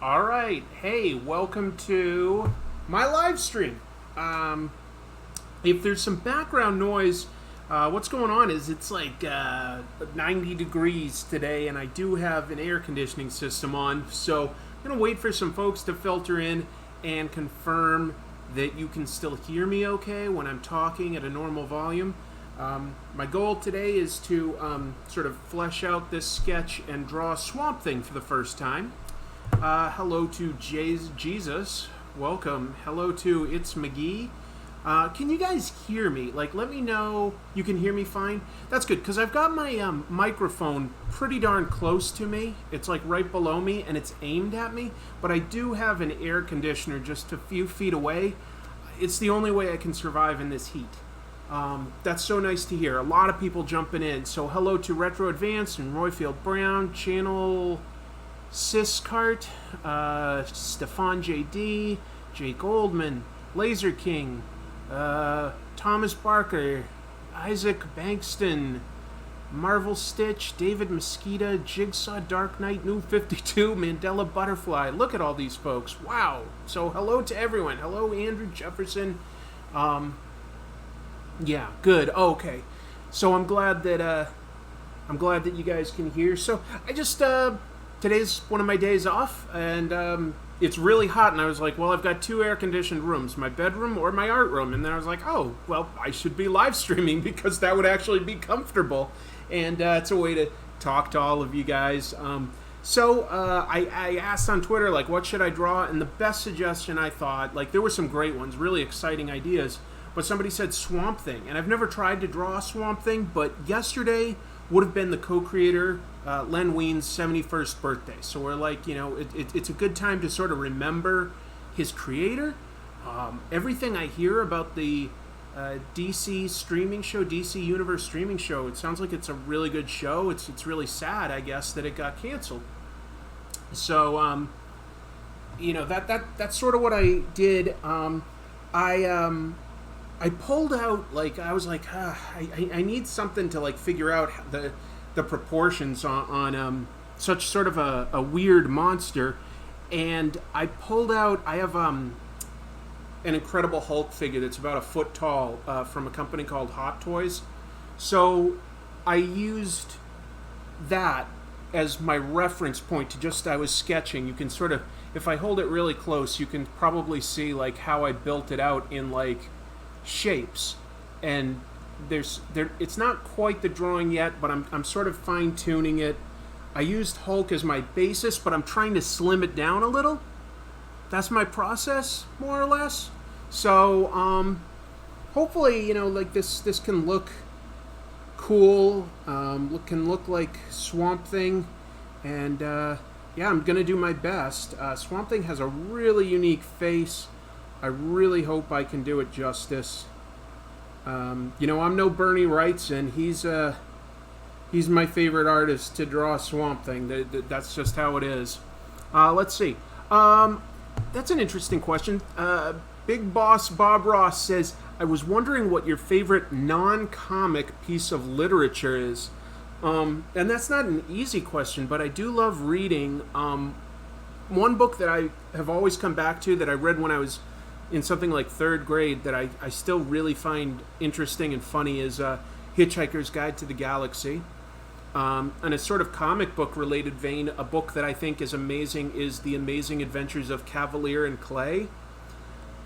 All right. Hey, welcome to my live stream. Um, if there's some background noise, what's going on is it's like 90 degrees today, and I do have an air conditioning system on. So I'm going to wait for some folks to filter in and confirm that you can still hear me okay when I'm talking at a normal volume. My goal today is to sort of flesh out this sketch and draw Swamp Thing for the first time. Hello to Jesus. Welcome. Hello to It's McGee. Can you guys hear me? Like, let me know you can hear me fine. That's good, because I've got my microphone pretty darn close to me. It's like right below me, and it's aimed at me. But I do have an air conditioner just a few feet away. It's the only way I can survive in this heat. That's so nice to hear. A lot of people jumping in. So hello to Retro Advanced and Royfield Brown, Channel Siscart, Stefan JD, Jake Oldman, Laser King, Thomas Barker, Isaac Bankston, Marvel Stitch, David Mosquita, Jigsaw Dark Knight, New 52, Mandela Butterfly. Look at all these folks. Wow. So hello to everyone. Hello, Andrew Jefferson. Yeah, good. Oh, okay. So I'm glad that you guys can hear. So I just today's one of my days off, and it's really hot, and I was like, well, I've got two air-conditioned rooms, my bedroom or my art room, and then I was like, oh, well, I should be live streaming because that would actually be comfortable, and it's a way to talk to all of you guys. So I asked on Twitter, like, what should I draw, and the best suggestion I thought, like, there were some great ones, really exciting ideas, but somebody said Swamp Thing, and I've never tried to draw a Swamp Thing, but yesterday would have been the co-creator Len Wein's 71st birthday. So we're like, it's a good time to sort of remember his creator. Everything I hear about the DC streaming show, DC Universe streaming show, it sounds like it's a really good show. It's really sad, I guess, that it got canceled. So, that's sort of what I did. I pulled out, like, I was like, I need something to, like, figure out the proportions on such sort of a weird monster. And I pulled out, I have an Incredible Hulk figure that's about a foot tall from a company called Hot Toys. So I used that as my reference point to just, I was sketching. You can sort of, if I hold it really close, you can probably see, like, how I built it out in, like, shapes, and it's not quite the drawing yet, but I'm sort of fine-tuning it. I used Hulk as my basis, but I'm trying to slim it down a little. That's my process, more or less. So hopefully, like, this can look cool, can look like Swamp Thing, and yeah, I'm gonna do my best. Swamp Thing has a really unique face. I really hope I can do it justice. I'm no Bernie Wrightson. He's my favorite artist to draw Swamp Thing. That's just how it is. Let's see. That's an interesting question. Big Boss Bob Ross says, I was wondering what your favorite non-comic piece of literature is. And that's not an easy question, but I do love reading. One book that I have always come back to that I read when I was in something like third grade that I still really find interesting and funny is Hitchhiker's Guide to the Galaxy. In a sort of comic book related vein, a book that I think is amazing is The Amazing Adventures of Cavalier and Clay.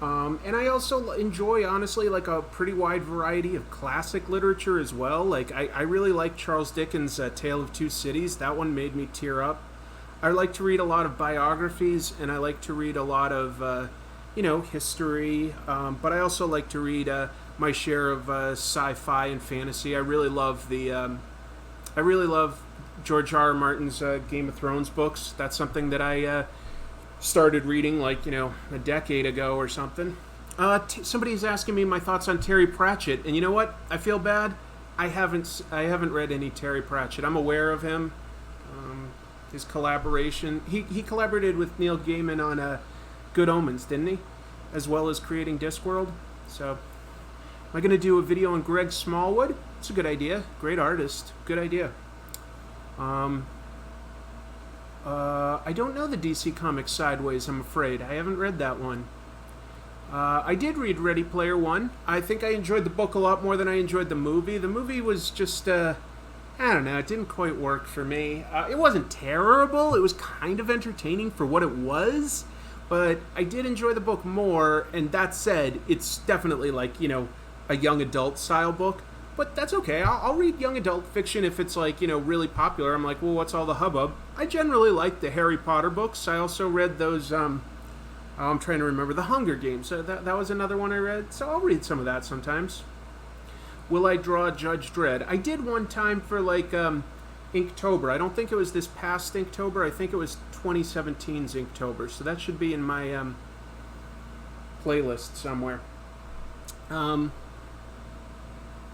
And I also enjoy, honestly, like, a pretty wide variety of classic literature as well. Like, I really like Charles Dickens' Tale of Two Cities. That one made me tear up. I like to read a lot of biographies, and I like to read a lot of history, but I also like to read my share of sci-fi and fantasy. I really love George R. R. Martin's Game of Thrones books. That's something that I started reading, like, a decade ago or something. Somebody's asking me my thoughts on Terry Pratchett, and you know what? I feel bad. I haven't read any Terry Pratchett. I'm aware of him. His collaboration. He collaborated with Neil Gaiman on Good Omens, didn't he? As well as creating Discworld. So, am I going to do a video on Greg Smallwood? It's a good idea. Great artist. Good idea. I don't know the DC Comics Sideways, I'm afraid. I haven't read that one. I did read Ready Player One. I think I enjoyed the book a lot more than I enjoyed the movie. The movie was just, I don't know, it didn't quite work for me. It wasn't terrible. It was kind of entertaining for what it was. But I did enjoy the book more, and that said, it's definitely like, a young adult style book. But that's okay. I'll read young adult fiction if it's like, really popular. I'm like, well, what's all the hubbub? I generally like the Harry Potter books. I also read those, I'm trying to remember, the Hunger Games. That was another one I read. So I'll read some of that sometimes. Will I draw Judge Dredd? I did one time for like Inktober. I don't think it was this past Inktober. I think it was 2017's Inktober. So that should be in my playlist somewhere.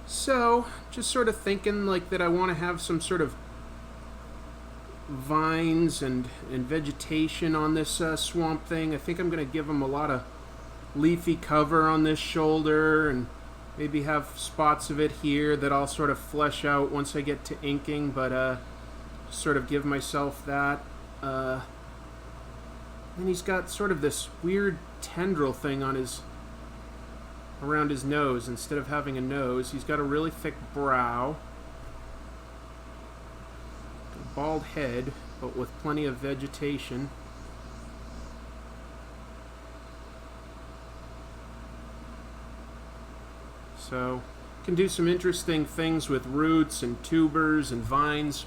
So, just sort of thinking like that I want to have some sort of vines and vegetation on this Swamp Thing. I think I'm going to give him a lot of leafy cover on this shoulder and maybe have spots of it here that I'll sort of flesh out once I get to inking, but sort of give myself that. And he's got sort of this weird tendril thing on around his nose. Instead of having a nose, he's got a really thick brow, a bald head, but with plenty of vegetation. So, can do some interesting things with roots and tubers and vines.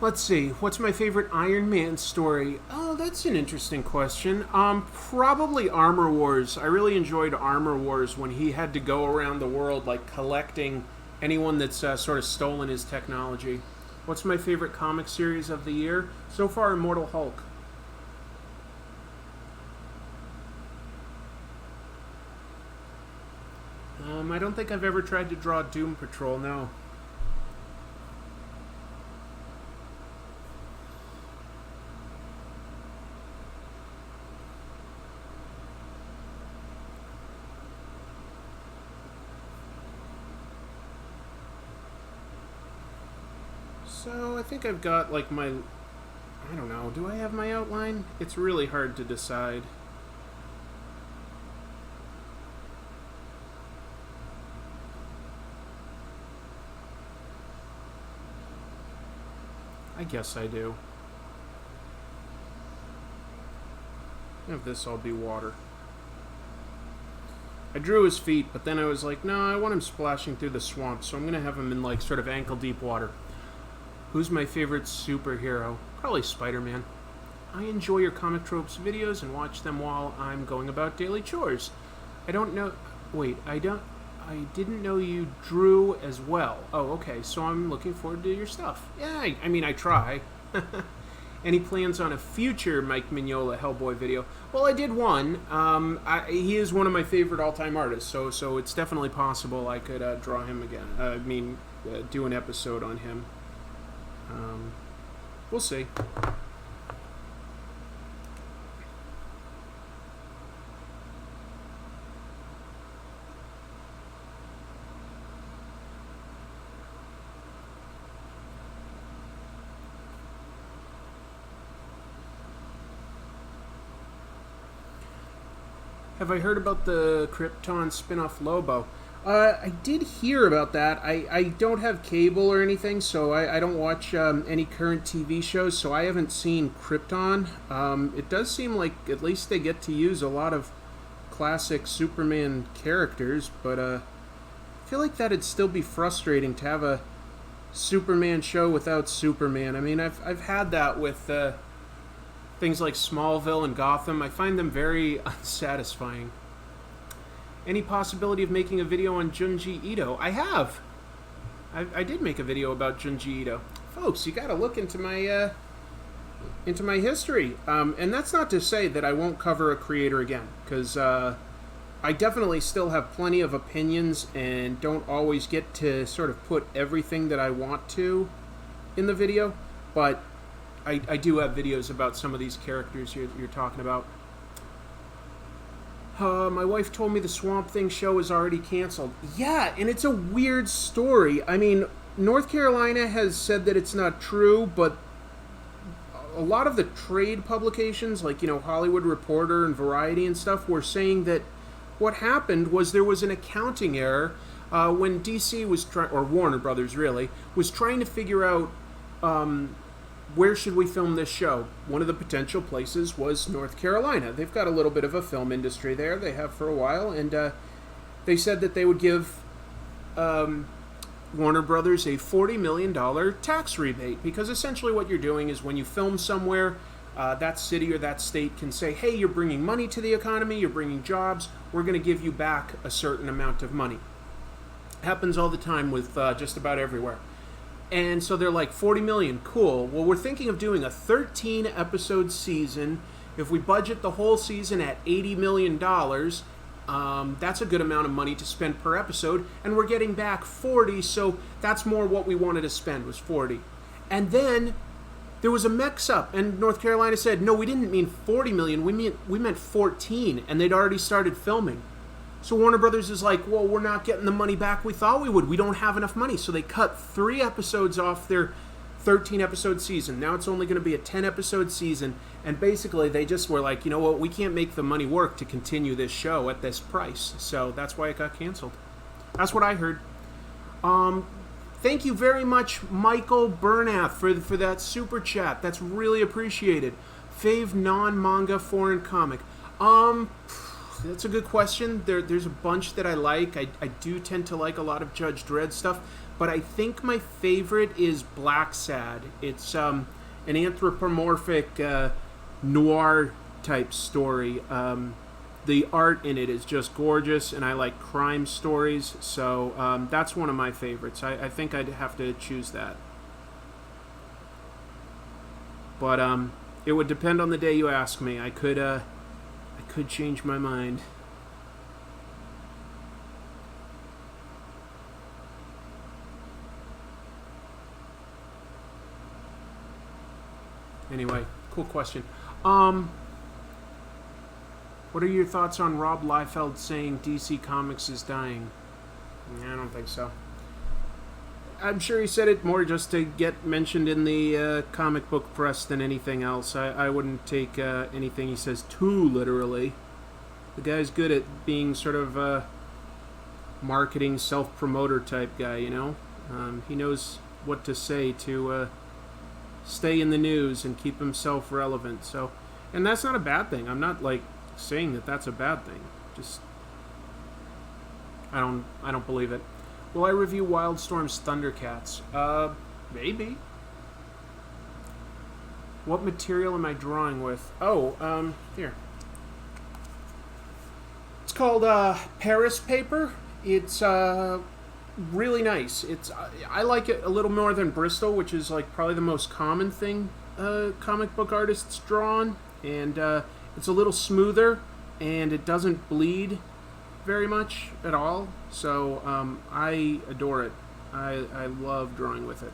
Let's see, what's my favorite Iron Man story? Oh, that's an interesting question. Probably Armor Wars. I really enjoyed Armor Wars when he had to go around the world, like, collecting anyone that's sort of stolen his technology. What's my favorite comic series of the year? So far, Immortal Hulk. I don't think I've ever tried to draw Doom Patrol, no. So, I think I've got, like, I don't know, do I have my outline? It's really hard to decide. I guess I do. Have this all be water. I drew his feet, but then I was like, no, I want him splashing through the swamp, so I'm going to have him in, like, sort of ankle-deep water. Who's my favorite superhero? Probably Spider-Man. I enjoy your Comic Tropes videos and watch them while I'm going about daily chores. I don't know... Wait, I didn't know you drew as well. Oh, okay, so I'm looking forward to your stuff. Yeah, I mean, I try. Any plans on a future Mike Mignola Hellboy video? Well, I did one. He is one of my favorite all-time artists, so it's definitely possible I could draw him again. Do an episode on him. We'll see. Have I heard about the Krypton spin-off Lobo? I did hear about that. I don't have cable or anything, so I don't watch any current TV shows, so I haven't seen Krypton. It does seem like at least they get to use a lot of classic Superman characters, but I feel like that'd still be frustrating to have a Superman show without Superman. I mean, I've had that with things like Smallville and Gotham. I find them very unsatisfying. Any possibility of making a video on Junji Ito? I have. I did make a video about Junji Ito. Folks, you gotta look into my history. And that's not to say that I won't cover a creator again, because I definitely still have plenty of opinions and don't always get to sort of put everything that I want to in the video, but I do have videos about some of these characters you're talking about. My wife told me the Swamp Thing show is already canceled. Yeah, and it's a weird story. I mean, North Carolina has said that it's not true, but a lot of the trade publications, like, Hollywood Reporter and Variety and stuff, were saying that what happened was there was an accounting error when DC was trying, or Warner Brothers really, was trying to figure out where should we film this show. One of the potential places was North Carolina. They've got a little bit of a film industry there. They have for a while, and they said that they would give Warner Brothers a $40 million tax rebate, because essentially what you're doing is when you film somewhere, that city or that state can say, hey, you're bringing money to the economy, you're bringing jobs, we're going to give you back a certain amount of money. Happens all the time with just about everywhere. And so they're like, 40 million, cool. Well, we're thinking of doing a 13-episode season. If we budget the whole season at $80 million, that's a good amount of money to spend per episode, and we're getting back 40, so that's more what we wanted to spend, was 40. And then there was a mix-up, and North Carolina said, no, we didn't mean 40 million, we meant 14, and they'd already started filming. So Warner Brothers is like, well, we're not getting the money back we thought we would. We don't have enough money. So they cut 3 episodes off their 13-episode season. Now it's only going to be a 10-episode season. And basically they just were like, you know what, we can't make the money work to continue this show at this price. So that's why it got canceled. That's what I heard. Thank you very much, Michael Bernath, for that super chat. That's really appreciated. Fave non-manga foreign comic. That's a good question. There's a bunch that I like. I do tend to like a lot of Judge Dredd stuff, but I think my favorite is Black Sad. It's an anthropomorphic noir type story. The art in it is just gorgeous, and I like crime stories, so that's one of my favorites. I think I'd have to choose that. But it would depend on the day you ask me. I could change my mind. Anyway, cool question. What are your thoughts on Rob Liefeld saying DC Comics is dying? I don't think so. I'm sure he said it more just to get mentioned in the comic book press than anything else. I wouldn't take anything he says too literally. The guy's good at being sort of a marketing self-promoter type guy, you know? He knows what to say to stay in the news and keep himself relevant. So, and that's not a bad thing. I'm not like saying that that's a bad thing. Just I don't believe it. Will I review Wildstorm's Thundercats? Maybe. What material am I drawing with? Oh, here. It's called Paris paper. It's really nice. I like it a little more than Bristol, which is like probably the most common thing comic book artists draw on. And it's a little smoother, and it doesn't bleed very much at all. So I adore it. I love drawing with it.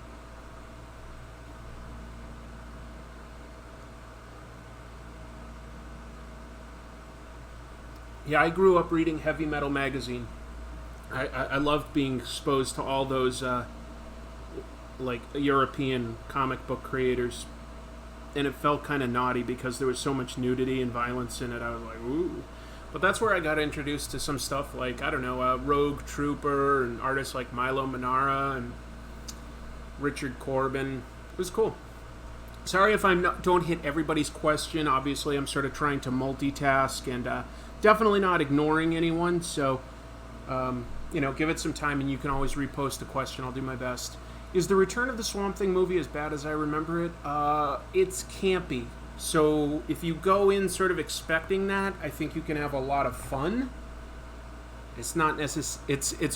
Yeah, I grew up reading Heavy Metal magazine. I loved being exposed to all those like European comic book creators, and it felt kind of naughty because there was so much nudity and violence in it. I was like, ooh. But that's where I got introduced to some stuff like, I don't know, Rogue Trooper and artists like Milo Manara and Richard Corbin. It was cool. Sorry if I don't hit everybody's question. Obviously, I'm sort of trying to multitask and definitely not ignoring anyone. So, give it some time, and you can always repost a question. I'll do my best. Is the Return of the Swamp Thing movie as bad as I remember it? It's campy. So if you go in sort of expecting that, I think you can have a lot of fun. It's not it's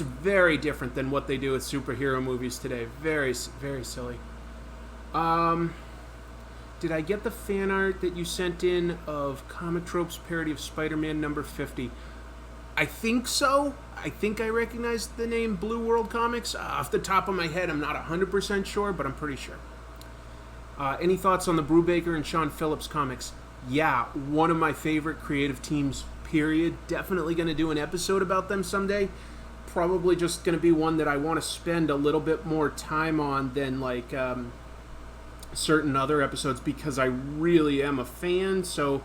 very different than what they do with superhero movies today. Very, very silly. Did I get the fan art that you sent in of Comic Trope's parody of Spider-Man number 50? I think so. I think I recognized the name Blue World Comics. Off the top of my head, I'm not 100% sure, but I'm pretty sure. Any thoughts on the Brubaker and Sean Phillips comics? Yeah, one of my favorite creative teams, period. Definitely going to do an episode about them someday. Probably just going to be one that I want to spend a little bit more time on than, like, certain other episodes because I really am a fan. So,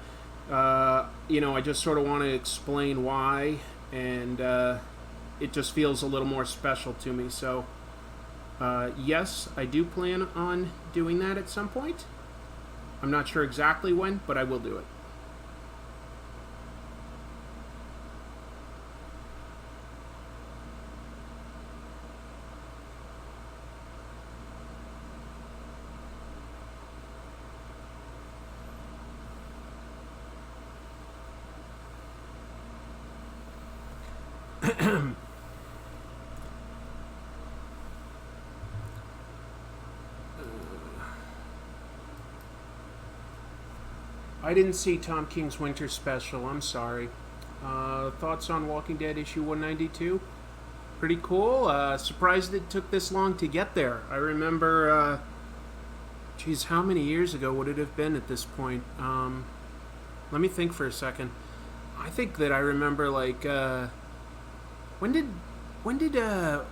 I just sort of want to explain why, and it just feels a little more special to me. So, yes, I do plan on doing that at some point. I'm not sure exactly when, but I will do it. I didn't see Tom King's Winter Special. I'm sorry. Thoughts on Walking Dead issue 192? Pretty cool. Surprised it took this long to get there. I remember, how many years ago would it have been at this point? Let me think for a second. I think that I remember, when did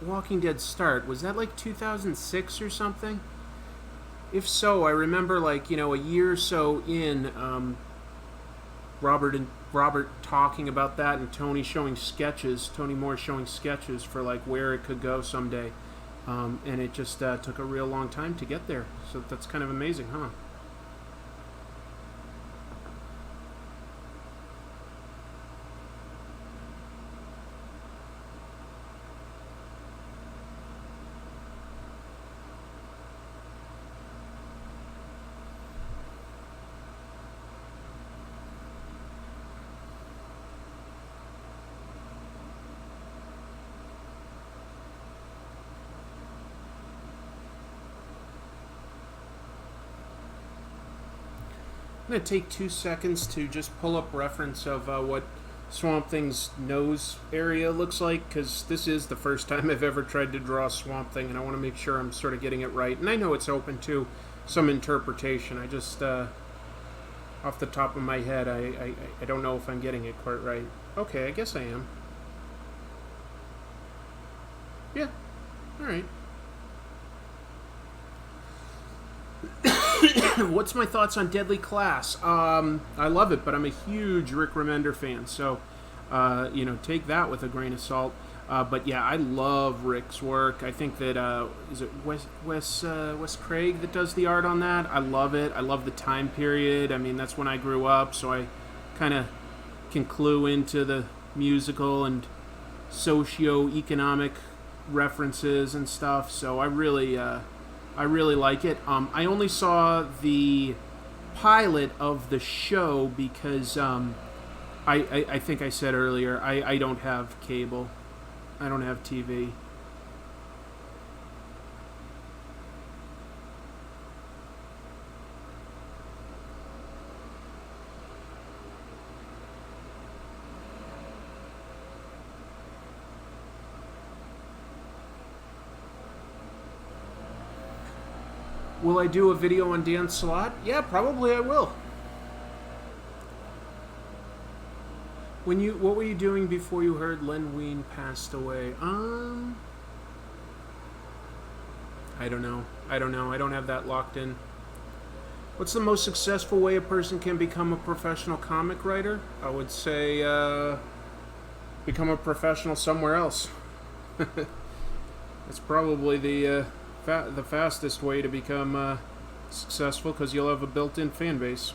Walking Dead start? Was that like 2006 or something? If so, I remember a year or so in, Robert talking about that, and Tony Moore showing sketches for where it could go someday, and it just took a real long time to get there. So that's kind of amazing, huh? I'm going to take 2 seconds to just pull up reference of what Swamp Thing's nose area looks like, because this is the first time I've ever tried to draw Swamp Thing, and I want to make sure I'm sort of getting it right. And I know it's open to some interpretation. I just, off the top of my head, I don't know if I'm getting it quite right. Okay, I guess I am. Yeah, alright. What's my thoughts on Deadly Class? I love it, but I'm a huge Rick Remender fan, so take that with a grain of salt. But yeah, I love Rick's work. I think that is it Wes Craig that does the art on that. I love it. I love the time period. I mean, that's when I grew up, so I kind of can clue into the musical and socio-economic references and stuff. So I really like it. I only saw the pilot of the show because I think I said earlier I don't have cable. I don't have TV. Will I do a video on Dan Slott? Yeah, probably I will. What were you doing before you heard Len Wein passed away? I don't know. I don't have that locked in. What's the most successful way a person can become a professional comic writer? I would say become a professional somewhere else. That's probably the fastest way to become successful, because you'll have a built-in fan base.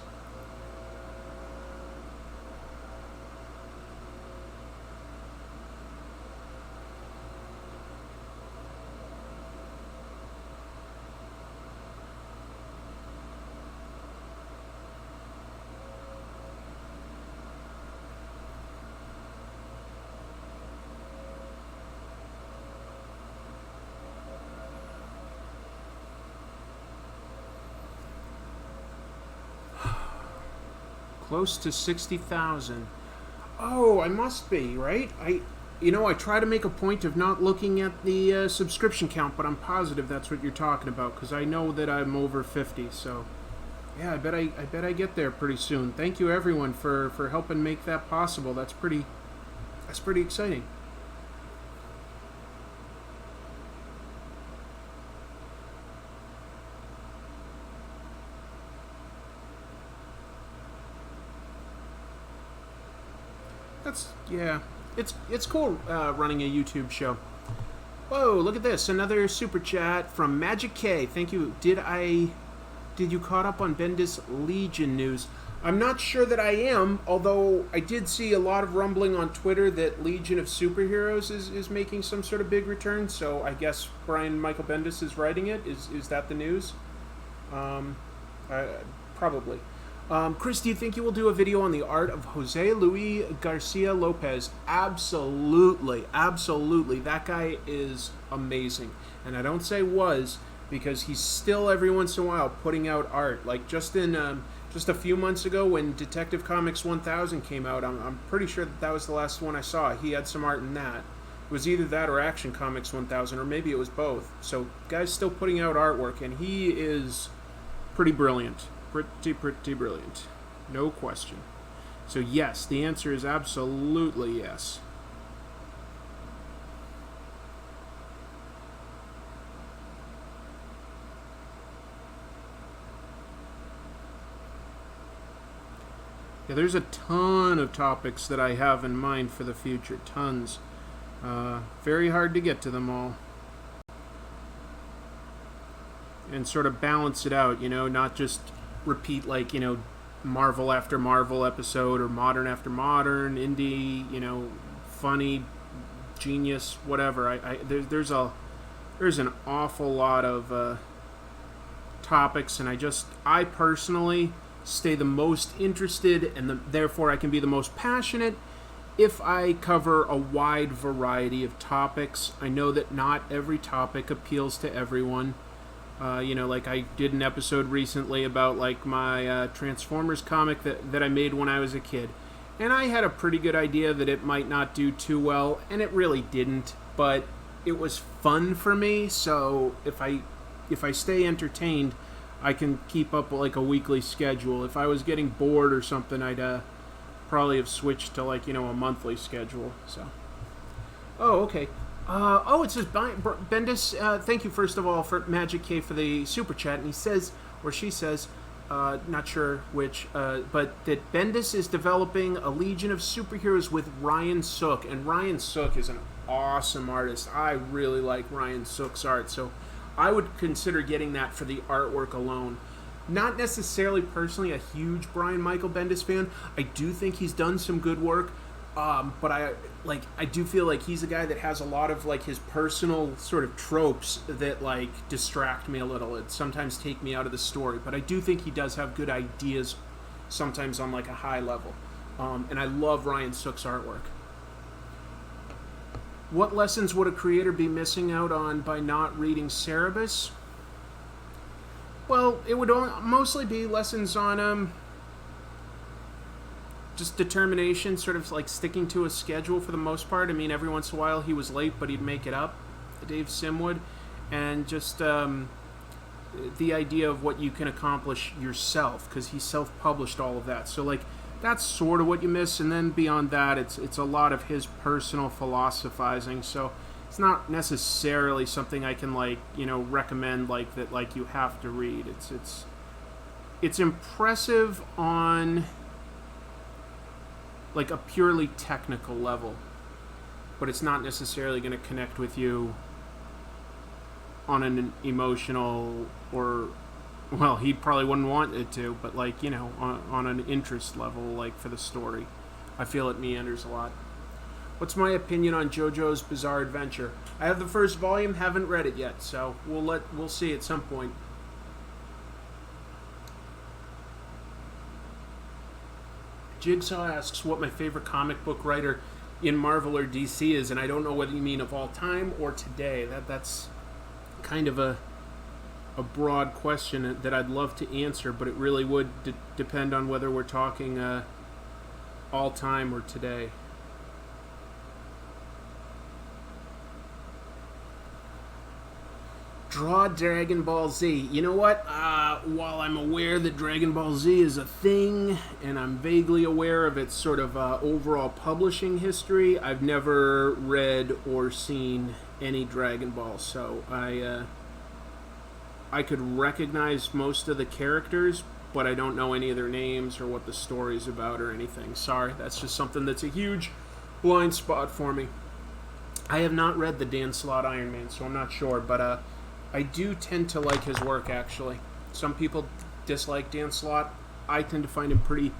Close to 60,000. Oh, I must be, right? I try to make a point of not looking at the subscription count, but I'm positive that's what you're talking about, because I know that I'm over 50. So, yeah, I bet I get there pretty soon. Thank you, everyone, for helping make that possible. That's pretty exciting. Yeah. It's cool running a YouTube show. Whoa, look at this. Another super chat from Magic K. Thank you. Did you caught up on Bendis Legion news? I'm not sure that I am, although I did see a lot of rumbling on Twitter that Legion of Superheroes is making some sort of big return, so I guess Brian Michael Bendis is writing it. Is that the news? Probably. Chris, do you think you will do a video on the art of Jose Luis Garcia Lopez? Absolutely. Absolutely. That guy is amazing. And I don't say was, because he's still every once in a while putting out art. Like just a few months ago when Detective Comics 1000 came out, I'm pretty sure that was the last one I saw. He had some art in that. It was either that or Action Comics 1000, or maybe it was both. So guy's still putting out artwork, and he is pretty brilliant. Pretty brilliant. No question. So yes, the answer is absolutely yes. Yeah, there's a ton of topics that I have in mind for the future. Tons. Very hard to get to them all. And sort of balance it out, not just repeat Marvel after Marvel episode or modern after modern, indie, funny, genius, whatever. There's an awful lot of topics, and I personally stay the most interested, and therefore I can be the most passionate if I cover a wide variety of topics. I know that not every topic appeals to everyone. Like I did an episode recently about my Transformers comic that I made when I was a kid. And I had a pretty good idea that it might not do too well, and it really didn't. But it was fun for me, so if I stay entertained, I can keep up a weekly schedule. If I was getting bored or something, I'd probably have switched to a monthly schedule. So, oh, okay. It says Bendis. Thank you first of all for Magic K for the super chat, and he says, or she says, not sure which, but that Bendis is developing a Legion of Superheroes with Ryan Sook, and Ryan Sook is an awesome artist. I really like Ryan Sook's art, so I would consider getting that for the artwork alone. Not necessarily personally a huge Brian Michael Bendis fan. I do think he's done some good work. But I do feel like he's a guy that has a lot of his personal sort of tropes that distract me a little. It sometimes take me out of the story, but I do think he does have good ideas sometimes on a high level. And I love Ryan Sook's artwork. What lessons would a creator be missing out on by not reading Cerebus? Well, it would mostly be lessons on just determination, sort of sticking to a schedule for the most part. I mean, every once in a while he was late, but he'd make it up, Dave Simwood. And just the idea of what you can accomplish yourself, because he self-published all of that. So, that's sort of what you miss. And then beyond that, it's a lot of his personal philosophizing. So it's not necessarily something I can, recommend, that, you have to read. It's impressive on a purely technical level, but it's not necessarily going to connect with you on an emotional he probably wouldn't want it to, but on an interest level, for the story. I feel it meanders a lot. What's my opinion on JoJo's Bizarre Adventure? I have the first volume, haven't read it yet, so we'll see at some point. Jigsaw asks what my favorite comic book writer in Marvel or DC is, and I don't know whether you mean of all time or today. That's kind of a broad question that I'd love to answer, but it really would depend on whether we're talking all time or today. Draw Dragon Ball Z. You know what? While I'm aware that Dragon Ball Z is a thing, and I'm vaguely aware of its sort of overall publishing history, I've never read or seen any Dragon Ball, so I could recognize most of the characters, but I don't know any of their names or what the story's about or anything. Sorry, that's just something that's a huge blind spot for me. I have not read the Dan Slott Iron Man, so I'm not sure, but I do tend to like his work, actually. Some people dislike Dan Slott. I tend to find him pretty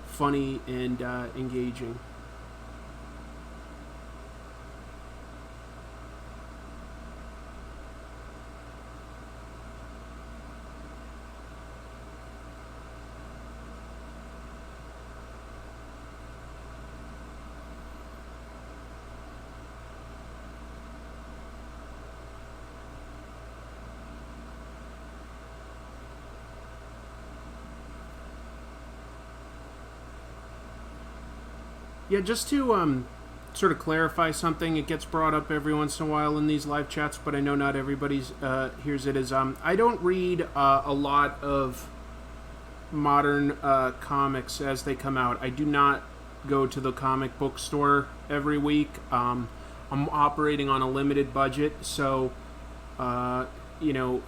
funny and engaging. Yeah, just to sort of clarify something, it gets brought up every once in a while in these live chats, but I know not everybody hears it, is I don't read a lot of modern comics as they come out. I do not go to the comic book store every week. I'm operating on a limited budget, so, you know,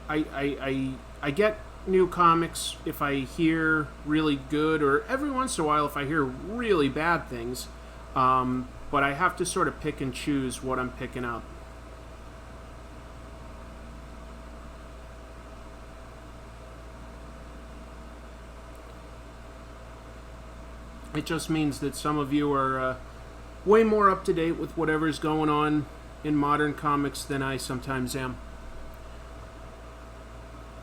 I get new comics if I hear really good, or every once in a while if I hear really bad things, but I have to sort of pick and choose what I'm picking up. It just means that some of you are way more up to date with whatever's going on in modern comics than I sometimes am.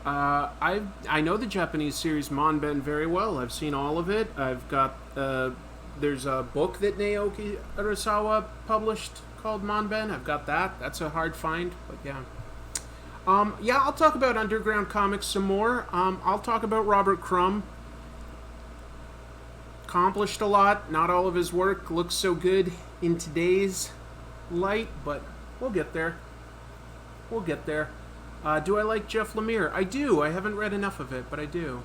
I know the Japanese series Manben very well. I've seen all of it. I've got there's a book that Naoki Urasawa published called Manben. I've got that. That's a hard find, but yeah. Yeah, I'll talk about underground comics some more. I'll talk about Robert Crumb. Accomplished a lot. Not all of his work looks so good in today's light, but we'll get there. We'll get there. Do I like Jeff Lemire? I do. I haven't read enough of it, but I do.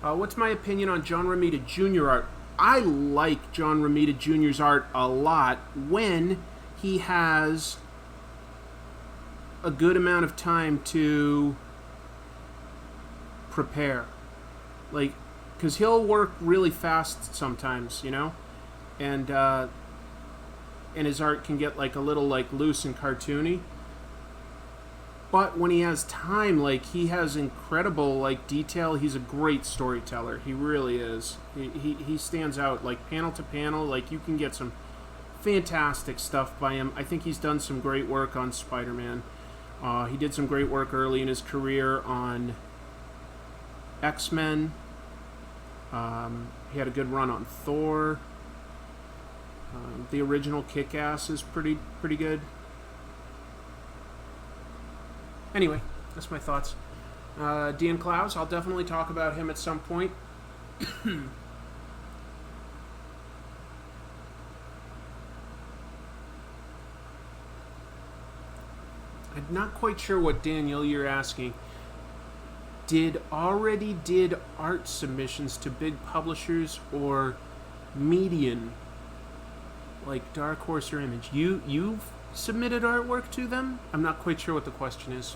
What's my opinion on John Romita Jr. art? I like John Romita Jr.'s art a lot when he has a good amount of time to prepare. Like, because he'll work really fast sometimes, you know? And his art can get like a little like loose and cartoony. But when he has time, like, he has incredible, like, detail. He's a great storyteller. He really is. He stands out, like, panel to panel. Like, you can get some fantastic stuff by him. I think he's done some great work on Spider-Man. He did some great work early in his career on X-Men. He had a good run on Thor. The original Kick-Ass is pretty good. Anyway, that's my thoughts. Dean Klaus, I'll definitely talk about him at some point. I'm not quite sure what, Daniel, you're asking. Did art submissions to big publishers or median, like Dark Horse or Image? You've submitted artwork to them? I'm not quite sure what the question is.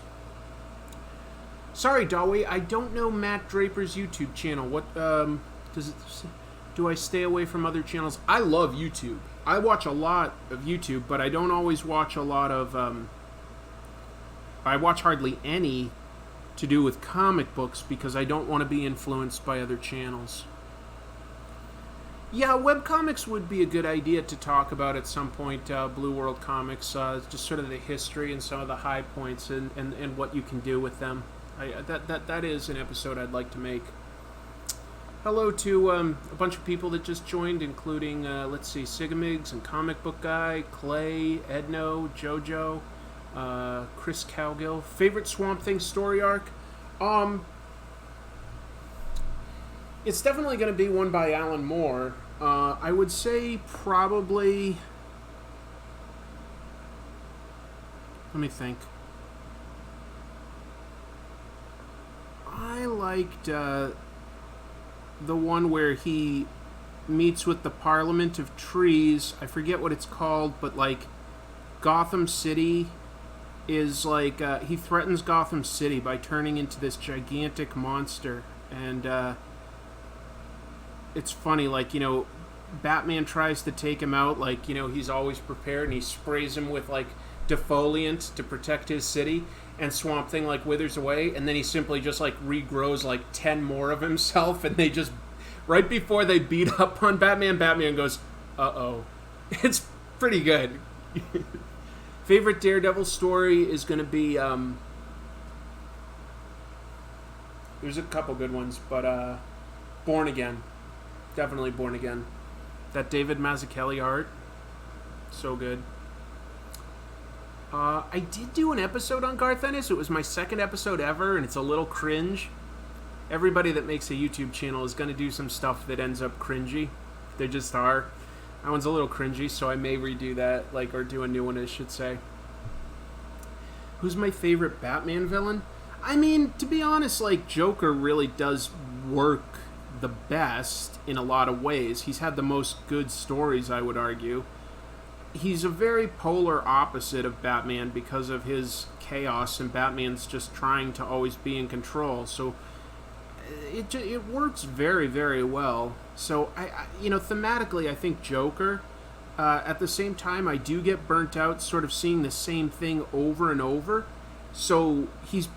Sorry, Dawei, I don't know Matt Draper's YouTube channel. What do I stay away from other channels? I love YouTube. I watch a lot of YouTube, but I don't always watch a lot of I watch hardly any to do with comic books because I don't want to be influenced by other channels. Yeah, webcomics would be a good idea to talk about at some point, Blue World Comics, just sort of the history and some of the high points and what you can do with them. That is an episode I'd like to make. Hello to a bunch of people that just joined, including, let's see, Sigamigs and Comic Book Guy, Clay, Edno, Jojo, Chris Cowgill. Favorite Swamp Thing story arc? It's definitely going to be one by Alan Moore. I would say probably... Let me think. I liked the one where he meets with the Parliament of Trees. I forget what it's called, but like Gotham City is like he threatens Gotham City by turning into this gigantic monster, and it's funny, like, Batman tries to take him out, like, he's always prepared, and he sprays him with, like, defoliant to protect his city, and Swamp Thing, like, withers away, and then he simply just, like, regrows, like, 10 more of himself, and they just, right before they beat up on Batman, Batman goes, uh-oh. It's pretty good. Favorite Daredevil story is going to be, there's a couple good ones, but, Born Again. Definitely Born Again. That David Mazzucchelli art, so good. I did do an episode on Garth Ennis. It was my second episode ever, and it's a little cringe. Everybody that makes a YouTube channel is going to do some stuff that ends up cringy. They just are. That one's a little cringy, so I may redo that, like, or do a new one, I should say. Who's my favorite Batman villain? I mean, to be honest, like, Joker really does work the best in a lot of ways. He's had the most good stories, I would argue. He's a very polar opposite of Batman because of his chaos, and Batman's just trying to always be in control. So it works very, very well. So I thematically, I think Joker. At the same time, I do get burnt out, sort of seeing the same thing over and over. So he's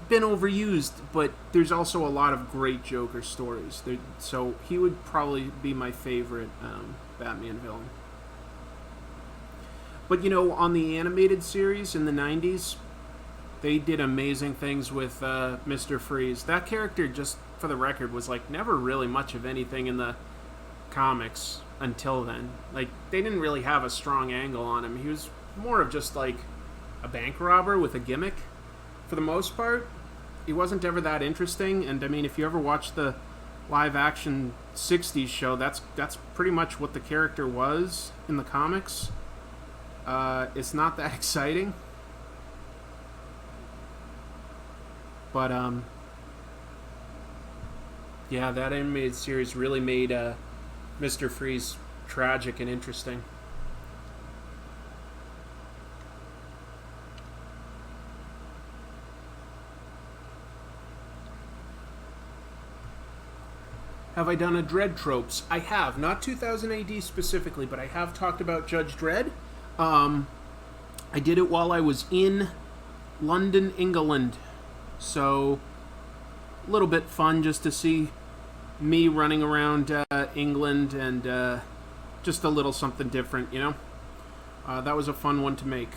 been overused, but there's also a lot of great Joker stories. So he would probably be my favorite Batman villain. But, on the animated series in the 90s, they did amazing things with Mr. Freeze. That character, just for the record, was, like, never really much of anything in the comics until then. Like, they didn't really have a strong angle on him. He was more of just, like, a bank robber with a gimmick, for the most part. He wasn't ever that interesting, and, I mean, if you ever watch the live-action 60s show, that's pretty much what the character was in the comics. It's not that exciting. But, yeah, that animated series really made Mr. Freeze tragic and interesting. Have I done a Dredd tropes? I have. Not 2000 AD specifically, but I have talked about Judge Dredd. I did it while I was in London, England. So, a little bit fun just to see me running around England, and just a little something different, That was a fun one to make.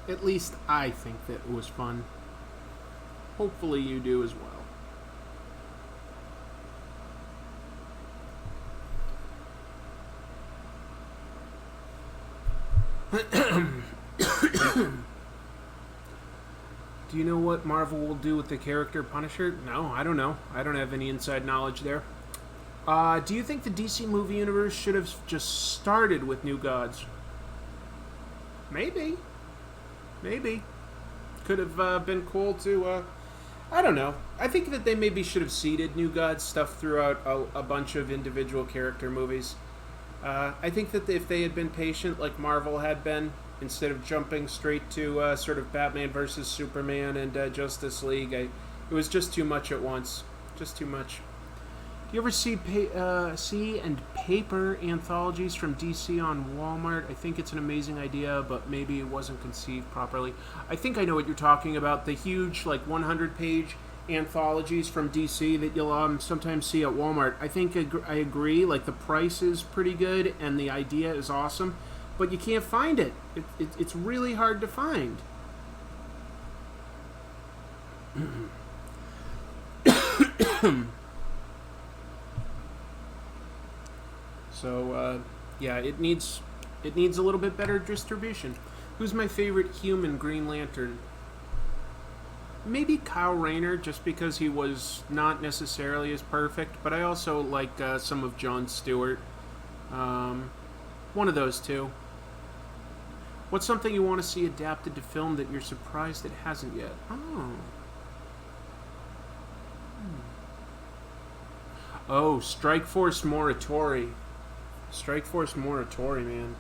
At least I think that it was fun. Hopefully you do as well. Do you know what Marvel will do with the character Punisher? No, I don't know. I don't have any inside knowledge there. Do you think the DC movie universe should have just started with New Gods? Maybe. Could have been cool to, I don't know. I think that they maybe should have seeded New Gods stuff throughout a bunch of individual character movies. I think that if they had been patient like Marvel had been, instead of jumping straight to sort of Batman versus Superman and Justice League, it was just too much at once. Just too much. Do you ever see and paper anthologies from DC on Walmart? I think it's an amazing idea, but maybe it wasn't conceived properly. I think I know what you're talking about. The huge, like, 100-page anthologies from DC that you'll sometimes see at Walmart. I think I agree. Like, the price is pretty good, and the idea is awesome, but you can't find it. It's really hard to find. So, yeah, it needs It needs a little bit better distribution. Who's my favorite human Green Lantern? Maybe Kyle Rayner, just because he was not necessarily as perfect, but I also like some of Jon Stewart. One of those two. What's something you want to see adapted to film that you're surprised it hasn't yet? Oh, Strike Force Morituri. Strike Force Morituri, man.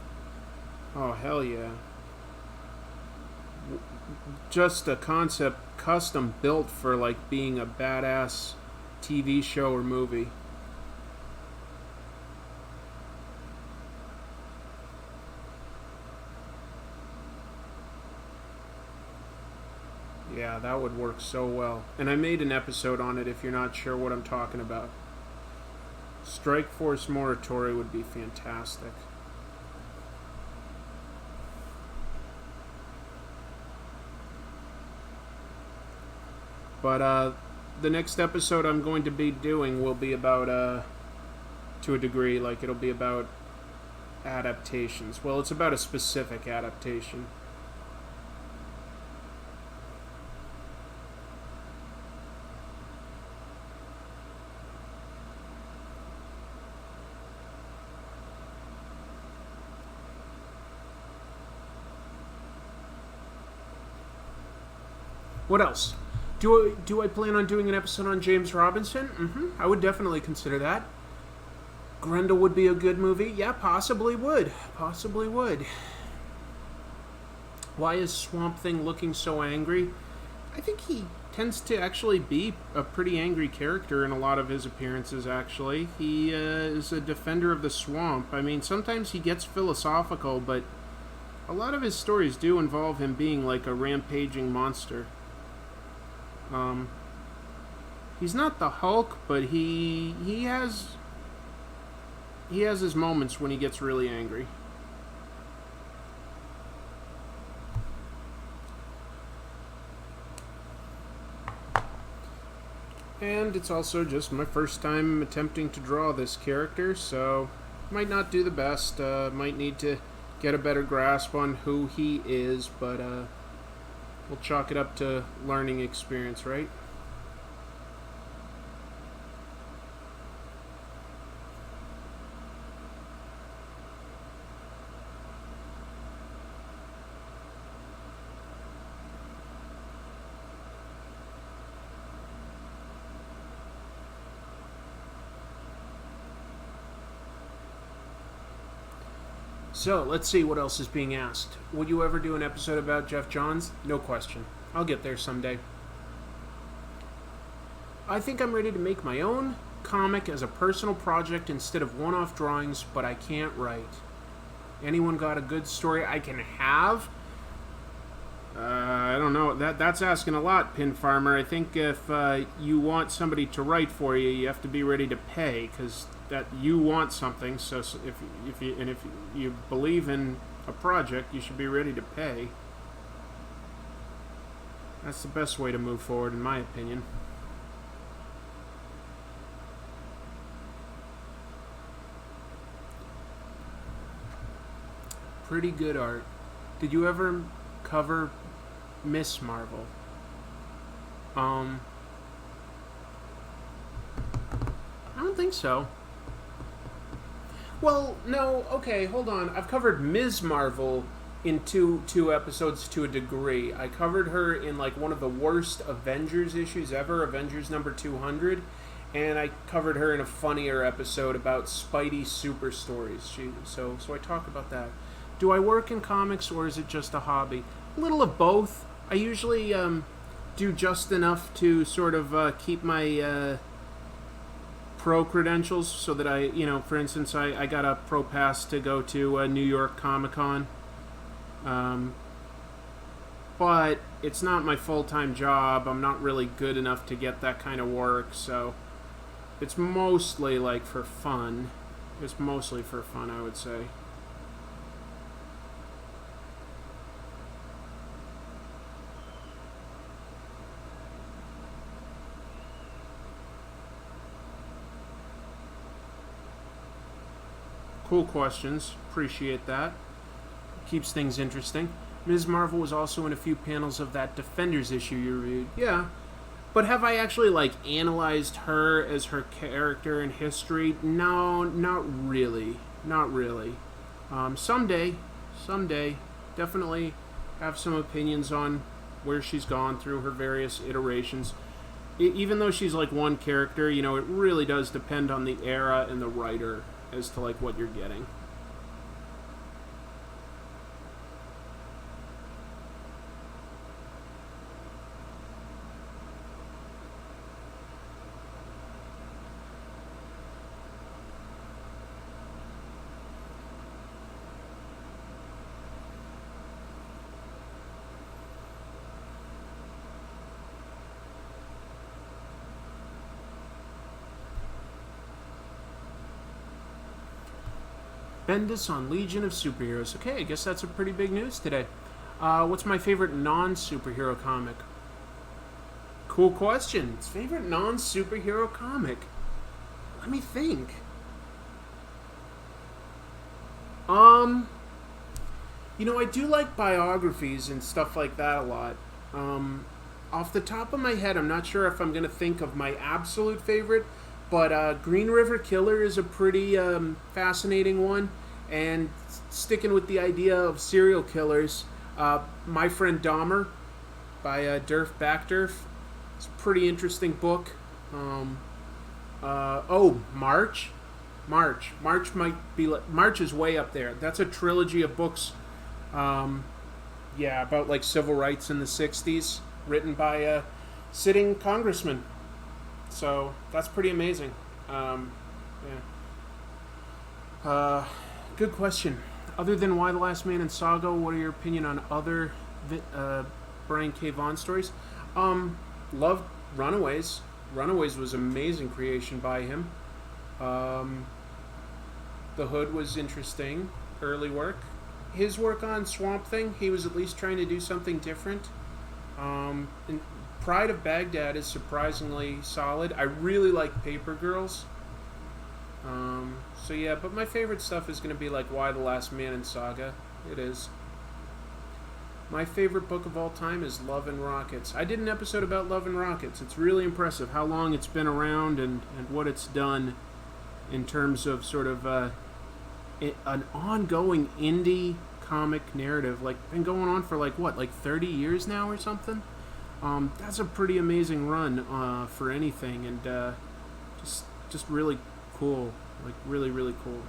Oh, hell yeah. Just a concept custom built for, like, being a badass TV show or movie. Yeah, that would work so well. And I made an episode on it if you're not sure what I'm talking about. Strike Force Morituri would be fantastic. But the next episode I'm going to be doing will be about, to a degree, like it'll be about adaptations. Well, it's about a specific adaptation. What else? Do I plan on doing an episode on James Robinson? I would definitely consider that. Grendel would be a good movie. Yeah, possibly would. Possibly would. Why is Swamp Thing looking so angry? I think he tends to actually be a pretty angry character in a lot of his appearances, actually. He is a defender of the swamp. I mean, sometimes he gets philosophical, but a lot of his stories do involve him being like a rampaging monster. He's not the Hulk, but he has his moments when he gets really angry. And it's also just my first time attempting to draw this character, so might not do the best. Might need to get a better grasp on who he is, but we'll chalk it up to learning experience, right? So, let's see what else is being asked. Would you ever do an episode about Jeff Johns? No question. I'll get there someday. I think I'm ready to make my own comic as a personal project instead of one-off drawings, but I can't write. Anyone got a good story I can have? I don't know. That's asking a lot, Pin Farmer. I think if you want somebody to write for you, you have to be ready to pay, because that you want something. So if you believe in a project, you should be ready to pay. That's the best way to move forward, in my opinion. Pretty good art. Did you ever cover Miss Marvel? I don't think so. Well, no, okay, hold on. I've covered Ms. Marvel in two episodes to a degree. I covered her in like one of the worst Avengers issues ever, Avengers number 200, and I covered her in a funnier episode about Spidey super stories. So I talk about that. Do I work in comics or is it just a hobby? A little of both. I usually do just enough to sort of keep my pro credentials so that I, for instance, I got a pro pass to go to New York Comic-Con. But it's not my full-time job. I'm not really good enough to get that kind of work, so it's mostly like for fun. It's mostly for fun, I would say. Cool questions. Appreciate that. keeps things interesting. Ms. Marvel was also in a few panels of that Defenders issue you reviewed. Yeah. But have I actually, like, analyzed her as her character in history? No, not really. Not really. Someday. Definitely have some opinions on where she's gone through her various iterations. Even though she's, like, one character, you know, it really does depend on the era and the writer as to, like, what you're getting. Bendis on Legion of Superheroes. Okay, I guess that's a pretty big news today. What's my favorite non-superhero comic? Cool question. Favorite non-superhero comic? Let me think. You know, I do like biographies and stuff like that a lot. Off the top of my head, I'm not sure if I'm going to think of my absolute favorite, but Green River Killer is a pretty fascinating one. And sticking with the idea of serial killers, My Friend Dahmer by Durf Backdurf. It's a pretty interesting book. March. March is way up there. That's a trilogy of books. About like civil rights in the 60s, written by a sitting congressman. So that's pretty amazing. Good question. Other than Why the Last Man in Saga, what are your opinion on other Brian K. Vaughan stories? Loved Runaways. Runaways was an amazing creation by him. The Hood was interesting. Early work. His work on Swamp Thing, he was at least trying to do something different. And Pride of Baghdad is surprisingly solid. I really like Paper Girls. But my favorite stuff is going to be like Why the Last Man in Saga. It is. My favorite book of all time is Love and Rockets. I did an episode about Love and Rockets. It's really impressive how long it's been around and what it's done in terms of sort of an ongoing indie comic narrative. Like, been going on for like 30 years now or something? That's a pretty amazing run for anything, and just really cool. Like, really, really cool.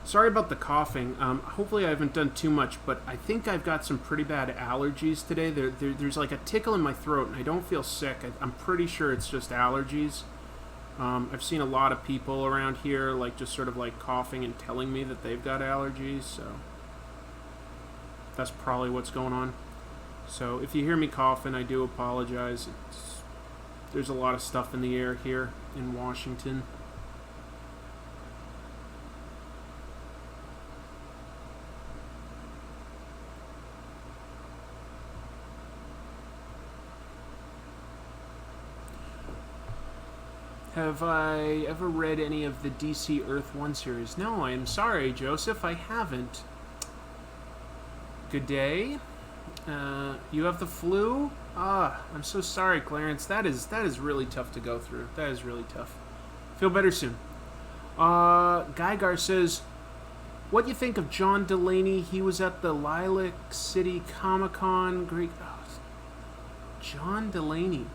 Sorry about the coughing. Hopefully I haven't done too much, but I think I've got some pretty bad allergies today. There's like a tickle in my throat, and I don't feel sick. I'm pretty sure it's just allergies. I've seen a lot of people around here like just sort of like coughing and telling me that they've got allergies, so that's probably what's going on. So if you hear me coughing, I do apologize. There's a lot of stuff in the air here in Washington. Have I ever read any of the DC Earth 1 series? No, I am sorry, Joseph, I haven't. Good day. You have the flu? I'm so sorry, Clarence. That is really tough to go through. That is really tough. Feel better soon. Geigar says, what do you think of John Delaney? He was at the Lilac City Comic-Con. Great. John Delaney.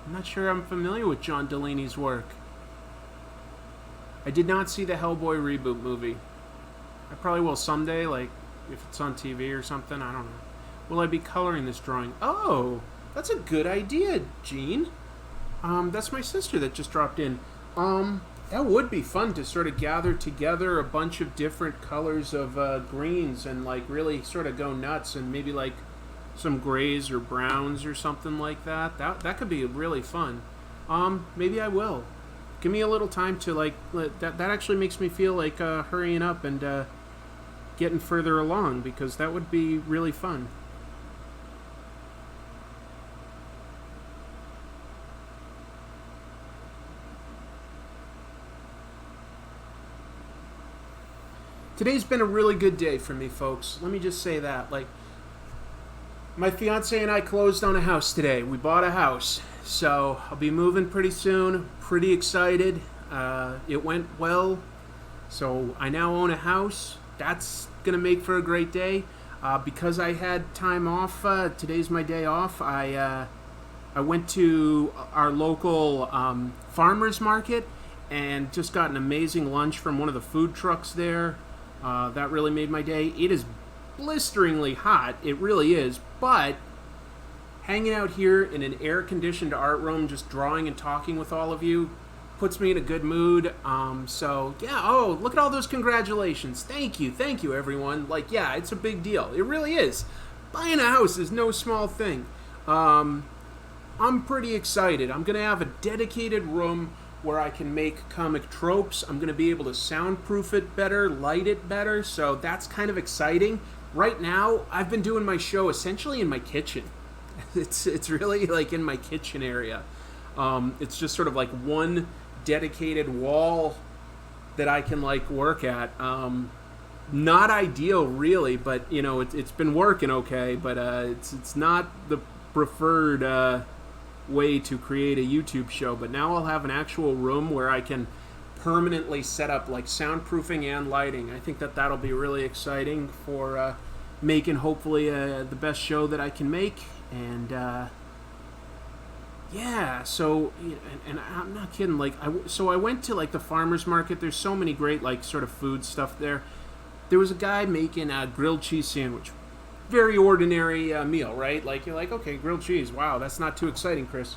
I'm not sure I'm familiar with John Delaney's work. I did not see the Hellboy reboot movie. I probably will someday, like if it's on TV or something. I don't know. Will I be coloring this drawing? Oh, that's a good idea, Gene. That's my sister that just dropped in. That would be fun to sort of gather together a bunch of different colors of greens and like really sort of go nuts, and maybe like some grays or browns or something like that. That could be really fun. Maybe I will. Give me a little time to like that actually makes me feel like hurrying up and getting further along, because that would be really fun. Today's been a really good day for me, folks. Let me just say that. Like, my fiance and I closed on a house today. We bought a house. So I'll be moving pretty soon. Pretty excited. It went well. So I now own a house. That's going to make for a great day. Because I had time off, today's my day off, I went to our local farmer's market and just got an amazing lunch from one of the food trucks there. That really made my day. It is blisteringly hot. It really is. But hanging out here in an air-conditioned art room, just drawing and talking with all of you, puts me in a good mood. So, yeah, oh, look at all those congratulations. Thank you, everyone. Like, yeah, it's a big deal. It really is. Buying a house is no small thing. I'm pretty excited. I'm going to have a dedicated room where I can make comic tropes. I'm going to be able to soundproof it better, light it better, so that's kind of exciting. Right now, I've been doing my show essentially in my kitchen. It's really like in my kitchen area. It's just sort of like one dedicated wall that I can like work at. Not ideal really, but you know it's been working okay. But it's not the preferred way to create a YouTube show. But now I'll have an actual room where I can permanently set up like soundproofing and lighting. I think that'll be really exciting for making hopefully the best show that I can make. And yeah, so and I'm not kidding. Like I went to like the farmers market. There's so many great like sort of food stuff there. There was a guy making a grilled cheese sandwich. Very ordinary meal, right? Like you're like, okay, grilled cheese. Wow, that's not too exciting, Chris.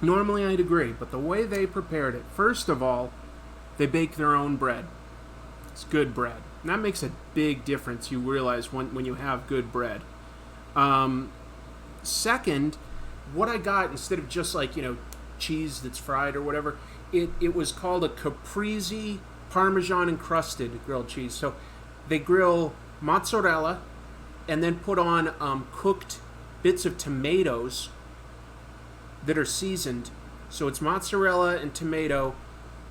Normally I'd agree, but the way they prepared it, first of all, they bake their own bread. It's good bread. And that makes a big difference. You realize when you have good bread. Second, what I got instead of just like cheese that's fried or whatever, it was called a caprese Parmesan encrusted grilled cheese. So they grill mozzarella and then put on cooked bits of tomatoes that are seasoned. So it's mozzarella and tomato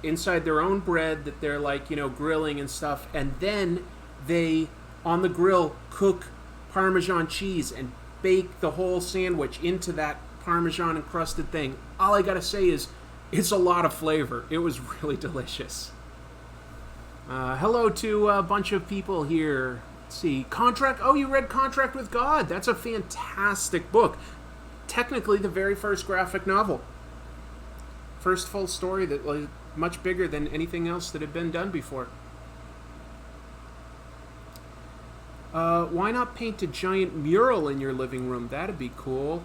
inside their own bread that they're like grilling and stuff, and then they on the grill cook Parmesan cheese and bake the whole sandwich into that Parmesan encrusted thing. All I gotta say is it's a lot of flavor. It was really delicious. Hello to a bunch of people here. Let's see. Contract. Oh, you read Contract with God. That's a fantastic book. Technically the very first graphic novel. First full story that was much bigger than anything else that had been done before. Why not paint a giant mural in your living room? That'd be cool.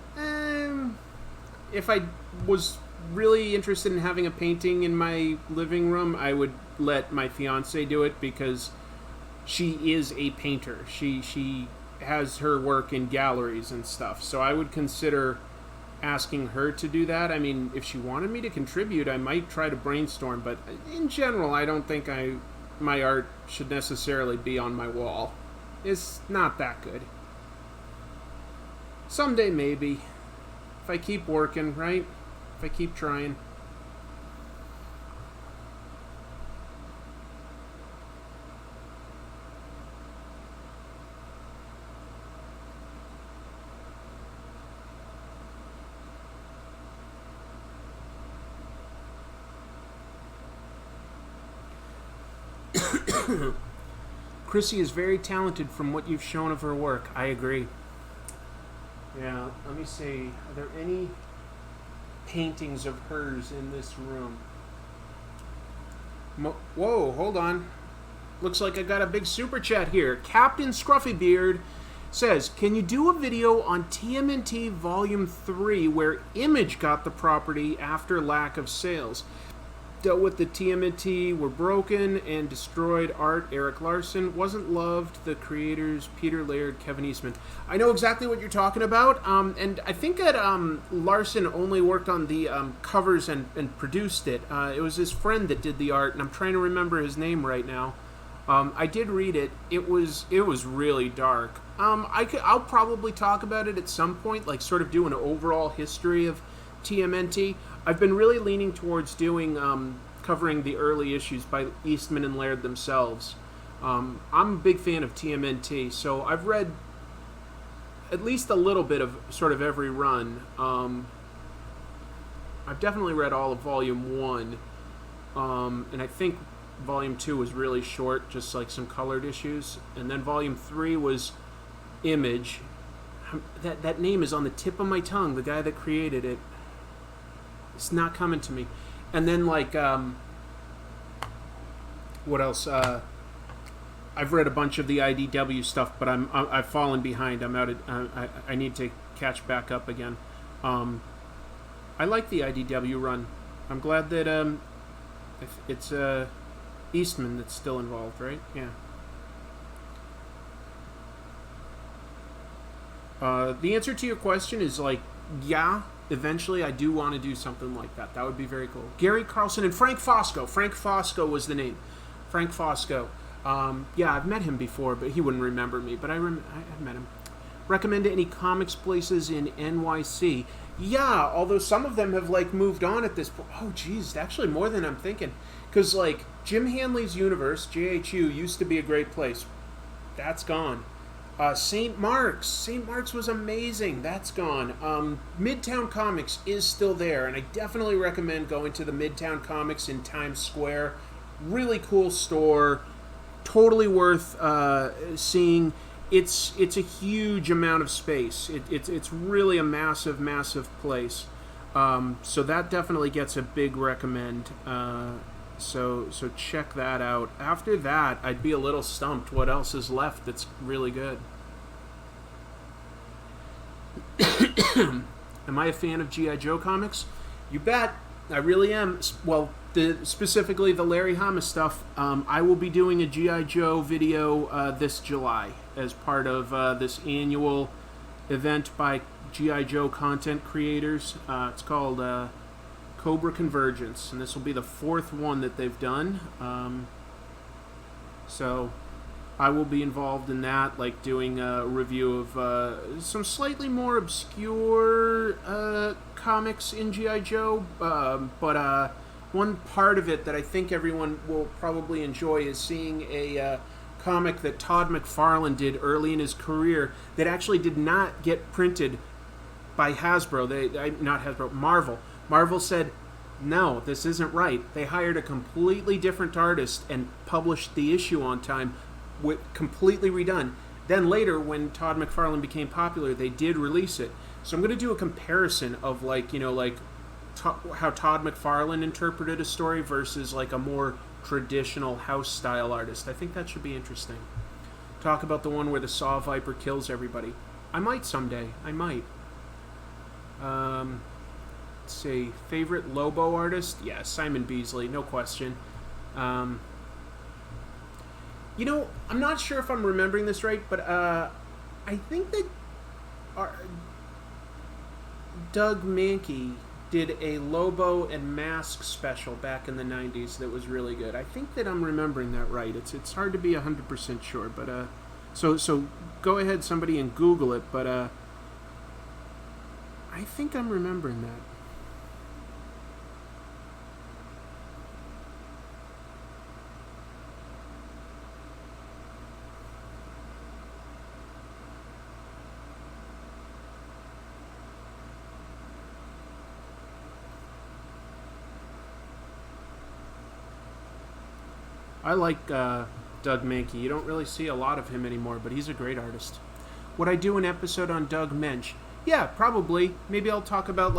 If I was really interested in having a painting in my living room, I would let my fiance do it because she is a painter. She has her work in galleries and stuff. So I would consider asking her to do that. I mean, if she wanted me to contribute, I might try to brainstorm. But in general, I don't think my art should necessarily be on my wall. It's not that good. Someday, maybe. If I keep working, right? If I keep trying. Chrissy is very talented from what you've shown of her work. I agree. Yeah, let me see. Are there any paintings of hers in this room? Whoa, hold on. Looks like I got a big super chat here. Captain Scruffybeard says, can you do a video on TMNT Volume 3 where Image got the property after lack of sales? Dealt with the TMNT were broken and destroyed art. Eric Larson wasn't loved. The creators Peter Laird, Kevin Eastman. I know exactly what you're talking about. And I think that Larson only worked on the covers and produced it. It was his friend that did the art, and I'm trying to remember his name right now. I did read it. It was really dark. I'll probably talk about it at some point, like sort of do an overall history of TMNT. I've been really leaning towards doing covering the early issues by Eastman and Laird themselves. I'm a big fan of TMNT, so I've read at least a little bit of sort of every run. I've definitely read all of Volume 1, and I think Volume 2 was really short, just like some colored issues. And then Volume 3 was Image. That name is on the tip of my tongue, the guy that created it. It's not coming to me. And then, like, what else? I've read a bunch of the IDW stuff, but I've fallen behind. I need to catch back up again. I like the IDW run. I'm glad that it's Eastman that's still involved, right? Yeah. The answer to your question is like, yeah, eventually I do want to do something like that. That would be very cool. Gary Carlson and Frank Fosco. Frank Fosco was the name. Frank Fosco. Yeah, I've met him before, but he wouldn't remember me. But I've met him. Recommend any comics places in NYC? Yeah, although some of them have like moved on at this point. Oh, geez, actually more than I'm thinking. Because like Jim Hanley's Universe, JHU, used to be a great place. That's gone. St. Mark's was amazing. That's gone. Midtown Comics is still there, and I definitely recommend going to the Midtown Comics in Times Square. Really cool store. Totally worth seeing. It's a huge amount of space. It's really a massive place. So that definitely gets a big recommend. So check that out. After that, I'd be a little stumped. What else is left that's really good? Am I a fan of G.I. Joe comics? You bet. I really am. Well, specifically the Larry Hama stuff. I will be doing a G.I. Joe video this July as part of this annual event by G.I. Joe content creators. It's called Cobra Convergence, and this will be the 4th one that they've done. So I will be involved in that, like doing a review of some slightly more obscure comics in G.I. Joe, but one part of it that I think everyone will probably enjoy is seeing a comic that Todd McFarlane did early in his career that actually did not get printed by Hasbro. Marvel. Marvel said, no, this isn't right. They hired a completely different artist and published the issue on time, with completely redone. Then later, when Todd McFarlane became popular, they did release it. So I'm going to do a comparison of how Todd McFarlane interpreted a story versus like a more traditional house style artist. I think that should be interesting. Talk about the one where the Saw Viper kills everybody. I might someday. I might. Let's see. Favorite Lobo artist? Yeah, Simon Beasley, no question. I'm not sure if I'm remembering this right, but I think that Doug Mankey did a Lobo and Mask special back in the 90s that was really good. I think that I'm remembering that right. It's hard to be 100% sure, but so go ahead, somebody, and Google it, but I think I'm remembering that. I like Doug Mankey. You don't really see a lot of him anymore, but he's a great artist. Would I do an episode on Doug Mensch? Yeah, probably. Maybe I'll talk about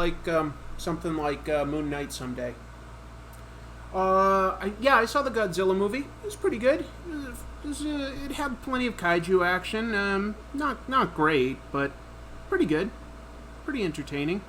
something like Moon Knight someday. I saw the Godzilla movie. It was pretty good. It had plenty of kaiju action. Not great, but pretty good. Pretty entertaining.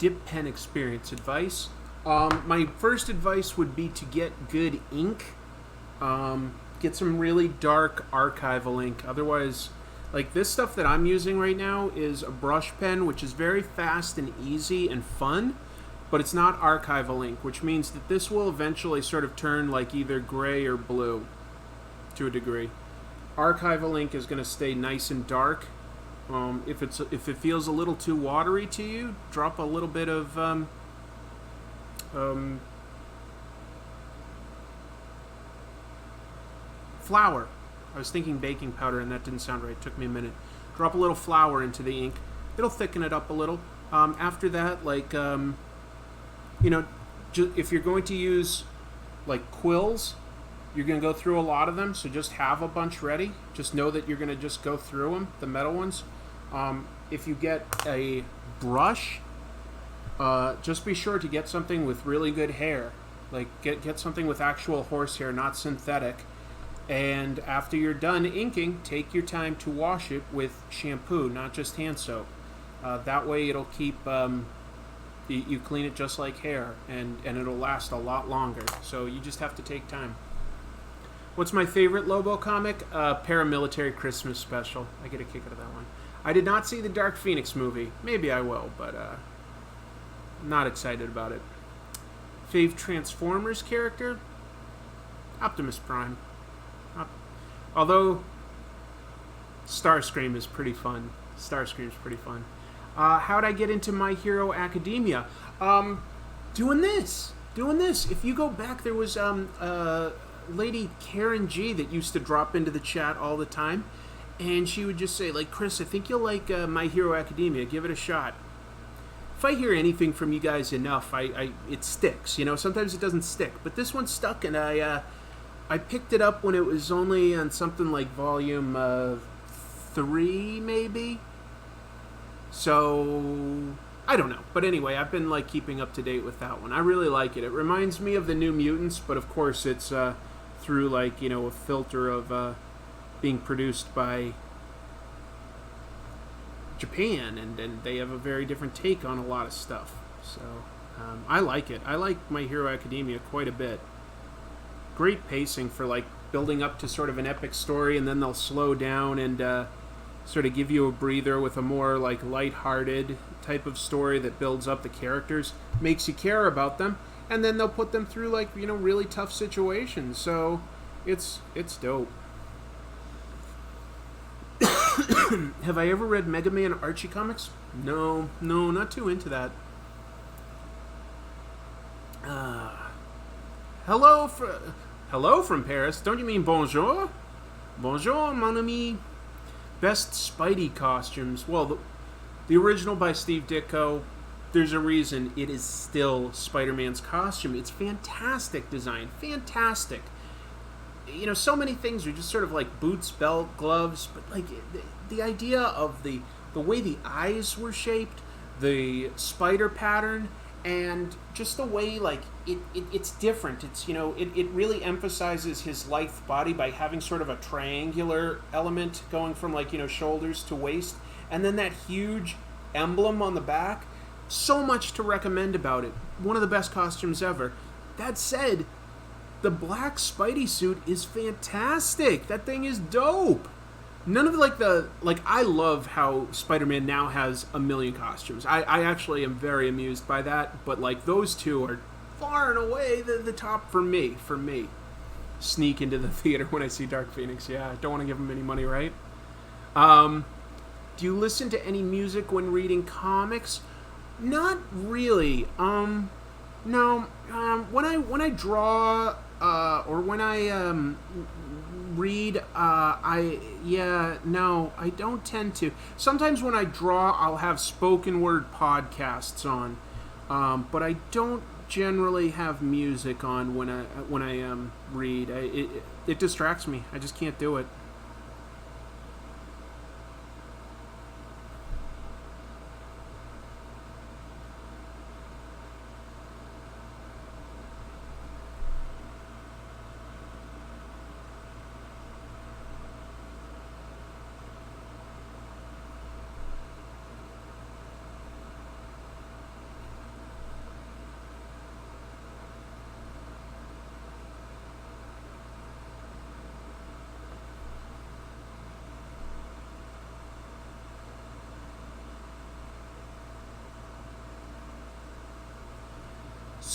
dip pen experience advice. My first advice would be to get good ink. Get some really dark archival ink. Otherwise, like this stuff that I'm using right now is a brush pen, which is very fast and easy and fun, but it's not archival ink, which means that this will eventually sort of turn like either gray or blue to a degree. Archival ink is going to stay nice and dark. If it feels a little too watery to you, drop a little bit of flour. I was thinking baking powder, and that didn't sound right. It took me a minute. Drop a little flour into the ink. It'll thicken it up a little. After that, like, if you're going to use, like, quills, you're going to go through a lot of them, so just have a bunch ready. Just know that you're going to just go through them, the metal ones. If you get a brush, just be sure to get something with really good hair. Like, get something with actual horsehair, not synthetic. And after you're done inking, take your time to wash it with shampoo, not just hand soap. That way it'll keep, you clean it just like hair, and it'll last a lot longer. So you just have to take time. What's my favorite Lobo comic? Paramilitary Christmas Special. I get a kick out of that one. I did not see the Dark Phoenix movie. Maybe I will, but I'm not excited about it. Fave Transformers character? Optimus Prime. Although Starscream is pretty fun. Starscream's pretty fun. How'd I get into My Hero Academia? Doing this. If you go back, there was lady Karen G that used to drop into the chat all the time, and she would just say, like, Chris, I think you'll like My Hero Academia. Give it a shot. If I hear anything from you guys enough, it sticks. You know, sometimes it doesn't stick, but this one stuck, and I picked it up when it was only on something like volume 3, maybe. So I don't know, but anyway, I've been like keeping up to date with that one. I really like it. It reminds me of the New Mutants, but of course it's through like a filter of being produced by Japan, and they have a very different take on a lot of stuff. So I like it. I like My Hero Academia quite a bit. Great pacing for like building up to sort of an epic story, and then they'll slow down and sort of give you a breather with a more like lighthearted type of story that builds up the characters, makes you care about them, and then they'll put them through like really tough situations. So it's dope. Have I ever read Mega Man Archie comics? No, not too into that. Hello from Paris. Don't you mean bonjour? Bonjour, mon ami. Best Spidey costumes. Well, the original by Steve Ditko, there's a reason it is still Spider-Man's costume. It's fantastic design. Fantastic. So many things are just sort of like boots, belt, gloves, but like the idea of the way the eyes were shaped, the spider pattern, and just the way like it's different. It's it really emphasizes his lithe body by having sort of a triangular element going from like shoulders to waist, and then that huge emblem on the back. So much to recommend about it. One of the best costumes ever. That said, the black Spidey suit is fantastic. That thing is dope. None of I love how Spider-Man now has a million costumes. I actually am very amused by that, but like those two are far and away the top for me. Sneak into the theater when I see Dark Phoenix. Yeah, I don't want to give him any money, right? Do you listen to any music when reading comics? Not really. No. When I draw or when I read, I don't tend to. Sometimes when I draw, I'll have spoken word podcasts on, but I don't generally have music on when I read. It distracts me. I just can't do it.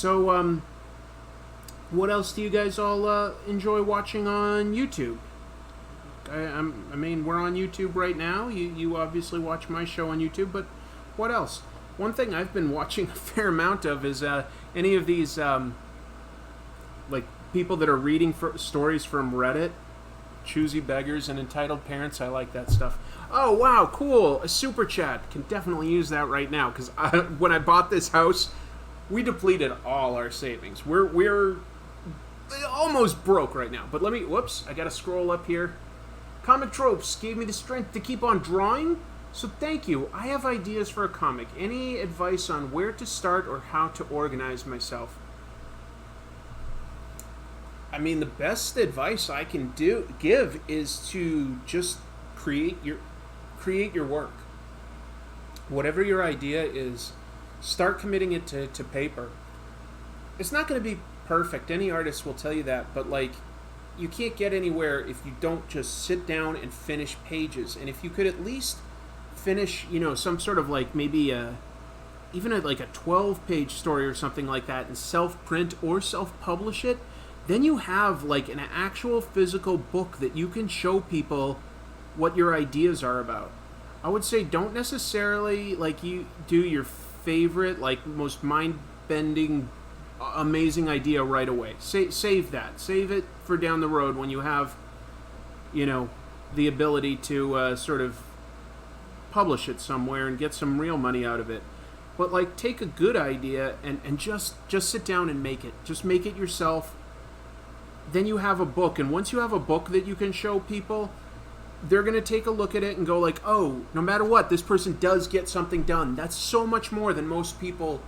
So, what else do you guys all enjoy watching on YouTube? I mean, we're on YouTube right now. You obviously watch my show on YouTube, but what else? One thing I've been watching a fair amount of is any of these like people that are reading stories from Reddit, choosy beggars and entitled parents. I like that stuff. Oh wow, cool! A super chat. Can definitely use that right now because when I bought this house, we depleted all our savings. We're almost broke right now. But whoops, I gotta scroll up here. Comic Tropes gave me the strength to keep on drawing, so thank you. I have ideas for a comic. Any advice on where to start or how to organize myself? I mean, the best advice I can give is to just create your work. Whatever your idea is, start committing it to paper. It's not going to be perfect. Any artist will tell you that, but like, you can't get anywhere if you don't just sit down and finish pages. And if you could at least finish, some sort of like maybe even like a 12-page story or something like that and self-print or self-publish it, then you have like an actual physical book that you can show people what your ideas are about. I would say don't necessarily like you do your favorite, like most mind-bending, amazing idea right away. Save that. Save it for down the road when you have, the ability to sort of publish it somewhere and get some real money out of it. But like, take a good idea and just sit down and make it. Just make it yourself. Then you have a book, and once you have a book that you can show people, they're going to take a look at it and go like, oh, no matter what, this person does get something done. That's so much more than most people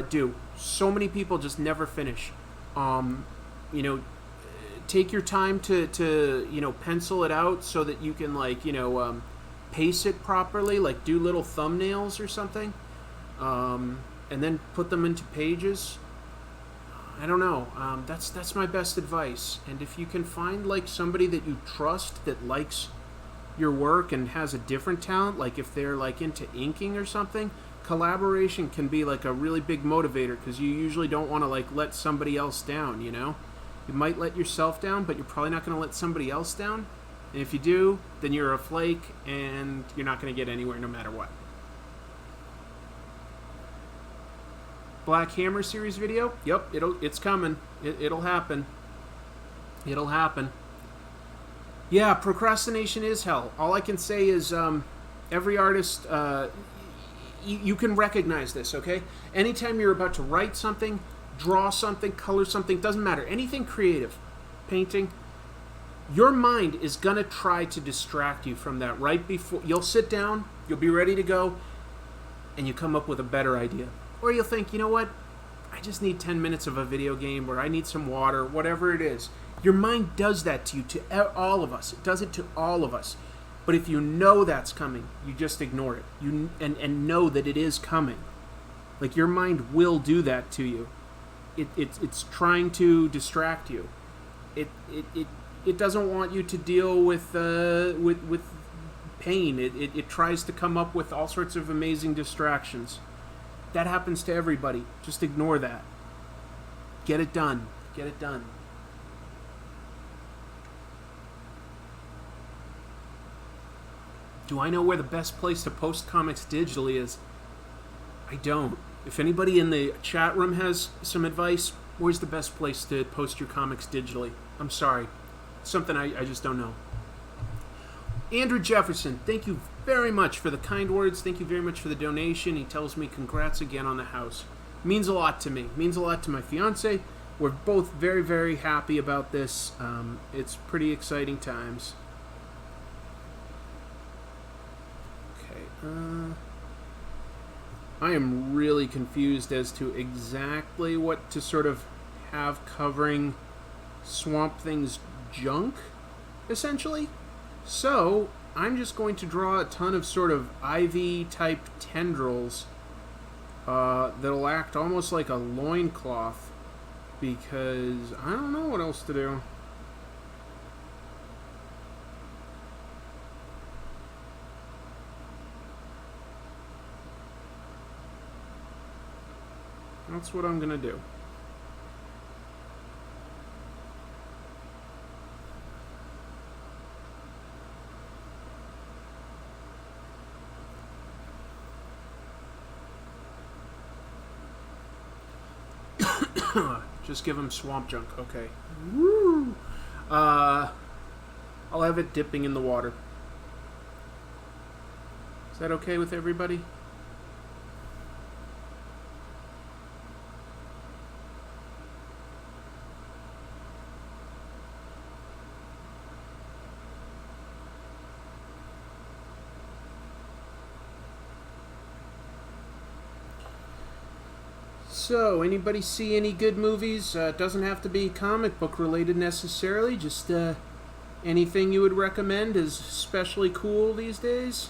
do. So many people just never finish. Take your time to pencil it out so that you can pace it properly, like do little thumbnails or something, and then put them into pages. I don't know. That's my best advice. And if you can find like somebody that you trust that likes your work and has a different talent, like if they're like into inking or something, collaboration can be like a really big motivator because you usually don't want to like let somebody else down. You might let yourself down, but you're probably not going to let somebody else down. And if you do, then you're a flake and you're not going to get anywhere no matter what. Black Hammer series video? Yep, it's coming. It'll happen. It'll happen. Yeah, procrastination is hell. All I can say is every artist, you can recognize this, okay? Anytime you're about to write something, draw something, color something, doesn't matter. Anything creative, painting, your mind is going to try to distract you from that right before. You'll sit down, you'll be ready to go, and you come up with a better idea. Or you'll think, you know what, I just need 10 minutes of a video game, or I need some water, whatever it is. Your mind does that to you, to all of us. It does it to all of us. But if you know that's coming, you just ignore it. And know that it is coming. Like, your mind will do that to you. It's trying to distract you. It doesn't want you to deal with pain. It tries to come up with all sorts of amazing distractions. That happens to everybody. Just ignore that. Get it done. Get it done. Do I know where the best place to post comics digitally is? I don't. If anybody in the chat room has some advice, where's the best place to post your comics digitally? I'm sorry. Something I just don't know. Andrew Jefferson, thank you very much for the kind words. Thank you very much for the donation. He tells me congrats again on the house. Means a lot to me. Means a lot to my fiance. We're both very, very happy about this. It's pretty exciting times. Okay. I am really confused as to exactly what to sort of have covering Swamp Thing's junk, essentially. So, I'm just going to draw a ton of sort of ivy-type tendrils that'll act almost like a loincloth, because I don't know what else to do. That's what I'm gonna do. Just give him swamp junk. Okay. Woo! I'll have it dipping in the water. Is that okay with everybody? So, anybody see any good movies? It doesn't have to be comic book related necessarily, just anything you would recommend is especially cool these days?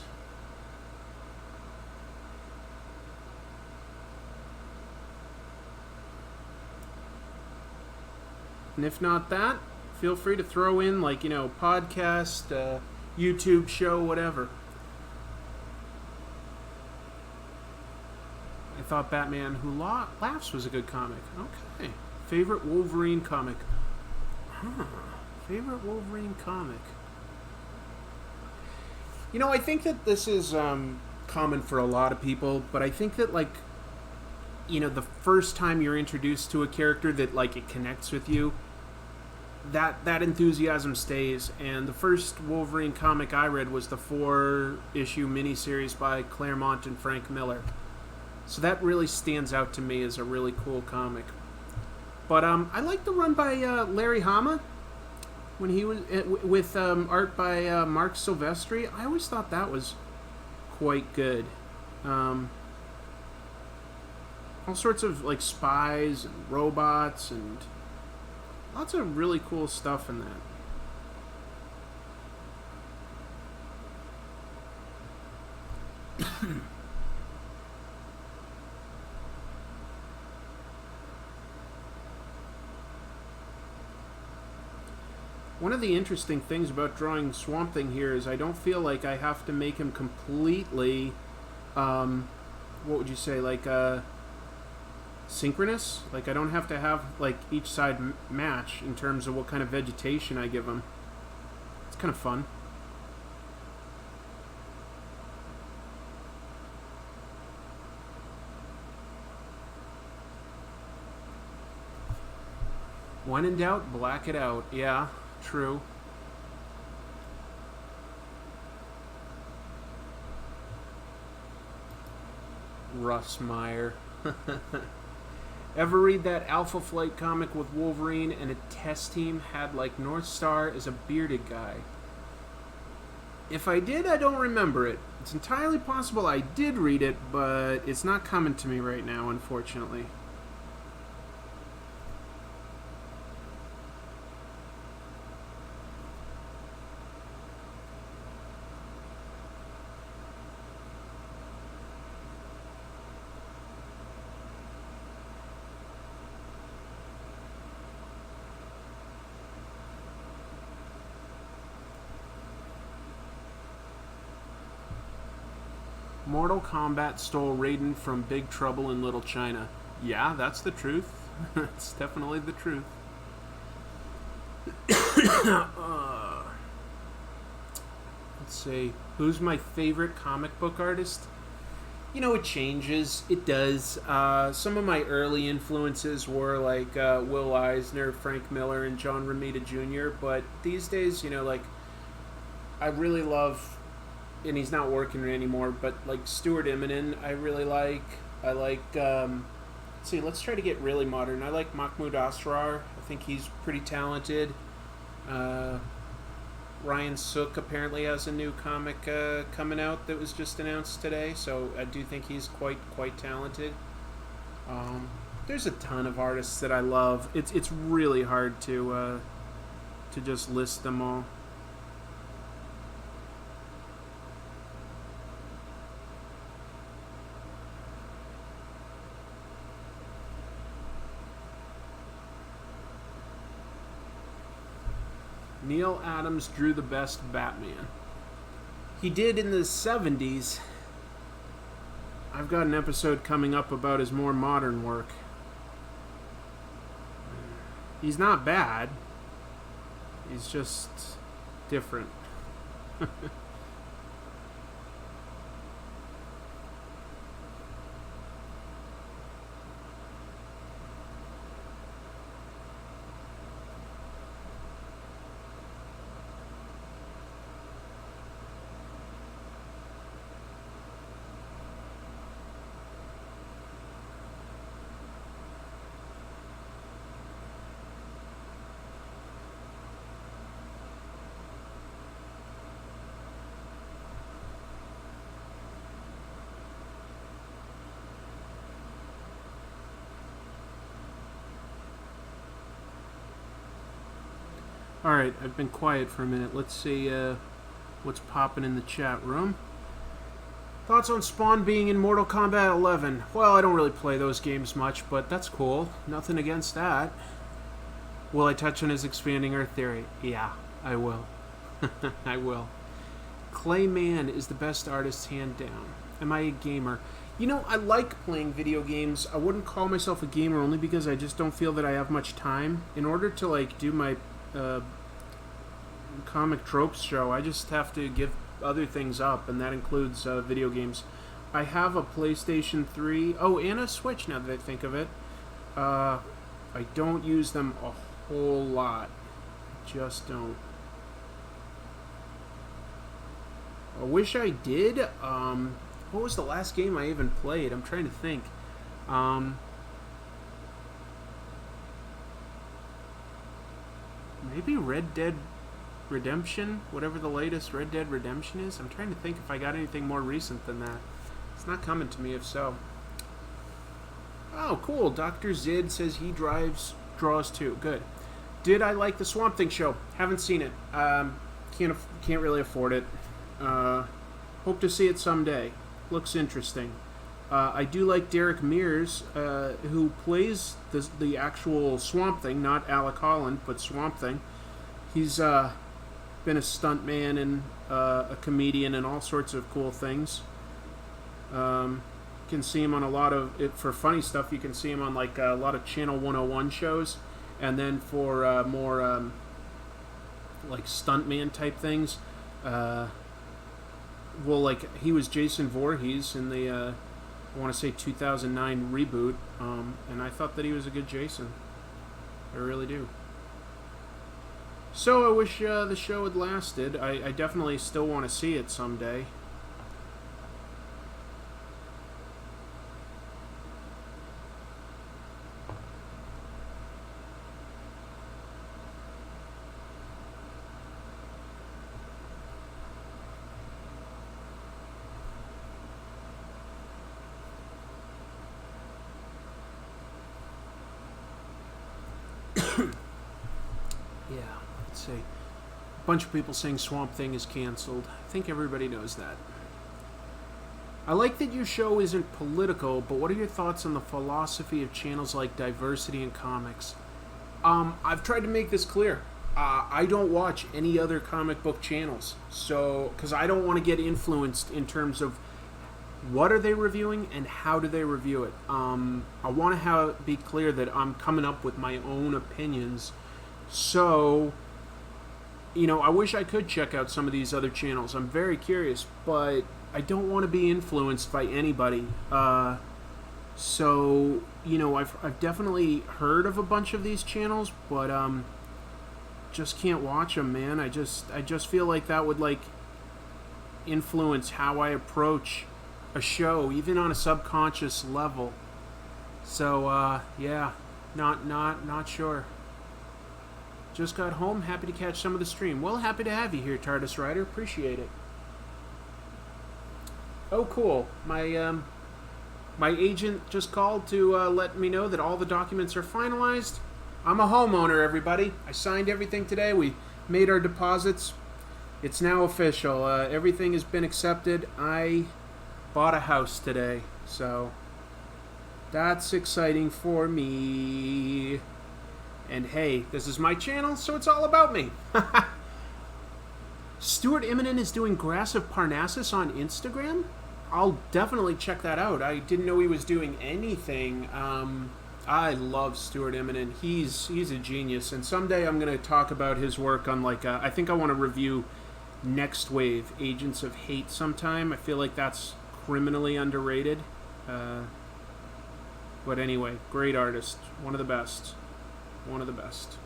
And if not that, feel free to throw in, like, podcast, YouTube show, whatever. I thought Batman Who Laughs was a good comic. Okay. Favorite Wolverine comic. Favorite Wolverine comic. I think that this is common for a lot of people, but I think that, the first time you're introduced to a character that, it connects with you, that enthusiasm stays. And the first Wolverine comic I read was the 4-issue miniseries by Claremont and Frank Miller. So that really stands out to me as a really cool comic. But I like the run by Larry Hama when he was with art by Mark Silvestri. I always thought that was quite good. All sorts of spies and robots and lots of really cool stuff in that. One of the interesting things about drawing Swampthing here is I don't feel like I have to make him completely, what would you say, synchronous? I don't have to have, each side match in terms of what kind of vegetation I give him. It's kind of fun. When in doubt, black it out. Yeah. True. Russ Meyer. Ever read that Alpha Flight comic with Wolverine and a test team had North Star as a bearded guy? If I did, I don't remember it. It's entirely possible I did read it, but it's not coming to me right now, unfortunately. Mortal Kombat stole Raiden from Big Trouble in Little China. Yeah, that's the truth. It's definitely the truth. Let's see. Who's my favorite comic book artist? It changes. It does. Some of my early influences were Will Eisner, Frank Miller, and John Romita Jr., but these days, I really love, and he's not working anymore, but Stuart Immonen I really like. I like, let's try to get really modern. I like Mahmoud Asrar. I think he's pretty talented. Ryan Sook apparently has a new comic coming out that was just announced today, so I do think he's quite talented. There's a ton of artists that I love. It's really hard to just list them all. Neil Adams drew the best Batman. He did in the 70s. I've got an episode coming up about his more modern work. He's not bad. He's just different. Alright, I've been quiet for a minute. Let's see what's popping in the chat room. Thoughts on Spawn being in Mortal Kombat 11? Well, I don't really play those games much, but that's cool. Nothing against that. Will I touch on his expanding Earth theory? Yeah, I will. I will. Clayman is the best artist, hand down. Am I a gamer? You know, I like playing video games. I wouldn't call myself a gamer only because I just don't feel that I have much time. In order to, like, do my comic tropes show, I just have to give other things up, and that includes video games. I have a PlayStation 3, and a Switch now that I think of it. I don't use them a whole lot. Just don't. I wish I did. What was the last game I even played? I'm trying to think. Maybe Red Dead Redemption, whatever the latest Red Dead Redemption is. I'm trying to think if I got anything more recent than that. It's not coming to me if so. Oh, cool. Dr. Zid says he draws too. Good. Did I like the Swamp Thing show? Haven't seen it. Can't really afford it. Hope to see it someday. Looks interesting. I do like Derek Mears, who plays the actual Swamp Thing, not Alec Holland, but Swamp Thing. He's been a stuntman and a comedian and all sorts of cool things. You can see him on a lot of, for funny stuff, you can see him on like a lot of Channel 101 shows. And then for more like stuntman type things, like he was Jason Voorhees in the I want to say 2009 reboot, and I thought that he was a good Jason. I really do. So I wish the show had lasted. I definitely still want to see it someday. A bunch of people saying Swamp Thing is canceled. I think everybody knows that. I like that your show isn't political, but what are your thoughts on the philosophy of channels like Diversity in Comics? I've tried to make this clear. I don't watch any other comic book channels, because I don't want to get influenced in terms of what are they reviewing and how do they review it. I want to be clear that I'm coming up with my own opinions. So, you know, I wish I could check out some of these other channels. I'm very curious, but I don't want to be influenced by anybody. So, you know, I've definitely heard of a bunch of these channels, but just can't watch them, man. I just feel like that would like influence how I approach a show, even on a subconscious level. So, yeah, not sure. Just got home, happy to catch some of the stream. Well, happy to have you here, TARDIS Rider. Appreciate it. Oh, cool. My agent just called to let me know that all the documents are finalized. I'm a homeowner, everybody. I signed everything today. We made our deposits. It's now official. Everything has been accepted. I bought a house today, so that's exciting for me. And hey, this is my channel, so it's all about me. Stuart Immonen is doing Grass of Parnassus on Instagram? I'll definitely check that out. I didn't know he was doing anything. I love Stuart Immonen. He's a genius, and someday I'm going to talk about his work on I think I want to review Next Wave, Agents of Hate sometime. I feel like that's criminally underrated. But anyway, great artist. One of the best. One of the best.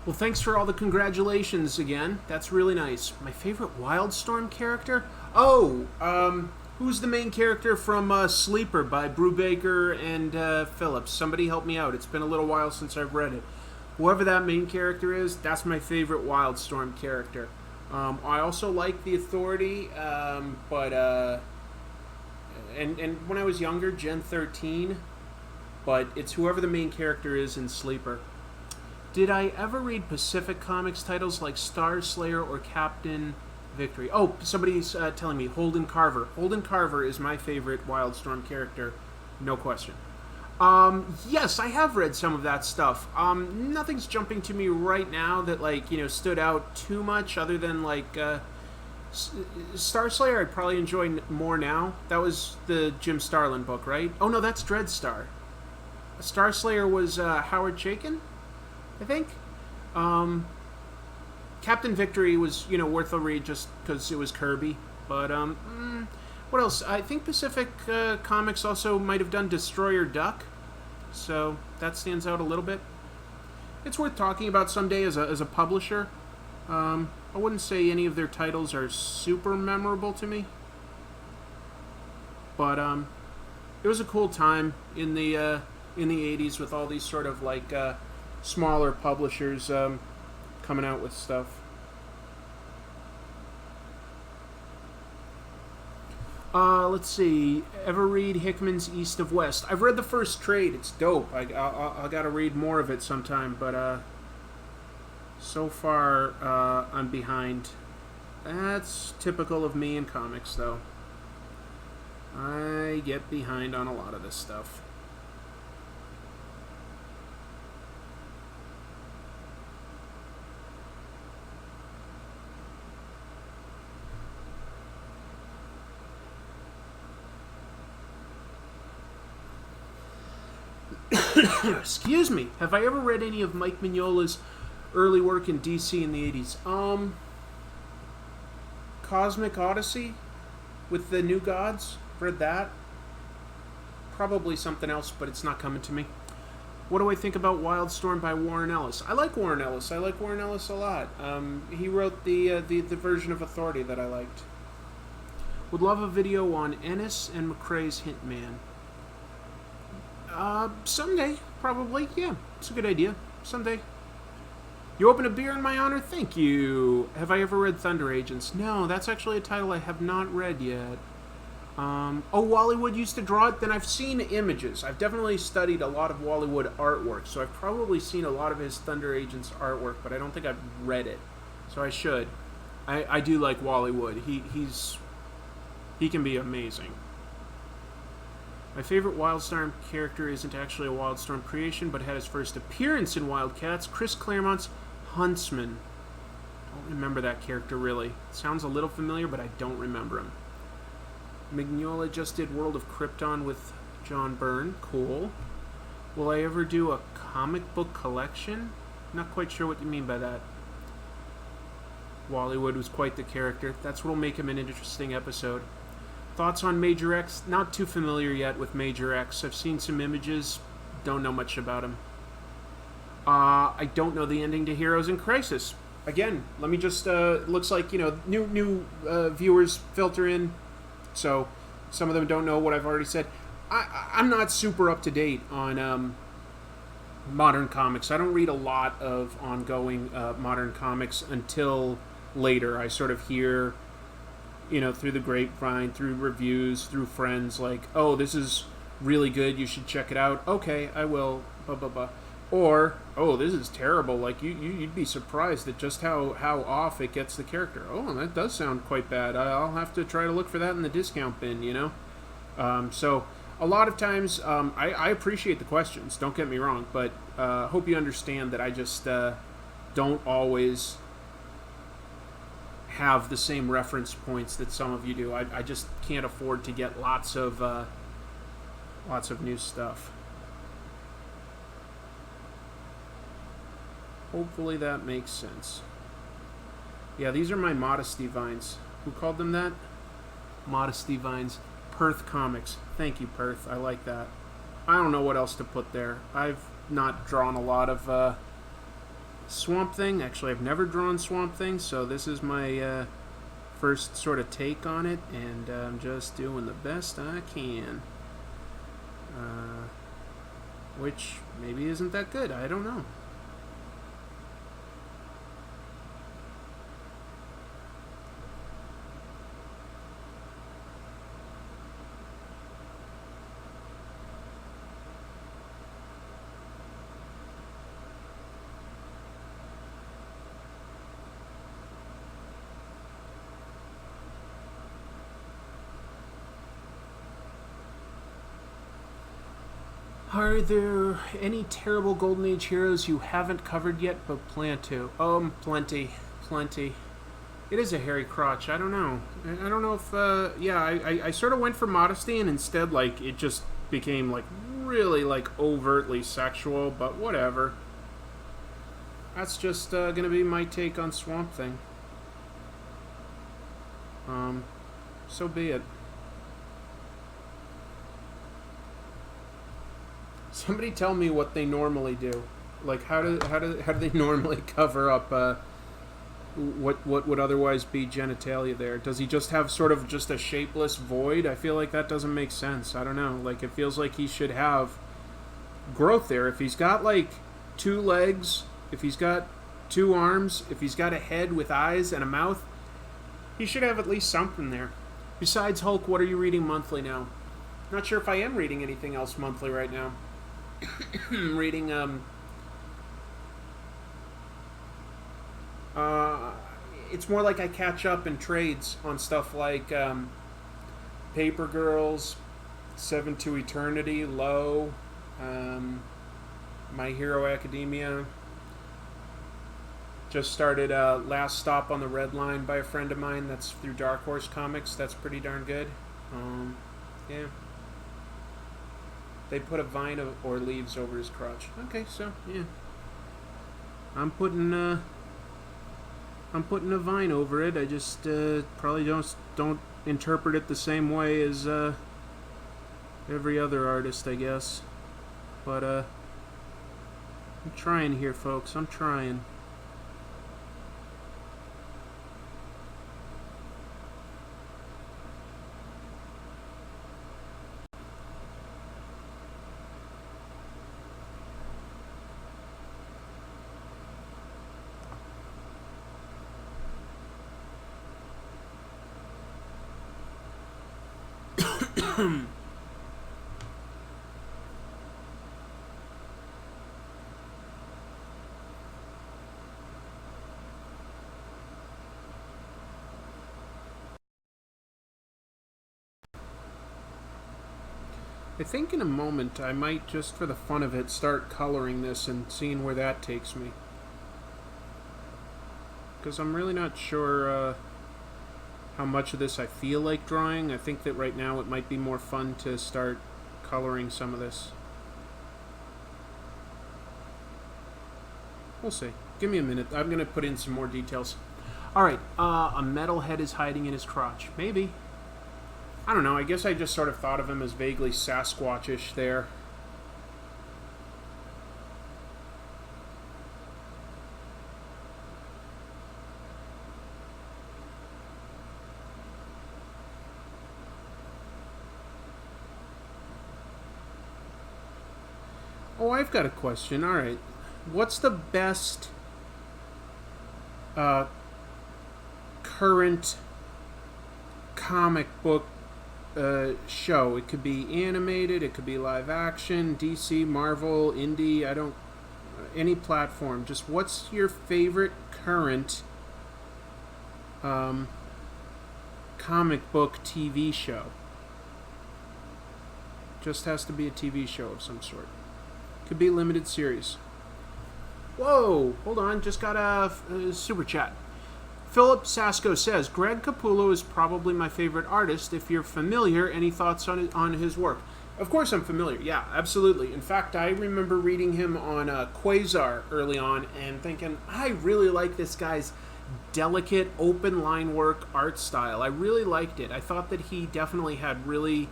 Well, thanks for all the congratulations again. That's really nice. My favorite Wildstorm character? Oh, who's the main character from Sleeper by Brubaker and Phillips? Somebody help me out. It's been a little while since I've read it. Whoever that main character is, that's my favorite Wildstorm character. I also like the Authority, but when I was younger, Gen 13, but it's whoever the main character is in Sleeper. Did I ever read Pacific Comics titles like Star Slayer or Captain Victory? Oh, somebody's telling me Holden Carver. Holden Carver is my favorite Wildstorm character, no question. Yes, I have read some of that stuff. Nothing's jumping to me right now that stood out too much, other than Star Slayer. I'd probably enjoy more now. That was the Jim Starlin book, right? Oh no, that's Dreadstar. Star Slayer was Howard Chaykin, I think. Captain Victory was, worth a read just because it was Kirby. But, what else? I think Pacific Comics also might have done Destroyer Duck. So, that stands out a little bit. It's worth talking about someday as a publisher. I wouldn't say any of their titles are super memorable to me. But, it was a cool time in the 80s with all these sort of, smaller publishers coming out with stuff. Let's see. Ever read Hickman's East of West? I've read the first trade. It's dope. I gotta read more of it sometime, but so far I'm behind. That's typical of me in comics, though. I get behind on a lot of this stuff. Excuse me. Have I ever read any of Mike Mignola's early work in DC in the 80s? Cosmic Odyssey with the New Gods. Read that. Probably something else, but it's not coming to me. What do I think about Wildstorm by Warren Ellis? I like Warren Ellis. I like Warren Ellis a lot. He wrote the version of Authority that I liked. Would love a video on Ennis and McCrae's Hitman. Someday, probably. Yeah, it's a good idea. Someday. You open a beer in my honor? Thank you. Have I ever read Thunder Agents? No, that's actually a title I have not read yet. Wally Wood used to draw it? Then I've seen images. I've definitely studied a lot of Wally Wood artwork, so I've probably seen a lot of his Thunder Agents artwork, but I don't think I've read it. So I should. I do like Wally Wood. He can be amazing. My favorite Wildstorm character isn't actually a Wildstorm creation, but had his first appearance in Wildcats, Chris Claremont's Huntsman. I don't remember that character, really. It sounds a little familiar, but I don't remember him. Mignola just did World of Krypton with John Byrne. Cool. Will I ever do a comic book collection? Not quite sure what you mean by that. Wally Wood was quite the character. That's what will make him an interesting episode. Thoughts on Major X? Not too familiar yet with Major X. I've seen some images. Don't know much about him. I don't know the ending to Heroes in Crisis. Again, let me just... looks like, new viewers filter in. So, some of them don't know what I've already said. I'm not super up to date on modern comics. I don't read a lot of ongoing modern comics until later. I sort of hear... through the grapevine, through reviews, through friends, like, oh, this is really good, you should check it out. Okay, I will, blah, blah, blah. Or, oh, this is terrible. Like, you'd be surprised at just how off it gets the character. Oh, that does sound quite bad. I'll have to try to look for that in the discount bin, you know? So, a lot of times, I appreciate the questions, don't get me wrong, but hope you understand that I just don't always have the same reference points that some of you do. I just can't afford to get lots of new stuff. Hopefully that makes sense. Yeah, these are my modesty vines. Who called them that? Modesty vines. Perth Comics. Thank you, Perth. I like that. I don't know what else to put there. I've not drawn a lot of Swamp Thing. Actually, I've never drawn Swamp Thing, so this is my first sort of take on it, and I'm just doing the best I can. Which maybe isn't that good. I don't know. Are there any terrible Golden Age heroes you haven't covered yet but plan to? Plenty. It is a hairy crotch. I don't know. I don't know if, I sort of went for modesty and instead, like, it just became, like, really, like, overtly sexual, but whatever. That's just gonna be my take on Swamp Thing. So be it. Somebody tell me what they normally do. Like, how do they normally cover up what would otherwise be genitalia there? Does he just have sort of just a shapeless void? I feel like that doesn't make sense. I don't know. Like, it feels like he should have growth there. If he's got, like, 2 legs, if he's got 2 arms, if he's got a head with eyes and a mouth, he should have at least something there. Besides Hulk, what are you reading monthly now? Not sure if I am reading anything else monthly right now. Reading it's more like I catch up in trades on stuff like Paper Girls, 7 to Eternity, Low, My Hero Academia. Just started Last Stop on the Red Line by a friend of mine. That's through Dark Horse Comics. That's pretty darn good. Yeah. They put a vine or leaves over his crotch. Okay, so yeah, I'm putting a vine over it. I just probably don't interpret it the same way as every other artist, I guess. But I'm trying here, folks. I'm trying. I think in a moment I might, just for the fun of it, start coloring this and seeing where that takes me. Because I'm really not sure how much of this I feel like drawing. I think that right now it might be more fun to start coloring some of this. We'll see. Give me a minute. I'm going to put in some more details. Alright, a metalhead is hiding in his crotch. Maybe. I don't know. I guess I just sort of thought of him as vaguely Sasquatchish there. Oh, I've got a question. All right. What's the best current comic book show? It could be animated, it could be live action, DC, Marvel, indie. I don't any platform. Just what's your favorite current comic book TV show? Just has to be a TV show of some sort. Could be a limited series. Whoa, hold on, just got a super chat. Philip Sasko says, Greg Capullo is probably my favorite artist. If you're familiar, any thoughts on his work? Of course I'm familiar, yeah, absolutely. In fact, I remember reading him on Quasar early on and thinking, I really like this guy's delicate, open line work art style. I really liked it. I thought that he definitely had really...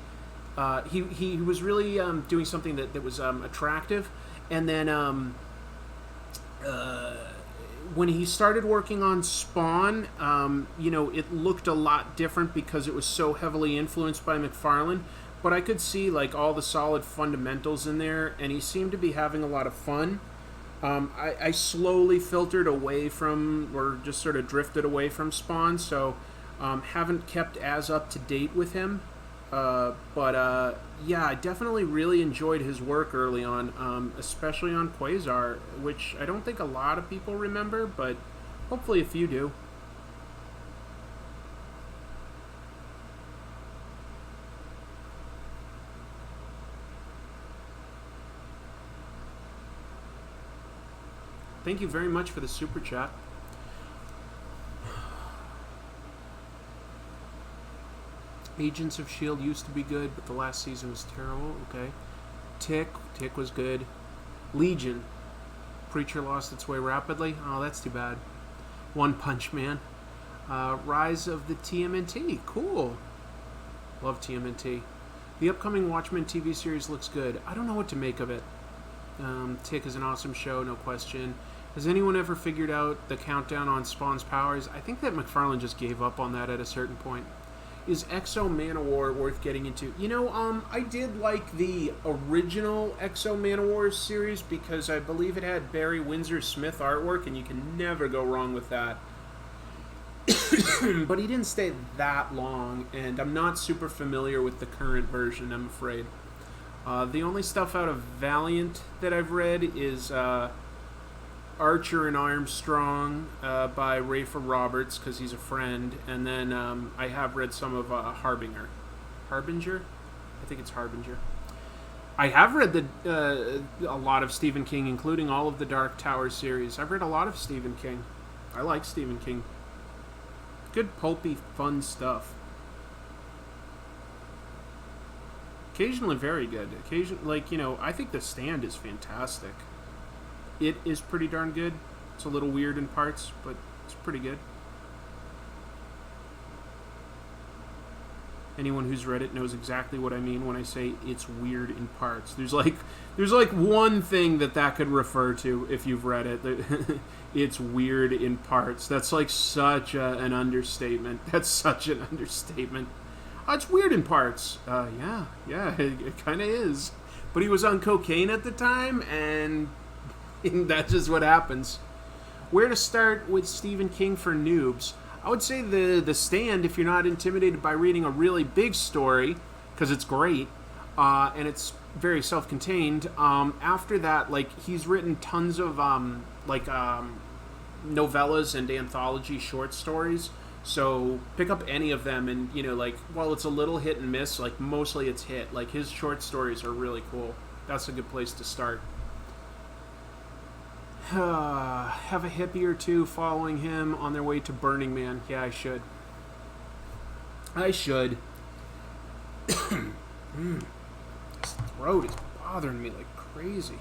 he was really doing something that was attractive. And then when he started working on Spawn, it looked a lot different because it was so heavily influenced by McFarlane. But I could see like all the solid fundamentals in there, and he seemed to be having a lot of fun. I slowly filtered away from, or just sort of drifted away from Spawn, so haven't kept as up to date with him. But I definitely really enjoyed his work early on, especially on Quasar, which I don't think a lot of people remember, but hopefully a few do. Thank you very much for the super chat. Agents of S.H.I.E.L.D. used to be good, but the last season was terrible. Okay. Tick was good. Legion. Preacher lost its way rapidly. Oh, that's too bad. One Punch Man. Rise of the Tmnt. Cool. Love Tmnt. The upcoming Watchmen TV series looks good. I don't know what to make of it. Tick is an awesome show, no question. Has anyone ever figured out the countdown on Spawn's powers? I think that McFarlane just gave up on that at a certain point. Is Exo Manowar worth getting into? I did like the original Exo Manowar series because I believe it had Barry Windsor Smith artwork, and you can never go wrong with that. But he didn't stay that long, and I'm not super familiar with the current version, I'm afraid. The only stuff out of Valiant that I've read is Archer and Armstrong by Rafer Roberts, because he's a friend, and then I have read some of Harbinger. Harbinger? I think it's Harbinger. I have read a lot of Stephen King, including all of the Dark Tower series. I've read a lot of Stephen King. I like Stephen King. Good, pulpy, fun stuff. Occasionally very good. I think The Stand is fantastic. It is pretty darn good. It's a little weird in parts, but it's pretty good. Anyone who's read it knows exactly what I mean when I say it's weird in parts. There's like one thing that could refer to if you've read it. It's weird in parts. That's like such an understatement. That's such an understatement. It's weird in parts. Yeah, it kind of is. But he was on cocaine at the time, and that's just what happens. Where to start with Stephen King for noobs? I would say the Stand, if you're not intimidated by reading a really big story, because it's great, and it's very self-contained. After that, he's written tons of novellas and anthology short stories. So pick up any of them, and while it's a little hit and miss, mostly it's hit. His short stories are really cool. That's a good place to start. Have a hippie or two following him on their way to Burning Man. Yeah, I should. This throat is bothering me like crazy.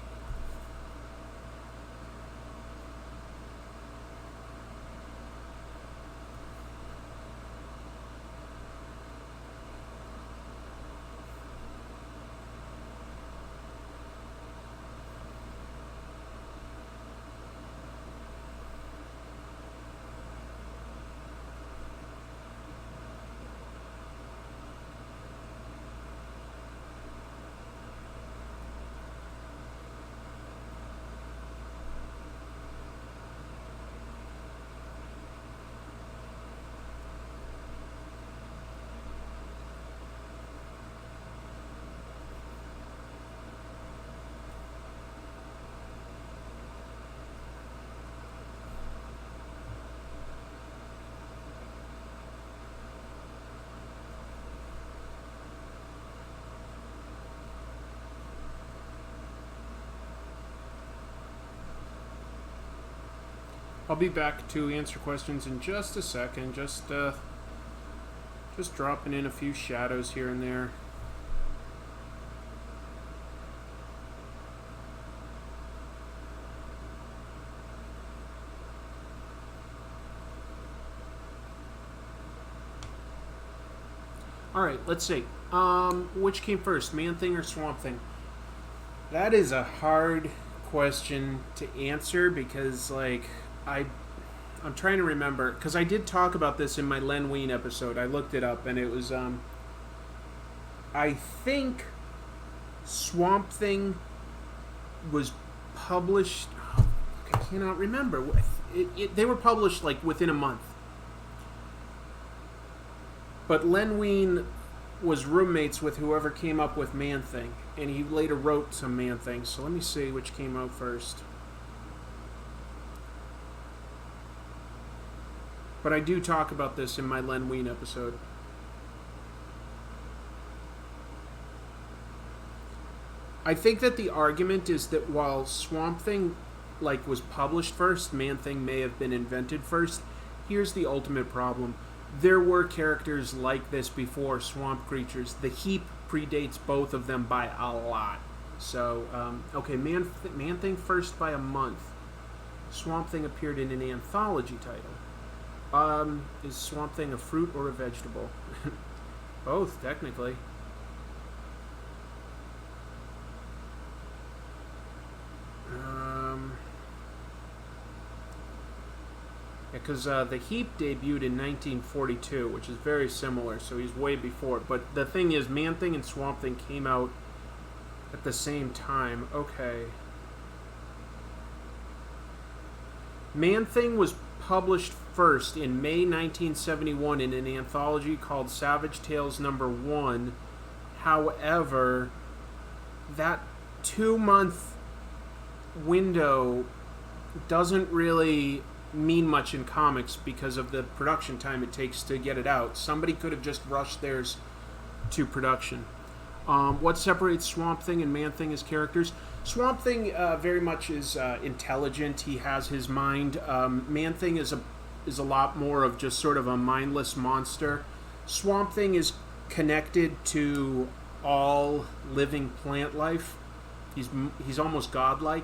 I'll be back to answer questions in just a second. Just dropping in a few shadows here and there. Alright, let's see. Which came first, Man-Thing or Swamp-Thing? That is a hard question to answer because, like, I'm trying to remember, because I did talk about this in my Len Wein episode. I looked it up, and it was, I think Swamp-Thing was published, I cannot remember. They were published, like, within a month. But Len Wein was roommates with whoever came up with Man-Thing, and he later wrote some Man-Things. So let me see which came out first. But I do talk about this in my Len Wein episode. I think that the argument is that while Swamp Thing, like, was published first, Man-Thing may have been invented first. Here's the ultimate problem. There were characters like this before Swamp Creatures. The Heap predates both of them by a lot. So, okay, Man-Thing first by a month. Swamp Thing appeared in an anthology title. Is Swamp Thing a fruit or a vegetable? Both, technically. Because the Heap debuted in 1942, which is very similar, so he's way before. But the thing is, Man-Thing and Swamp Thing came out at the same time. Okay. Man-Thing was published first in May 1971 in an anthology called Savage Tales No. 1. However, that 2-month window doesn't really mean much in comics because of the production time it takes to get it out. Somebody could have just rushed theirs to production. What separates Swamp Thing and Man-Thing as characters? Swamp Thing very much is intelligent. He has his mind. Man-Thing is a lot more of just sort of a mindless monster. Swamp Thing is connected to all living plant life. He's almost godlike.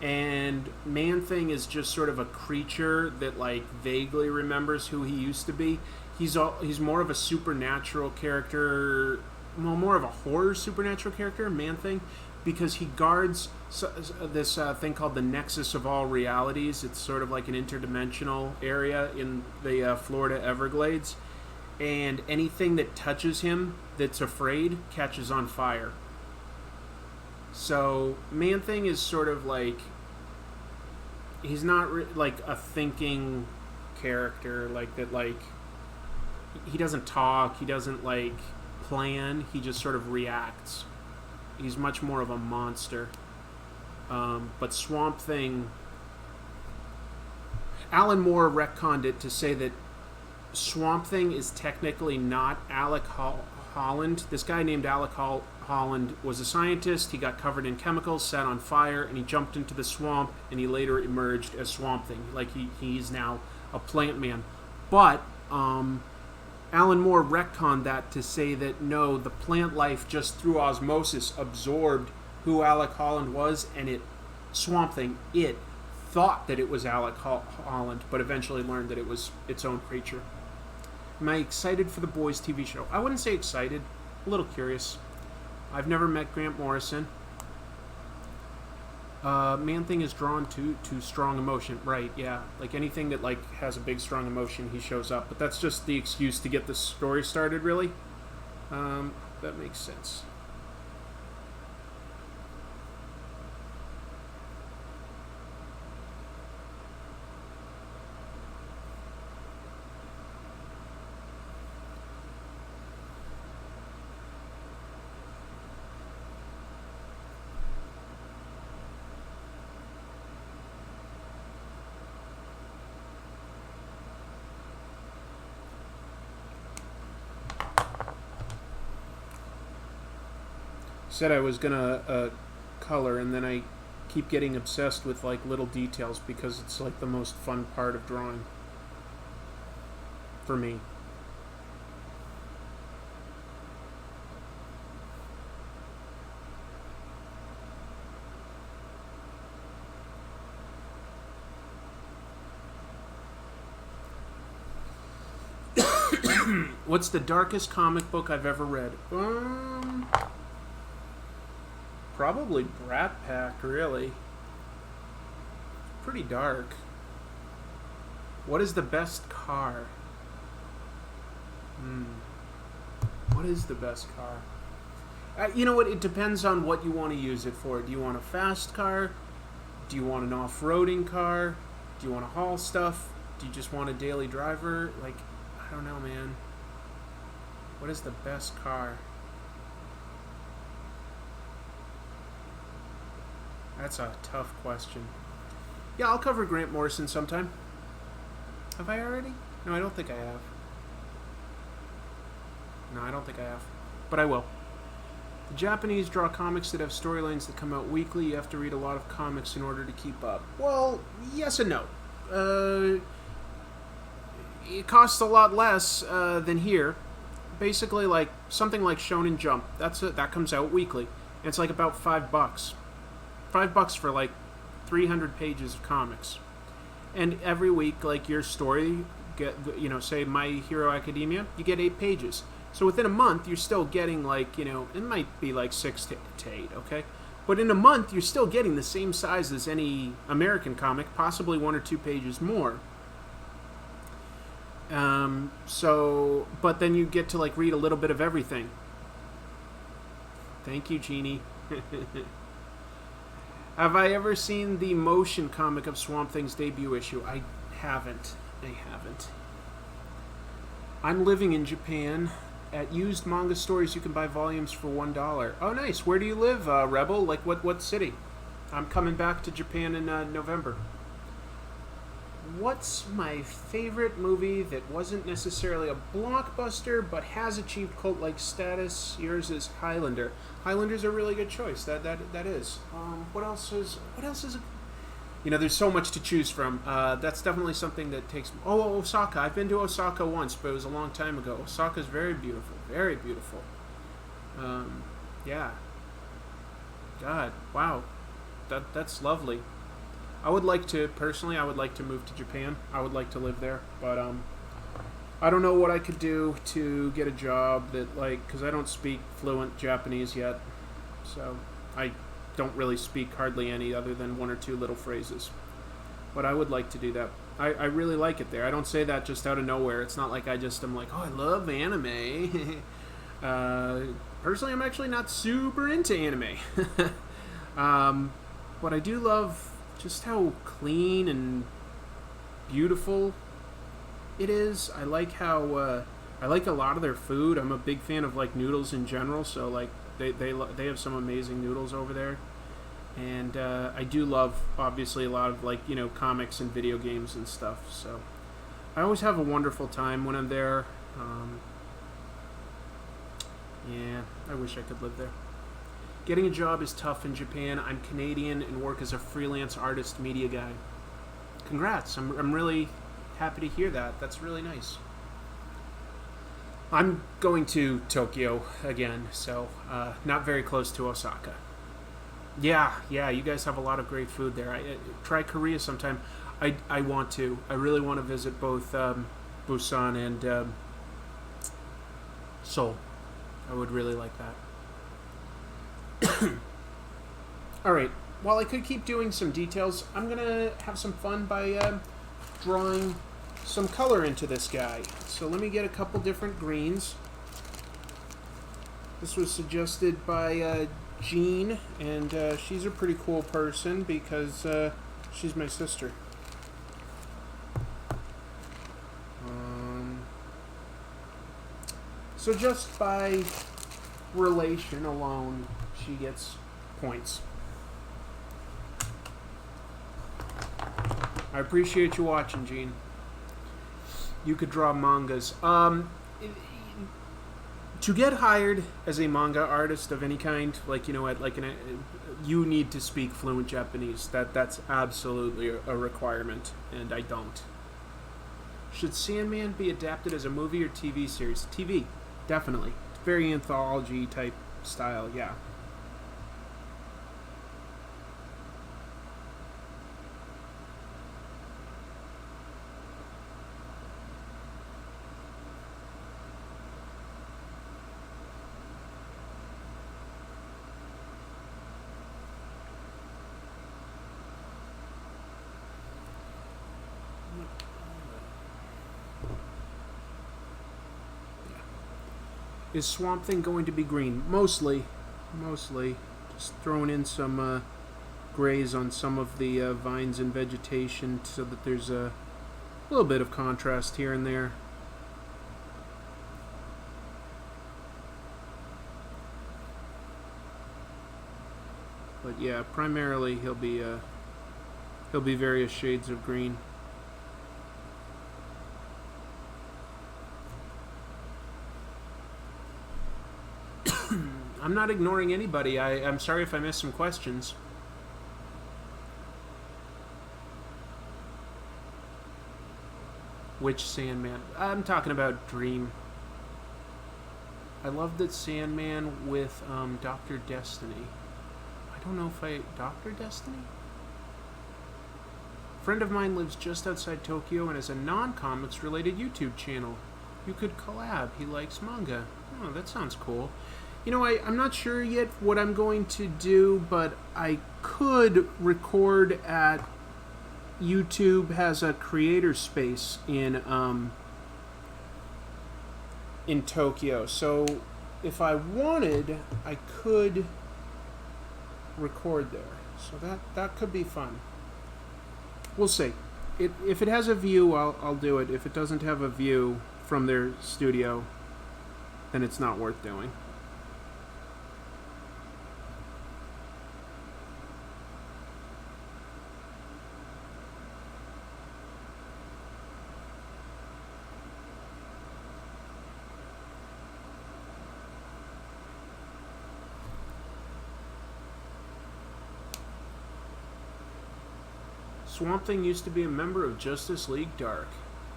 And Man-Thing is just sort of a creature that, like, vaguely remembers who he used to be. He's more of a supernatural character, well, more of a horror supernatural character, Man-Thing, because he guards this thing called the Nexus of All Realities. It's sort of like an interdimensional area in the Florida Everglades. And anything that touches him that's afraid catches on fire. So Man-Thing is sort of like, he's not like a thinking character like that. Like, he doesn't talk, he doesn't like plan, he just sort of reacts. He's much more of a monster. But Swamp Thing, Alan Moore retconned it to say that Swamp Thing is technically not Alec Holland. This guy named Alec Holland was a scientist. He got covered in chemicals, set on fire, and he jumped into the swamp, and he later emerged as Swamp Thing. Like, he's now a plant man. But Alan Moore retconned that to say that no, the plant life just through osmosis absorbed who Alec Holland was, and Swamp Thing, it thought that it was Alec Holland, but eventually learned that it was its own creature. Am I excited for the Boys TV show? I wouldn't say excited. A little curious. I've never met Grant Morrison. Man-Thing is drawn to strong emotion. Right, yeah. Like anything that like has a big, strong emotion, he shows up. But that's just the excuse to get the story started, really. That makes sense. Said I was gonna color, and then I keep getting obsessed with like little details because it's like the most fun part of drawing for me. What's the darkest comic book I've ever read? Probably Brat Pack, really. Pretty dark. What is the best car? What is the best car? You know what? It depends on what you want to use it for. Do you want a fast car? Do you want an off-roading car? Do you want to haul stuff? Do you just want a daily driver? Like, I don't know, man. What is the best car? That's a tough question. Yeah, I'll cover Grant Morrison sometime. Have I already? No, I don't think I have. No, I don't think I have. But I will. The Japanese draw comics that have storylines that come out weekly. You have to read a lot of comics in order to keep up. Well, yes and no. It costs a lot less than here. Basically, like something like Shonen Jump. That comes out weekly. And it's like about $5. $5 for like 300 pages of comics. And every week, like your story, say My Hero Academia, you get 8 pages. So within a month, you're still getting like, it might be like 6 to 8, okay? But in a month, you're still getting the same size as any American comic, possibly 1 or 2 pages more. But then you get to like read a little bit of everything. Thank you, Jeannie. Have I ever seen the motion comic of Swamp Thing's debut issue? I haven't. I'm living in Japan. At used manga stores, you can buy volumes for $1. Oh, nice. Where do you live, Rebel? Like, what city? I'm coming back to Japan in November. What's my favorite movie that wasn't necessarily a blockbuster, but has achieved cult-like status? Yours is Highlander. Highlander's a really good choice. That is. What else is there's so much to choose from. That's definitely something that takes... Oh, Osaka. I've been to Osaka once, but it was a long time ago. Osaka's very beautiful. Very beautiful. Yeah. God, wow. That's lovely. I would like to move to Japan. I would like to live there, but I don't know what I could do to get a job that, like, because I don't speak fluent Japanese yet, so I don't really speak hardly any other than 1 or 2 little phrases. But I would like to do that. I really like it there. I don't say that just out of nowhere. It's not like I'm like, oh, I love anime. Personally, I'm actually not super into anime. But I do love just how clean and beautiful it is. I like how I like a lot of their food. I'm a big fan of like noodles in general, so like they have some amazing noodles over there. And I do love obviously a lot of like comics and video games and stuff. So I always have a wonderful time when I'm there. Yeah, I wish I could live there. Getting a job is tough in Japan. I'm Canadian and work as a freelance artist media guy. Congrats. I'm really happy to hear that. That's really nice. I'm going to Tokyo again, so not very close to Osaka. Yeah, you guys have a lot of great food there. Try Korea sometime. I want to. I really want to visit both Busan and Seoul. I would really like that. Alright, while I could keep doing some details, I'm going to have some fun by drawing some color into this guy. So let me get a couple different greens. This was suggested by Jean, and she's a pretty cool person because she's my sister. So just by relation alone, she gets points. I appreciate you watching, Gene. You could draw mangas. To get hired as a manga artist of any kind, like, you know, you need to speak fluent Japanese. That's absolutely a requirement, and I don't. Should Sandman be adapted as a movie or TV series? TV, definitely. It's very anthology type style, yeah. Is Swampthing going to be green? Mostly. Just throwing in some grays on some of the vines and vegetation so that there's a little bit of contrast here and there. But yeah, primarily he'll be various shades of green. I'm not ignoring anybody. I'm sorry if I missed some questions. Which Sandman? I'm talking about Dream. I love that Sandman with Dr. Destiny. I don't know if Dr. Destiny? A friend of mine lives just outside Tokyo and has a non-comics related YouTube channel. You could collab. He likes manga. Oh, that sounds cool. You know, I'm not sure yet what I'm going to do, but I could record at YouTube has a creator space in Tokyo. So if I wanted, I could record there. So that could be fun. We'll see. If it has a view, I'll do it. If it doesn't have a view from their studio, then it's not worth doing. Swampthing used to be a member of Justice League Dark.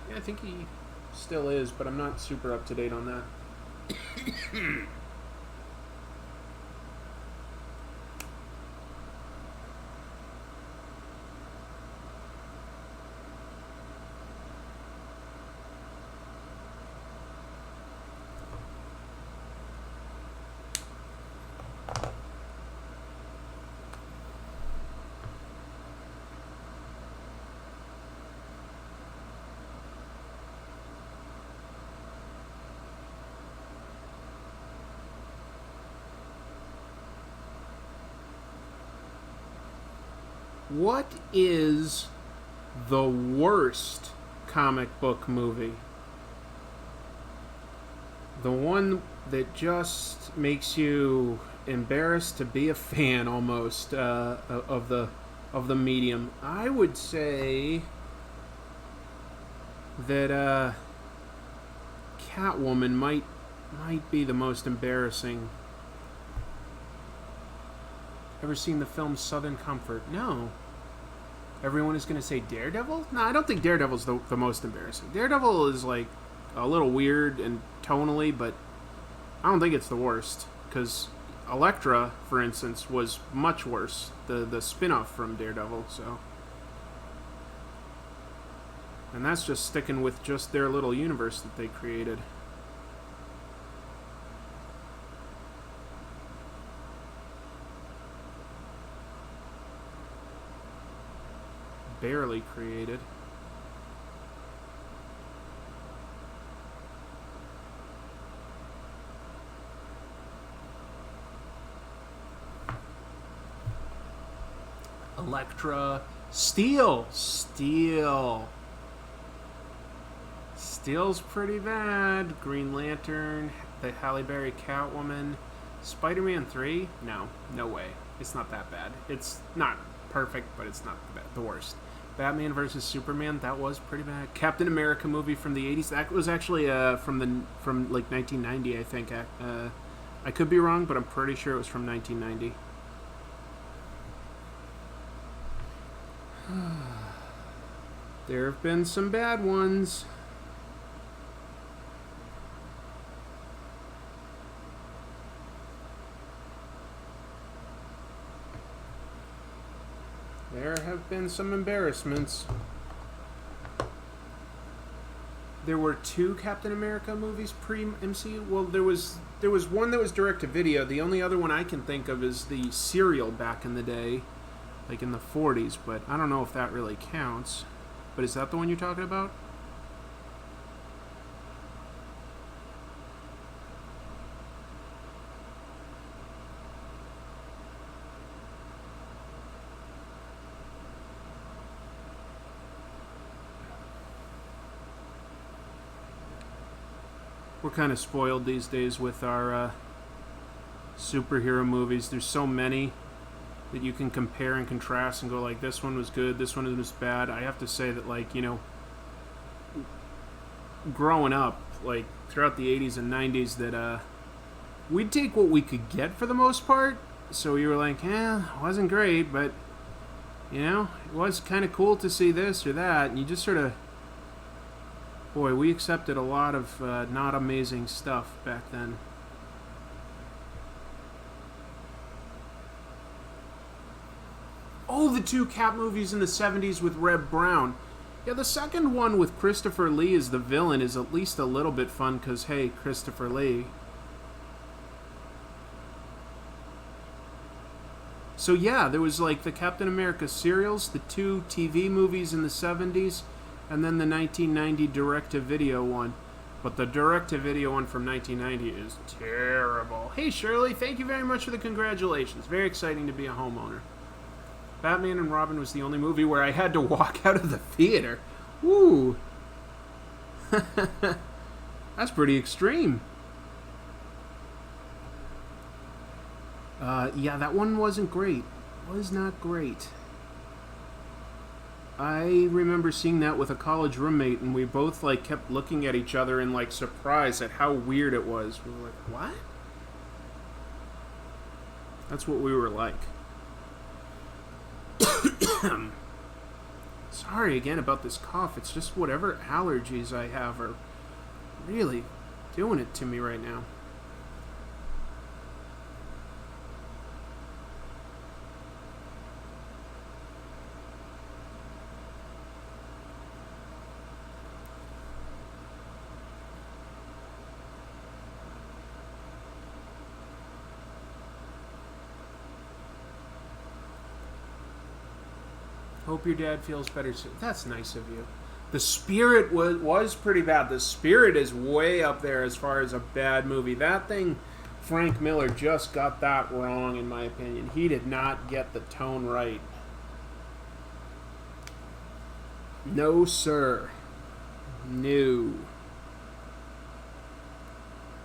Yeah, I think he still is, but I'm not super up to date on that. What is the worst comic book movie? The one that just makes you embarrassed to be a fan almost of the medium. I would say that Catwoman might be the most embarrassing. Ever seen the film Southern Comfort? No. Everyone is going to say Daredevil? No, I don't think Daredevil's the most embarrassing. Daredevil is like a little weird and tonally, but I don't think it's the worst. Because Elektra, for instance, was much worse. The spin-off from Daredevil, so. And that's just sticking with just their little universe that they created. Barely created. Elektra. Steel. Steel's pretty bad. Green Lantern. The Halle Berry Catwoman. Spider-Man 3? No way. It's not that bad. It's not perfect, but it's not the worst. Batman versus Superman, that was pretty bad. Captain America movie from the 80s, that was actually from like 1990, I think. I could be wrong, but I'm pretty sure it was from 1990. There have been some bad ones. There have been some embarrassments. There were 2 Captain America movies pre-MCU. Well, there was one that was direct to video. The only other one I can think of is the serial back in the day, like in the 40s, but I don't know if that really counts. But is that the one you're talking about? We're kind of spoiled these days with our superhero movies. There's so many that you can compare and contrast and go like, this one was good, this one was bad. I have to say that, like, you know, growing up, like, throughout the 80s and 90s, that we'd take what we could get for the most part. So you were like, it wasn't great, but, you know, it was kind of cool to see this or that. And you just sort of, boy, we accepted a lot of not amazing stuff back then. Oh, the 2 Cap movies in the 70s with Reb Brown. Yeah, the second one with Christopher Lee as the villain is at least a little bit fun because, hey, Christopher Lee. So yeah, there was like the Captain America serials, the 2 TV movies in the 70s, and then the 1990 direct-to-video one. But the direct-to-video one from 1990 is terrible. Hey Shirley, thank you very much for the congratulations. Very exciting to be a homeowner. Batman and Robin was the only movie where I had to walk out of the theater. Woo! That's pretty extreme. Yeah, that one wasn't great. Was not great. I remember seeing that with a college roommate, and we both like kept looking at each other in like surprise at how weird it was. We were like, "What?" That's what we were like. Sorry again about this cough. It's just whatever allergies I have are really doing it to me right now. Hope your dad feels better soon. That's nice of you. The Spirit was pretty bad. The Spirit is way up there as far as a bad movie. That thing, Frank Miller just got that wrong, in my opinion. He did not get the tone right. No, sir. No.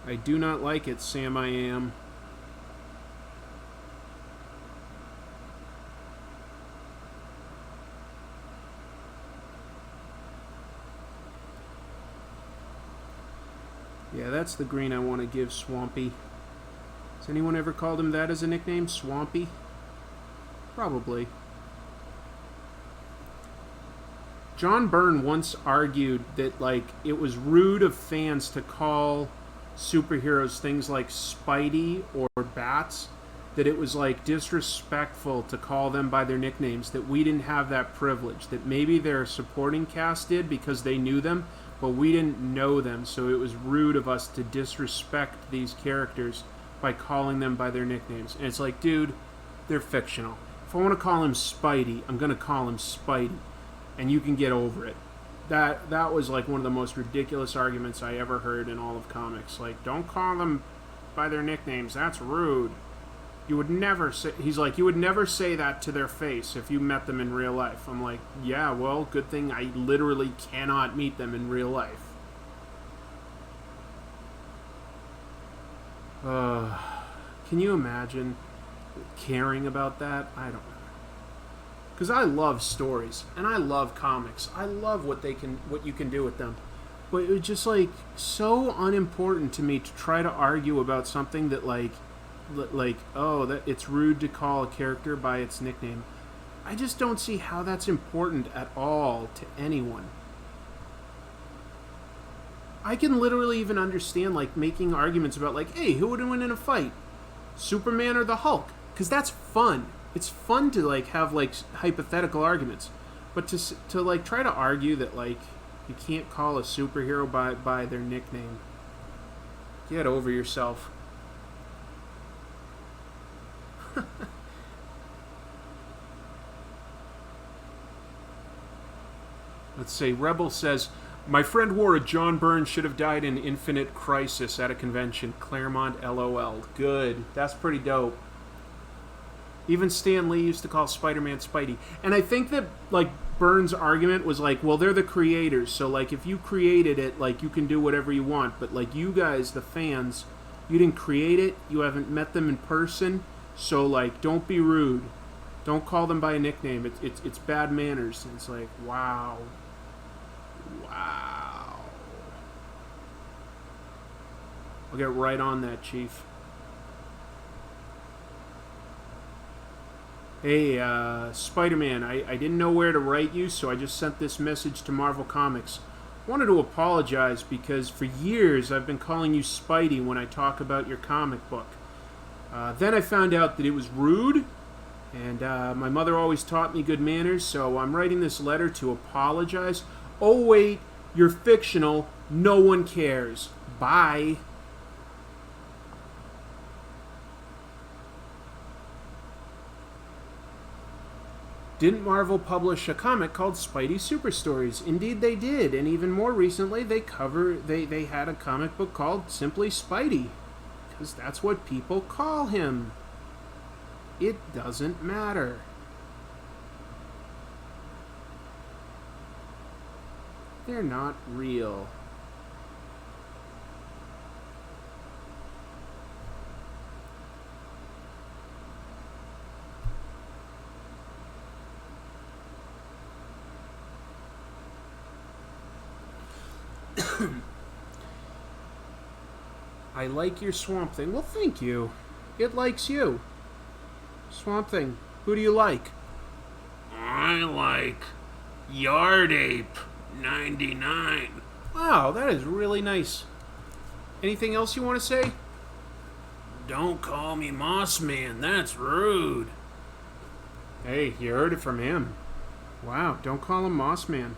I do not like it, Sam I Am. Yeah, that's the green I want to give Swampy. Has anyone ever called him that as a nickname? Swampy? Probably. John Byrne once argued that, like, it was rude of fans to call superheroes things like Spidey or Bats, that it was, like, disrespectful to call them by their nicknames, that we didn't have that privilege, that maybe their supporting cast did because they knew them, but we didn't know them, so it was rude of us to disrespect these characters by calling them by their nicknames. And it's like, dude, they're fictional. If I want to call him Spidey, I'm going to call him Spidey. And you can get over it. That was like one of the most ridiculous arguments I ever heard in all of comics. Like, don't call them by their nicknames. That's rude. You would never say... He's like, you would never say that to their face if you met them in real life. I'm like, yeah, well, good thing I literally cannot meet them in real life. Can you imagine caring about that? I don't know. because I love stories and I love comics. I love what you can do with them. But it was just like so unimportant to me to try to argue about something that like that it's rude to call a character by its nickname. I just don't see how that's important at all to anyone. I can literally even understand like making arguments about like, hey, who would win in a fight, Superman or the Hulk? Because that's fun. It's fun to like have like hypothetical arguments, but to like try to argue that like you can't call a superhero by their nickname. Get over yourself. Let's see. Rebel says, my friend wore a John Byrne should have died in Infinite Crisis at a convention. Claremont LOL. Good. That's pretty dope. Even Stan Lee used to call Spider-Man Spidey. And I think that, like, Byrne's argument was like, well, they're the creators, so, like, if you created it, like, you can do whatever you want. But, like, you guys, the fans, you didn't create it. You haven't met them in person. So, like, don't be rude. Don't call them by a nickname. It's bad manners. And it's like, wow. Wow. I'll get right on that, Chief. Hey, Spider-Man, I didn't know where to write you, so I just sent this message to Marvel Comics. Wanted to apologize because for years I've been calling you Spidey when I talk about your comic book. Then I found out that it was rude, and my mother always taught me good manners, so I'm writing this letter to apologize. Oh wait, you're fictional, no one cares. Bye. Didn't Marvel publish a comic called Spidey Super Stories? Indeed they did, and even more recently they had a comic book called simply Spidey, because that's what people call him. It doesn't matter. They're not real. I like your Swampthing. Well, thank you. It likes you. Swampthing, who do you like? I like Yard Ape 99. Wow, that is really nice. Anything else you want to say? Don't call me Moss Man, that's rude. Hey, you heard it from him. Wow, don't call him Moss Man.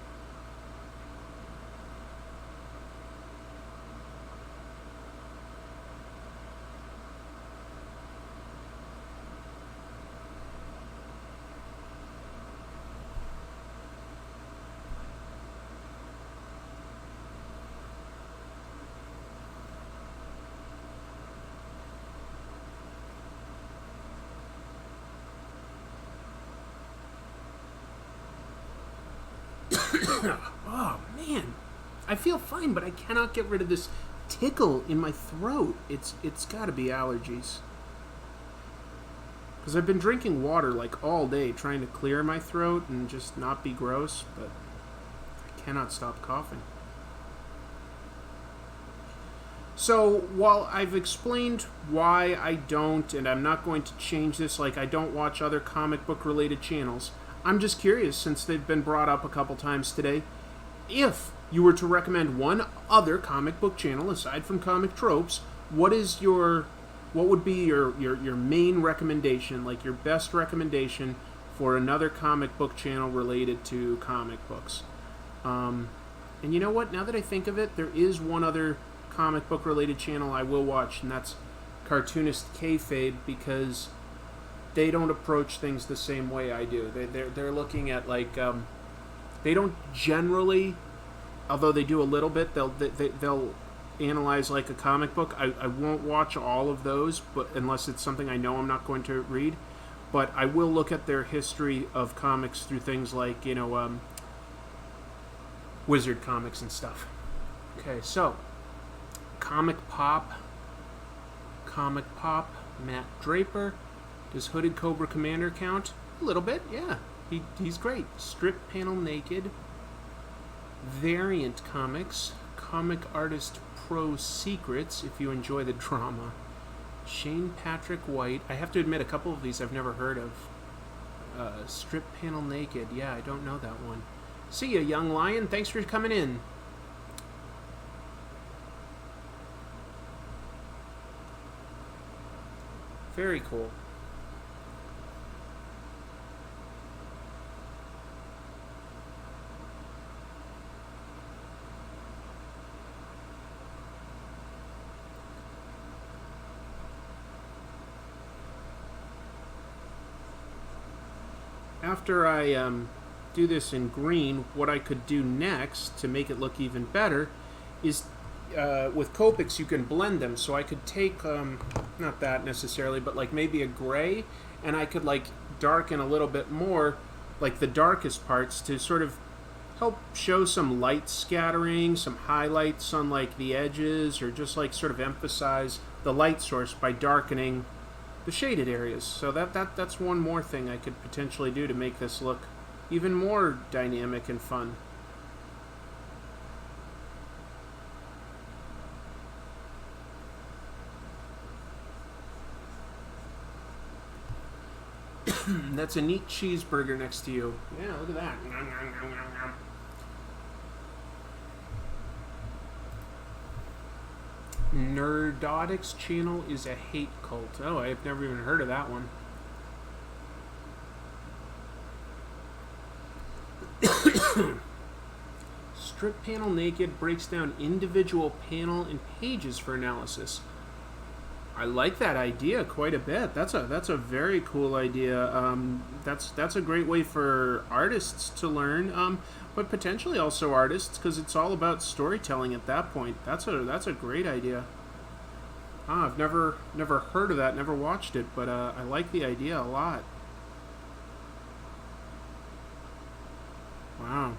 Oh, man. I feel fine, but I cannot get rid of this tickle in my throat. It's got to be allergies. Because I've been drinking water, like, all day, trying to clear my throat and just not be gross, but I cannot stop coughing. So, while I've explained why I don't, and I'm not going to change this, like, I don't watch other comic book-related channels, I'm just curious, since they've been brought up a couple times today, if you were to recommend one other comic book channel aside from Comic Tropes, what would be your main recommendation, like your best recommendation for another comic book channel related to comic books? And you know what? Now that I think of it, there is one other comic book related channel I will watch, and that's Cartoonist Kayfabe, because they don't approach things the same way I do. They're looking at like they don't generally, although they do a little bit. They'll analyze like a comic book. I won't watch all of those, but unless it's something I know I'm not going to read. But I will look at their history of comics through things like Wizard comics and stuff. Okay, so Comic Pop, Matt Draper. Does Hooded Cobra Commander count? A little bit, yeah. He's great. Strip Panel Naked, Variant Comics, Comic Artist Pro Secrets, if you enjoy the drama. Shane Patrick White. I have to admit, a couple of these I've never heard of. Strip Panel Naked. Yeah, I don't know that one. See ya, Young Lion. Thanks for coming in. Very cool. After I do this in green, what I could do next to make it look even better is with Copics you can blend them. So I could take, not that necessarily, but like maybe a gray, and I could like darken a little bit more, like the darkest parts, to sort of help show some light scattering, some highlights on like the edges, or just like sort of emphasize the light source by darkening the shaded areas. So that's one more thing I could potentially do to make this look even more dynamic and fun. That's a neat cheeseburger next to you. Yeah, look at that. Nerdotics channel is a hate cult. Oh, I've never even heard of that one. Strip Panel Naked breaks down individual panel and pages for analysis. I like that idea quite a bit. That's a very cool idea. That's a great way for artists to learn, but potentially also artists, because it's all about storytelling at that point. That's a great idea. I've never heard of that, never watched it, but I like the idea a lot. Wow.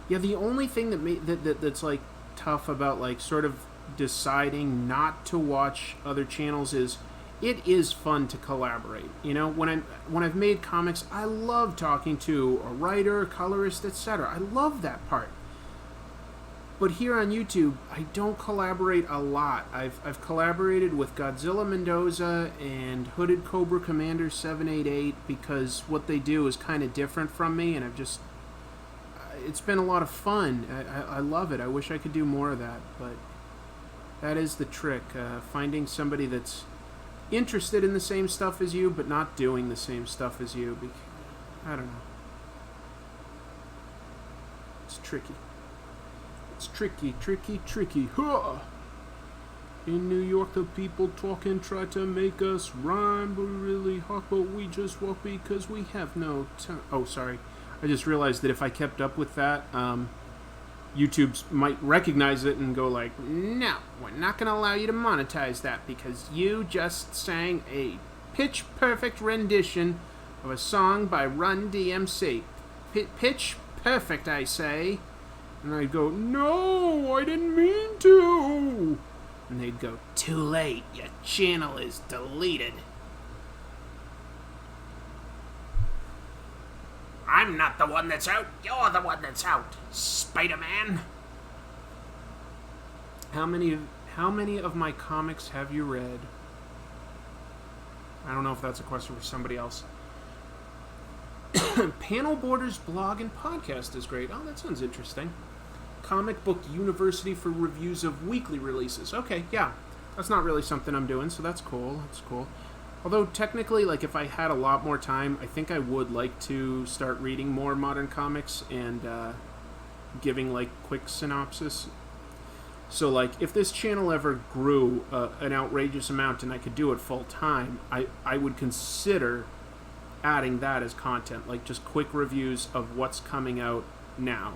Yeah, the only thing that's like tough about like sort of deciding not to watch other channels is it is fun to collaborate. You know, when I've made comics, I love talking to a writer, colorist, etc. I love that part. But here on YouTube, I don't collaborate a lot. I've collaborated with Godzilla Mendoza and Hooded Cobra Commander 788 because what they do is kind of different from me, and it's been a lot of fun. I love it. I wish I could do more of that, but that is the trick, finding somebody that's interested in the same stuff as you, but not doing the same stuff as you. I don't know. It's tricky. It's tricky. Huh! In New York, the people talking try to make us rhyme, but really hawk, but we just walk because we have no time. Oh, sorry. I just realized that if I kept up with that, YouTube might recognize it and go like, no, we're not going to allow you to monetize that because you just sang a pitch-perfect rendition of a song by Run DMC. Pitch perfect, I say. And I'd go, no, I didn't mean to. And they'd go, too late, your channel is deleted. I'm not the one that's out, you're the one that's out, Spider-Man. How many of my comics have you read? I don't know if that's a question for somebody else. Panel Borders blog and podcast is great. Oh, that sounds interesting. Comic Book University for reviews of weekly releases. Okay, yeah. That's not really something I'm doing, so that's cool. That's cool. Although, technically, like, if I had a lot more time, I think I would like to start reading more modern comics and giving, like, quick synopsis. So, like, if this channel ever grew an outrageous amount and I could do it full-time, I would consider adding that as content, like just quick reviews of what's coming out now,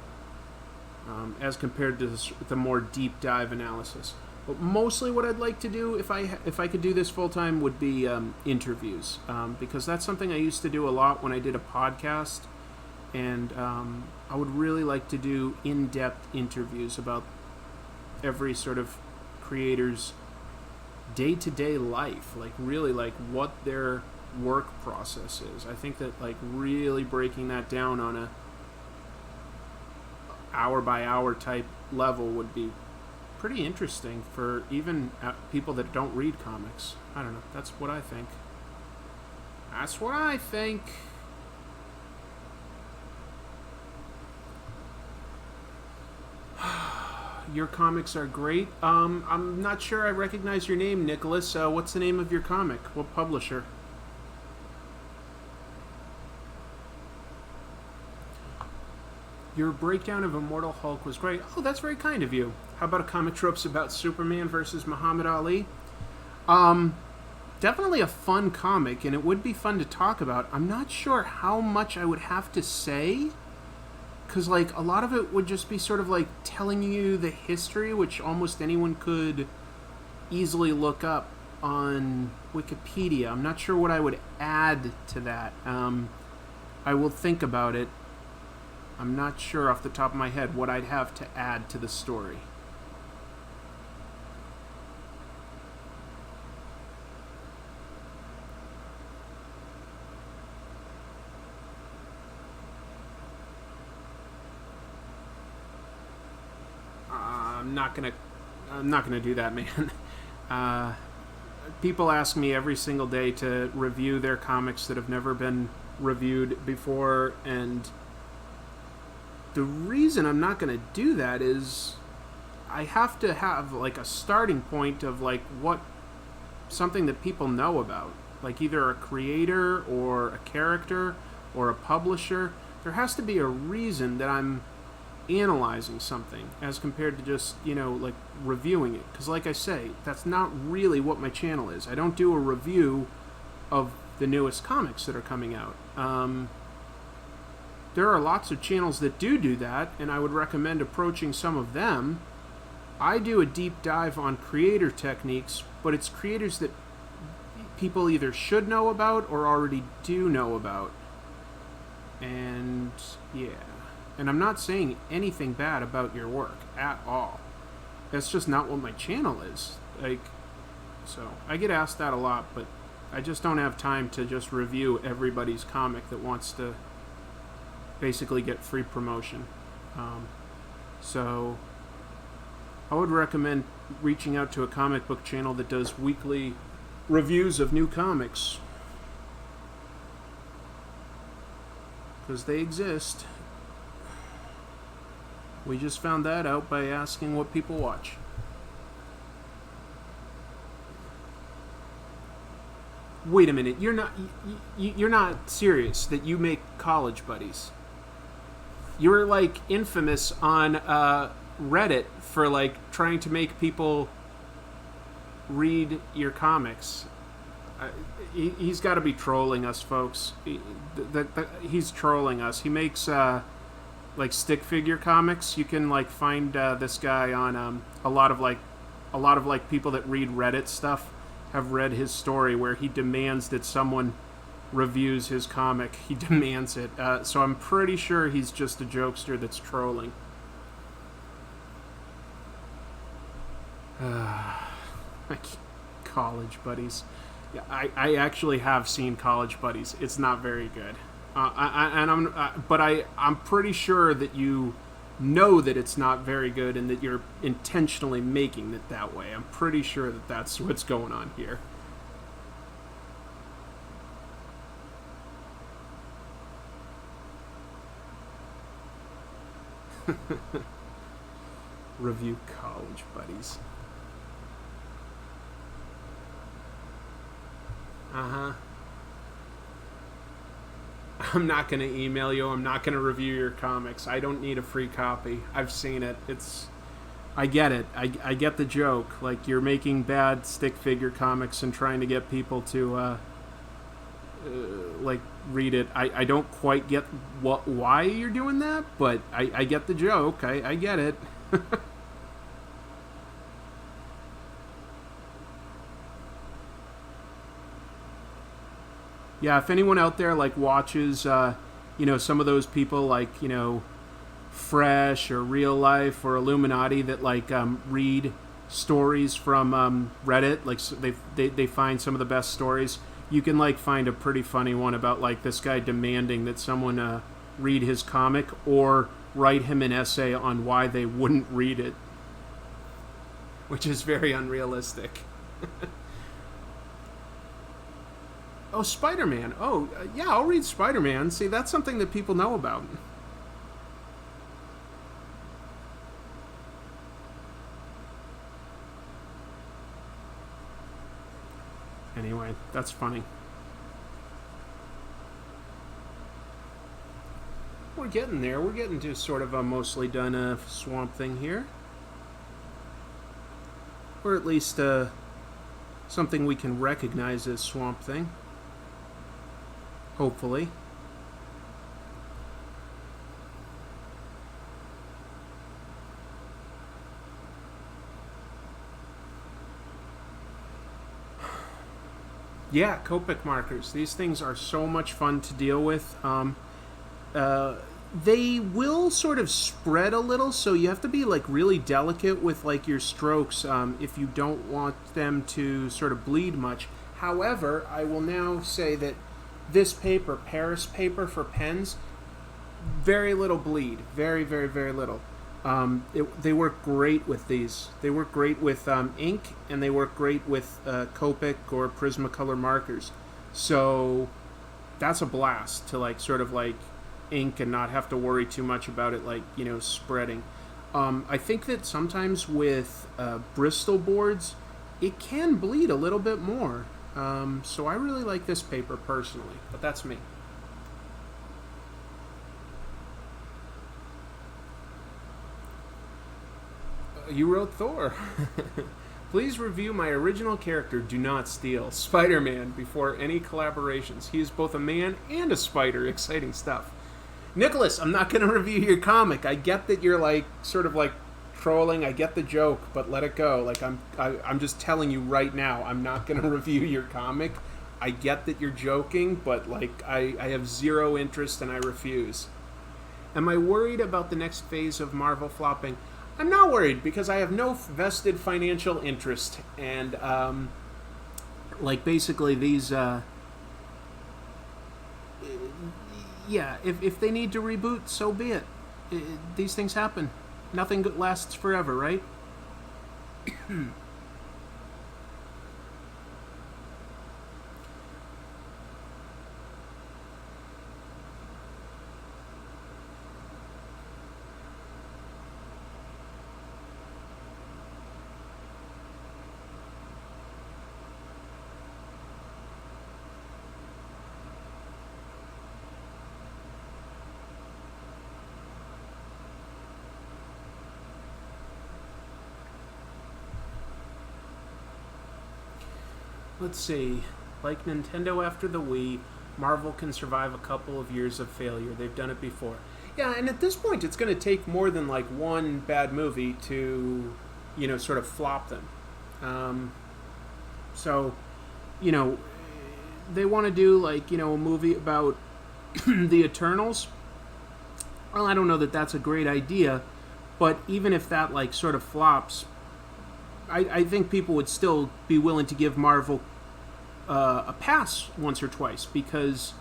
as compared to the more deep dive analysis. But mostly what I'd like to do, if I could do this full time, would be interviews, because that's something I used to do a lot when I did a podcast, and I would really like to do in-depth interviews about every sort of creator's day-to-day life, like really like what their work process is. I think that like really breaking that down on a hour by hour type level would be pretty interesting for even people that don't read comics. I don't know. That's what I think. That's what I think. Your comics are great. I'm not sure I recognize your name, Nicholas. What's the name of your comic? What publisher? Your breakdown of Immortal Hulk was great. Oh, that's very kind of you. How about a comic tropes about Superman versus Muhammad Ali? Definitely a fun comic, and it would be fun to talk about. I'm not sure how much I would have to say, because like a lot of it would just be sort of like telling you the history, which almost anyone could easily look up on Wikipedia. I'm not sure what I would add to that. I will think about it. I'm not sure off the top of my head what I'd have to add to the story. I'm not gonna do that, man. People ask me every single day to review their comics that have never been reviewed before, and the reason I'm not going to do that is I have to have like a starting point of like what something that people know about, like either a creator or a character or a publisher. There has to be a reason that I'm analyzing something as compared to just, like reviewing it, because like I say, that's not really what my channel is. I don't do a review of the newest comics that are coming out. There are lots of channels that do that, and I would recommend approaching some of them. I do a deep dive on creator techniques, but it's creators that people either should know about or already do know about. And yeah. And I'm not saying anything bad about your work at all. That's just not what my channel is. So I get asked that a lot, but I just don't have time to just review everybody's comic that wants to basically get free promotion. So I would recommend reaching out to a comic book channel that does weekly reviews of new comics, because they exist. We just found that out by asking what people watch. Wait a minute, you're not serious that you make college buddies? You're like infamous on Reddit for like trying to make people read your comics. He's got to be trolling us, folks. He's trolling us. He makes like stick figure comics. You can like find this guy on a lot of people that read Reddit stuff have read his story where he demands that someone reviews his comic. He demands it. So I'm pretty sure he's just a jokester that's trolling. College buddies. Yeah, I actually have seen College Buddies. It's not very good. I'm pretty sure that you know that it's not very good and that you're intentionally making it that way. I'm pretty sure that that's what's going on here. Review College Buddies. I'm not going to email you. I'm not going to review your comics. I don't need a free copy. I've seen it. I get it. I get the joke. Like, you're making bad stick figure comics and trying to get people to, read it. I don't quite get why you're doing that, but I get the joke. I get it. Yeah, if anyone out there like watches, some of those people like, Fresh or Real Life or Illuminati that like read stories from Reddit, like so they find some of the best stories. you can like find a pretty funny one about like this guy demanding that someone read his comic or write him an essay on why they wouldn't read it, which is very unrealistic. Oh, Spider-Man. Oh, yeah, I'll read Spider-Man. See, that's something that people know about. Anyway, that's funny. We're getting there. We're getting to sort of a mostly done Swamp Thing here. Or at least something we can recognize as Swamp Thing. Hopefully. Yeah, Copic markers. These things are so much fun to deal with. They will sort of spread a little, so you have to be like really delicate with like your strokes if you don't want them to sort of bleed much. However, I will now say that this paper, Paris paper for pens, very little bleed. Very, very, very little. They work great with these. They work great with ink, and they work great with Copic or Prismacolor markers. So that's a blast to like sort of like ink and not have to worry too much about it, like, you know, spreading. I think that sometimes with Bristol boards, it can bleed a little bit more. So I really like this paper personally, but that's me. You wrote Thor. Please review my original character, Do Not Steal, Spider-Man, before any collaborations. He is both a man and a spider. Exciting stuff. Nicholas, I'm not going to review your comic. I get that you're like sort of like trolling. I get the joke, but let it go. Like I'm just telling you right now, I'm not going to review your comic. I get that you're joking, but like I have zero interest and I refuse. Am I worried about the next phase of Marvel flopping? I'm not worried because I have no vested financial interest, and like basically these yeah, if they need to reboot, so be it. These things happen. Nothing lasts forever, right? Let's see. Like Nintendo after the Wii, Marvel can survive a couple of years of failure. They've done it before. Yeah, and at this point, it's going to take more than like one bad movie to, you know, sort of flop them. So, you know, they want to do like, you know, a movie about the Eternals. Well, I don't know that that's a great idea, but even if that like sort of flops, I think people would still be willing to give Marvel a pass once or twice because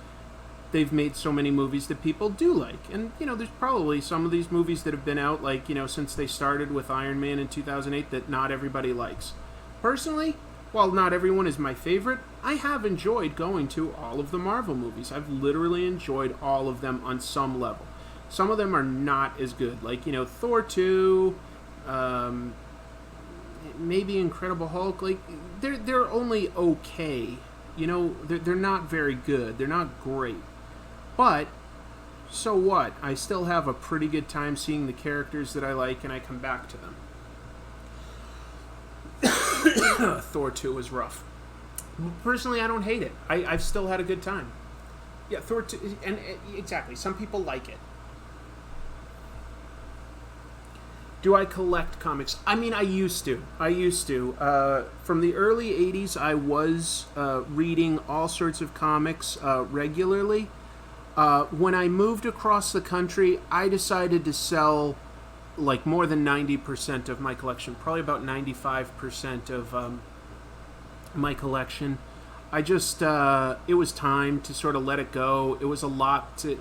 they've made so many movies that people do like. And, you know, there's probably some of these movies that have been out, like, you know, since they started with Iron Man in 2008 that not everybody likes. Personally, while not everyone is my favorite, I have enjoyed going to all of the Marvel movies. I've literally enjoyed all of them on some level. Some of them are not as good. Like, you know, Thor 2... maybe Incredible Hulk, like they're only okay, you know, they're not very good, they're not great, but so what? I still have a pretty good time seeing the characters that I like, and I come back to them. Thor 2 was rough. Personally, I don't hate it. I've still had a good time. Yeah, Thor 2, and exactly, some people like it. Do I collect comics? I mean, I used to. From the early 80s, I was reading all sorts of comics regularly. When I moved across the country, I decided to sell like more than 90% of my collection, probably about 95% of my collection. I just, it was time to sort of let it go. It was a lot to,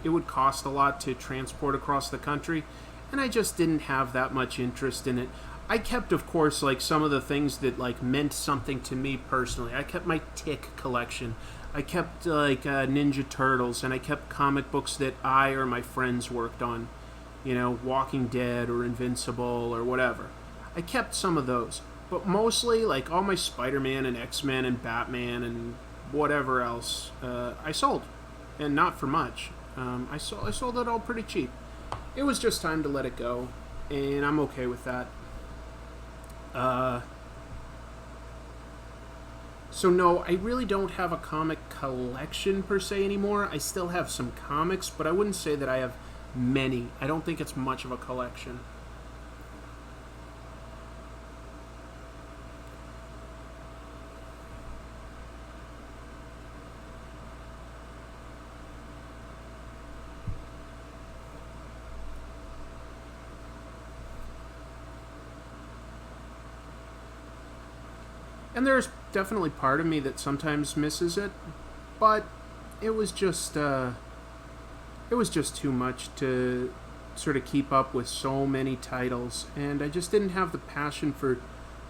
it would cost a lot to transport across the country, and I just didn't have that much interest in it. I kept, of course, like some of the things that like meant something to me personally. I kept my Tick collection. I kept like Ninja Turtles, and I kept comic books that I or my friends worked on. Walking Dead or Invincible or whatever. I kept some of those. But mostly, like, all my Spider-Man and X-Men and Batman and whatever else, I sold. And not for much. I sold it all pretty cheap. It was just time to let it go. And I'm okay with that. So no, I really don't have a comic collection per se anymore. I still have some comics, but I wouldn't say that I have many. I don't think it's much of a collection. And there's definitely part of me that sometimes misses it, but it was just too much to sort of keep up with so many titles, and I just didn't have the passion for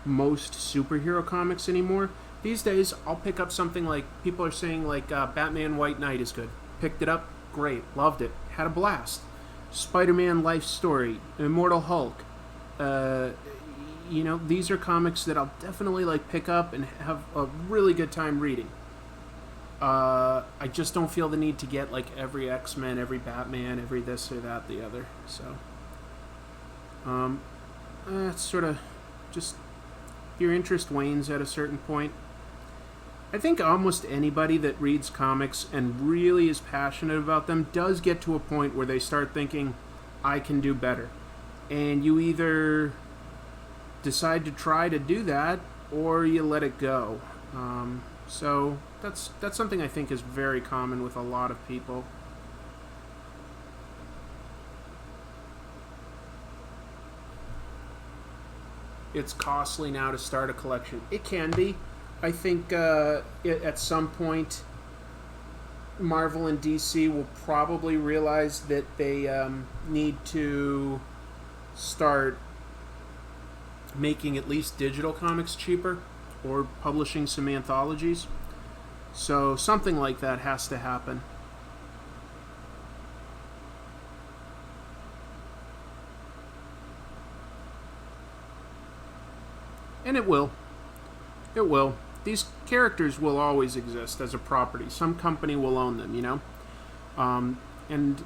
most superhero comics anymore. These days, I'll pick up something like, people are saying like Batman White Knight is good. Picked it up, great, loved it, had a blast. Spider-Man Life Story, Immortal Hulk, these are comics that I'll definitely like pick up and have a really good time reading. I just don't feel the need to get like every X-Men, every Batman, every this or that, the other. So, it's sort of just your interest wanes at a certain point. I think almost anybody that reads comics and really is passionate about them does get to a point where they start thinking, I can do better. And you either decide to try to do that, or you let it go. So that's something I think is very common with a lot of people. It's costly now to start a collection. It can be. I think at some point, Marvel and DC will probably realize that they need to start making at least digital comics cheaper, or publishing some anthologies. So something like that has to happen. And it will. It will. These characters will always exist as a property. Some company will own them, and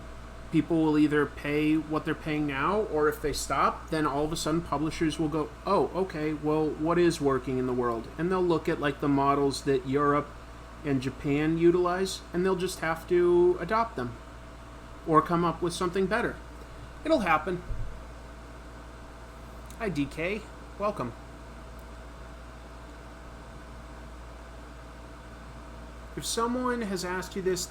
people will either pay what they're paying now, or if they stop, then all of a sudden publishers will go, oh, okay, well, what is working in the world? And they'll look at like the models that Europe and Japan utilize, and they'll just have to adopt them or come up with something better. It'll happen. Hi, DK. Welcome. If someone has asked you this,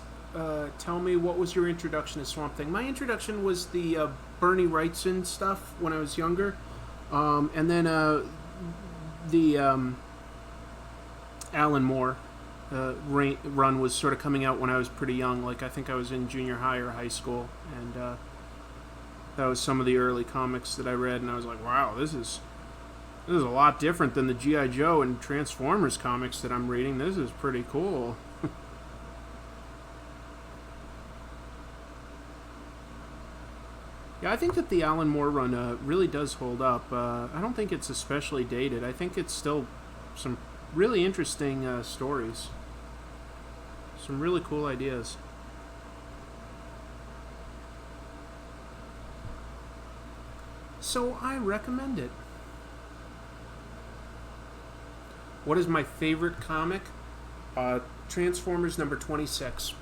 tell me, what was your introduction to Swamp Thing? My introduction was the Bernie Wrightson stuff when I was younger. And then the Alan Moore run was sort of coming out when I was pretty young. Like, I think I was in junior high or high school. And that was some of the early comics that I read. And I was like, wow, this is a lot different than the G.I. Joe and Transformers comics that I'm reading. This is pretty cool. Yeah, I think that the Alan Moore run really does hold up. I don't think it's especially dated. I think it's still some really interesting stories. Some really cool ideas. So I recommend it. What is my favorite comic? Transformers number 26.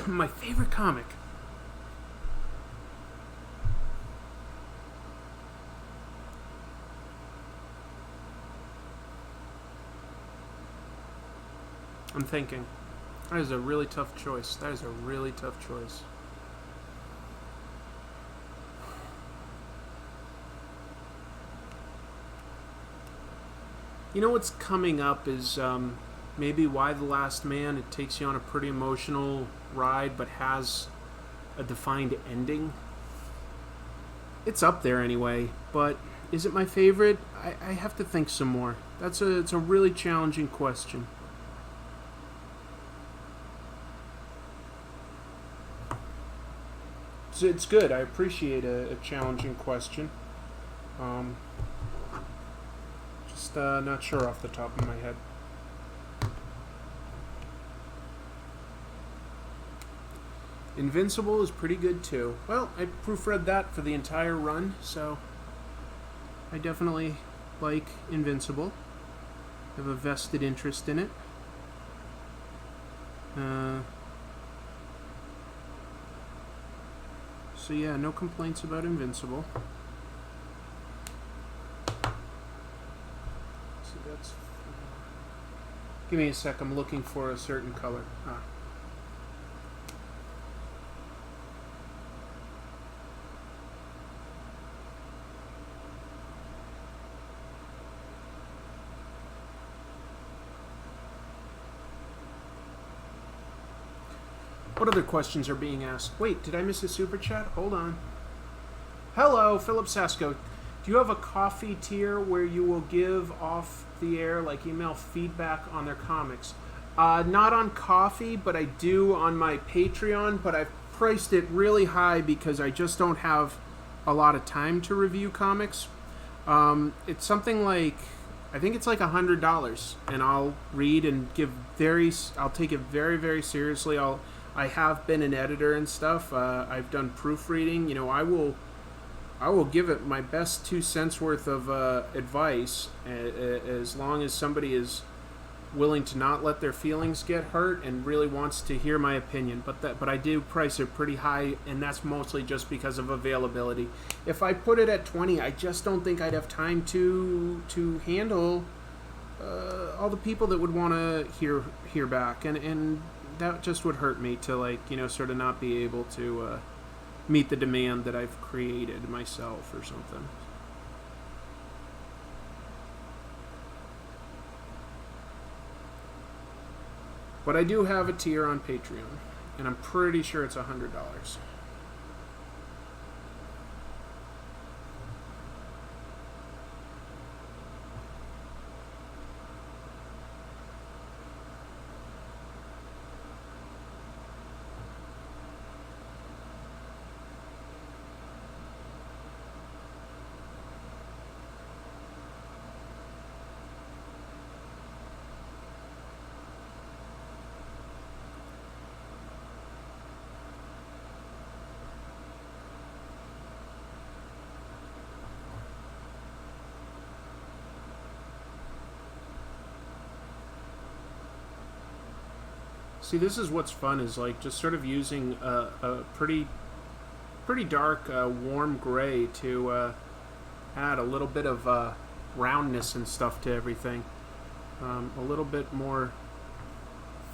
My favorite comic. I'm thinking. That is a really tough choice. You know what's coming up is maybe Why the Last Man. It takes you on a pretty emotional ride, but has a defined ending. It's up there anyway, but is it my favorite? I have to think some more. It's a really challenging question. So it's good. I appreciate a challenging question. Just not sure off the top of my head. Invincible is pretty good too. Well, I proofread that for the entire run, so I definitely like Invincible. I have a vested interest in it. So yeah, no complaints about Invincible. So that's... Give me a sec, I'm looking for a certain color. What other questions are being asked? Wait, did I miss a super chat? Hold on. Hello, Philip Sasko. Do you have a coffee tier where you will give off the air, like email feedback on their comics? Not on coffee, but I do on my Patreon, but I've priced it really high because I just don't have a lot of time to review comics. It's something like, I think it's like $100, and I'll read and I'll take it very, very seriously. I have been an editor and stuff. I've done proofreading. You know, I will give it my best 2 cents worth of advice, as long as somebody is willing to not let their feelings get hurt and really wants to hear my opinion. But I do price it pretty high, and that's mostly just because of availability. If I put it at 20, I just don't think I'd have time to handle all the people that would want to hear back, and that just would hurt me to, like, you know, sort of not be able to meet the demand that I've created myself or something. But I do have a tier on Patreon, and I'm pretty sure it's $100. See, this is what's fun, is like just sort of using a pretty dark, warm gray to add a little bit of roundness and stuff to everything. A little bit more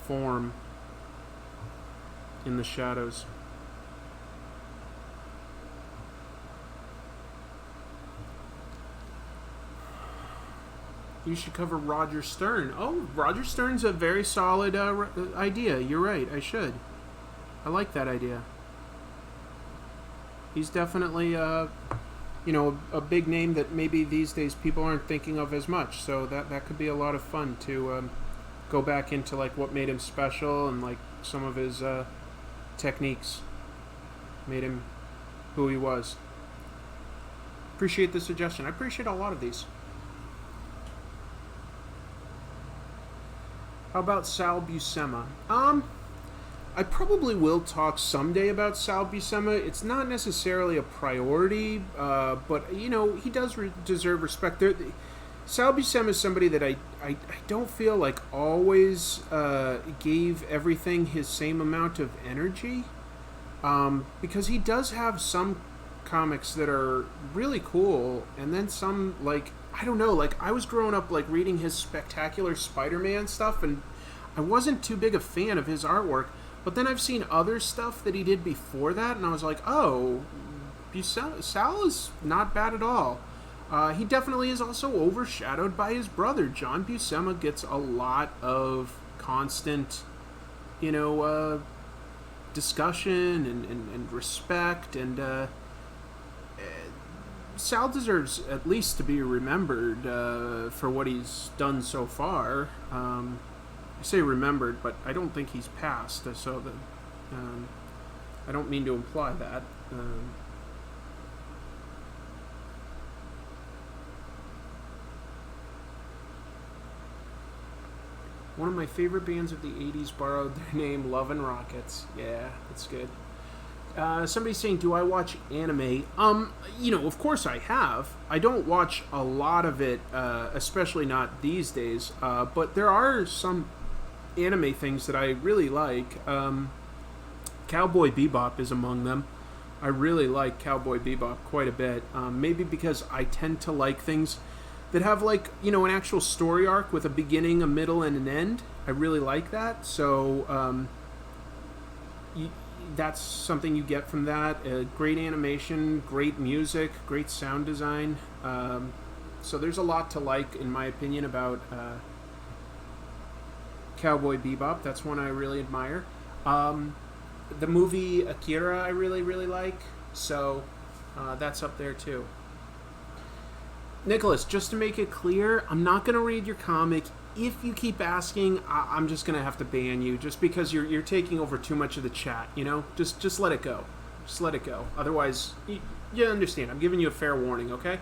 form in the shadows. You should cover Roger Stern. Oh, Roger Stern's a very solid idea. You're right, I should. I like that idea. He's definitely, a big name that maybe these days people aren't thinking of as much. So that could be a lot of fun to go back into, like, what made him special and, like, some of his techniques made him who he was. Appreciate the suggestion. I appreciate a lot of these. How about Sal Buscema? I probably will talk someday about Sal Buscema. It's not necessarily a priority, but, you know, he does deserve respect. Sal Buscema is somebody that I don't feel like always gave everything his same amount of energy, because he does have some comics that are really cool, and then some, like, I don't know, like, I was growing up, like, reading his Spectacular Spider-Man stuff, and I wasn't too big a fan of his artwork, but then I've seen other stuff that he did before that, and I was like, oh, Sal is not bad at all. He definitely is also overshadowed by his brother. John Buscema gets a lot of constant, you know, discussion and respect, and Sal deserves at least to be remembered for what he's done so far. I say remembered, but I don't think he's passed, so that I don't mean to imply that. One of my favorite bands of the 80s borrowed their name, Love and Rockets. Yeah, that's good. Somebody's saying, do I watch anime? Of course I have. I don't watch a lot of it, especially not these days, but there are some anime things that I really like. Cowboy Bebop is among them. I really like Cowboy Bebop quite a bit. Maybe because I tend to like things that have, like, an actual story arc with a beginning, a middle, and an end. I really like that. So that's something you get from that. Great animation, great music, great sound design. So there's a lot to like, in my opinion, about Cowboy Bebop. That's one I really admire. The movie Akira I really, really like. So that's up there too. Nicholas, just to make it clear, I'm not going to read your comic. If you keep asking, I'm just going to have to ban you, just because you're taking over too much of the chat, Just let it go. Just let it go. Otherwise, you understand. I'm giving you a fair warning, okay?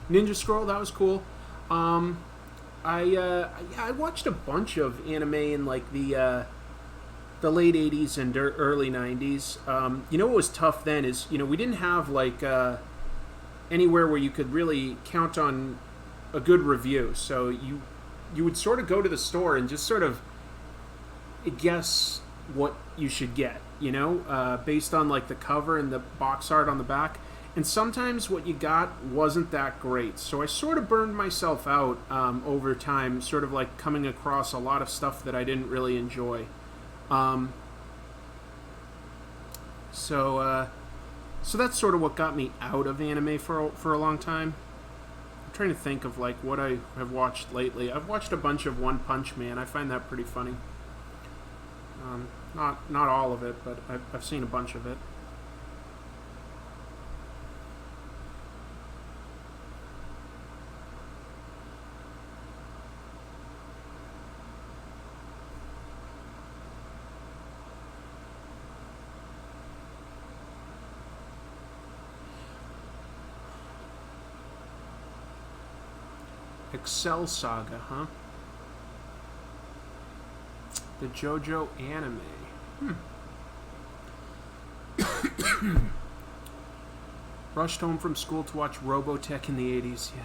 Ninja Scroll, that was cool. I watched a bunch of anime in, like, the late 80s and early 90s. What was tough then is, we didn't have, like, anywhere where you could really count on a good review. So you would sort of go to the store and just sort of guess what you should get, based on, like, the cover and the box art on the back. And sometimes what you got wasn't that great. So I sort of burned myself out over time, sort of like coming across a lot of stuff that I didn't really enjoy. So that's sort of what got me out of anime for a long time. I'm trying to think of, like, what I have watched lately. I've watched a bunch of One Punch Man. I find that pretty funny. Not all of it, but I've seen a bunch of it. Excel Saga, huh? The JoJo anime. Rushed home from school to watch Robotech in the 80s, yeah.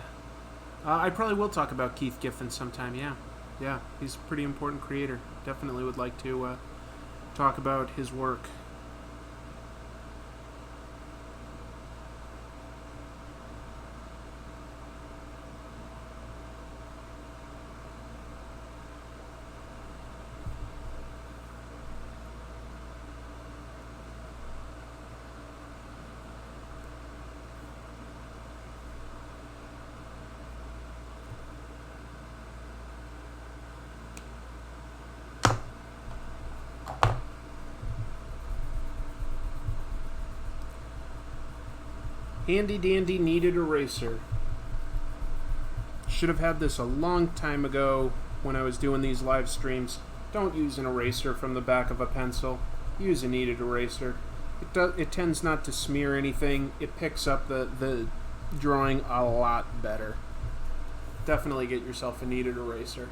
I probably will talk about Keith Giffen sometime, yeah. Yeah, he's a pretty important creator. Definitely would like to talk about his work. Handy dandy Kneaded Eraser. Should have had this a long time ago when I was doing these live streams. Don't use an eraser from the back of a pencil. Use a kneaded eraser. It tends not to smear anything. It picks up the drawing a lot better. Definitely get yourself a kneaded eraser.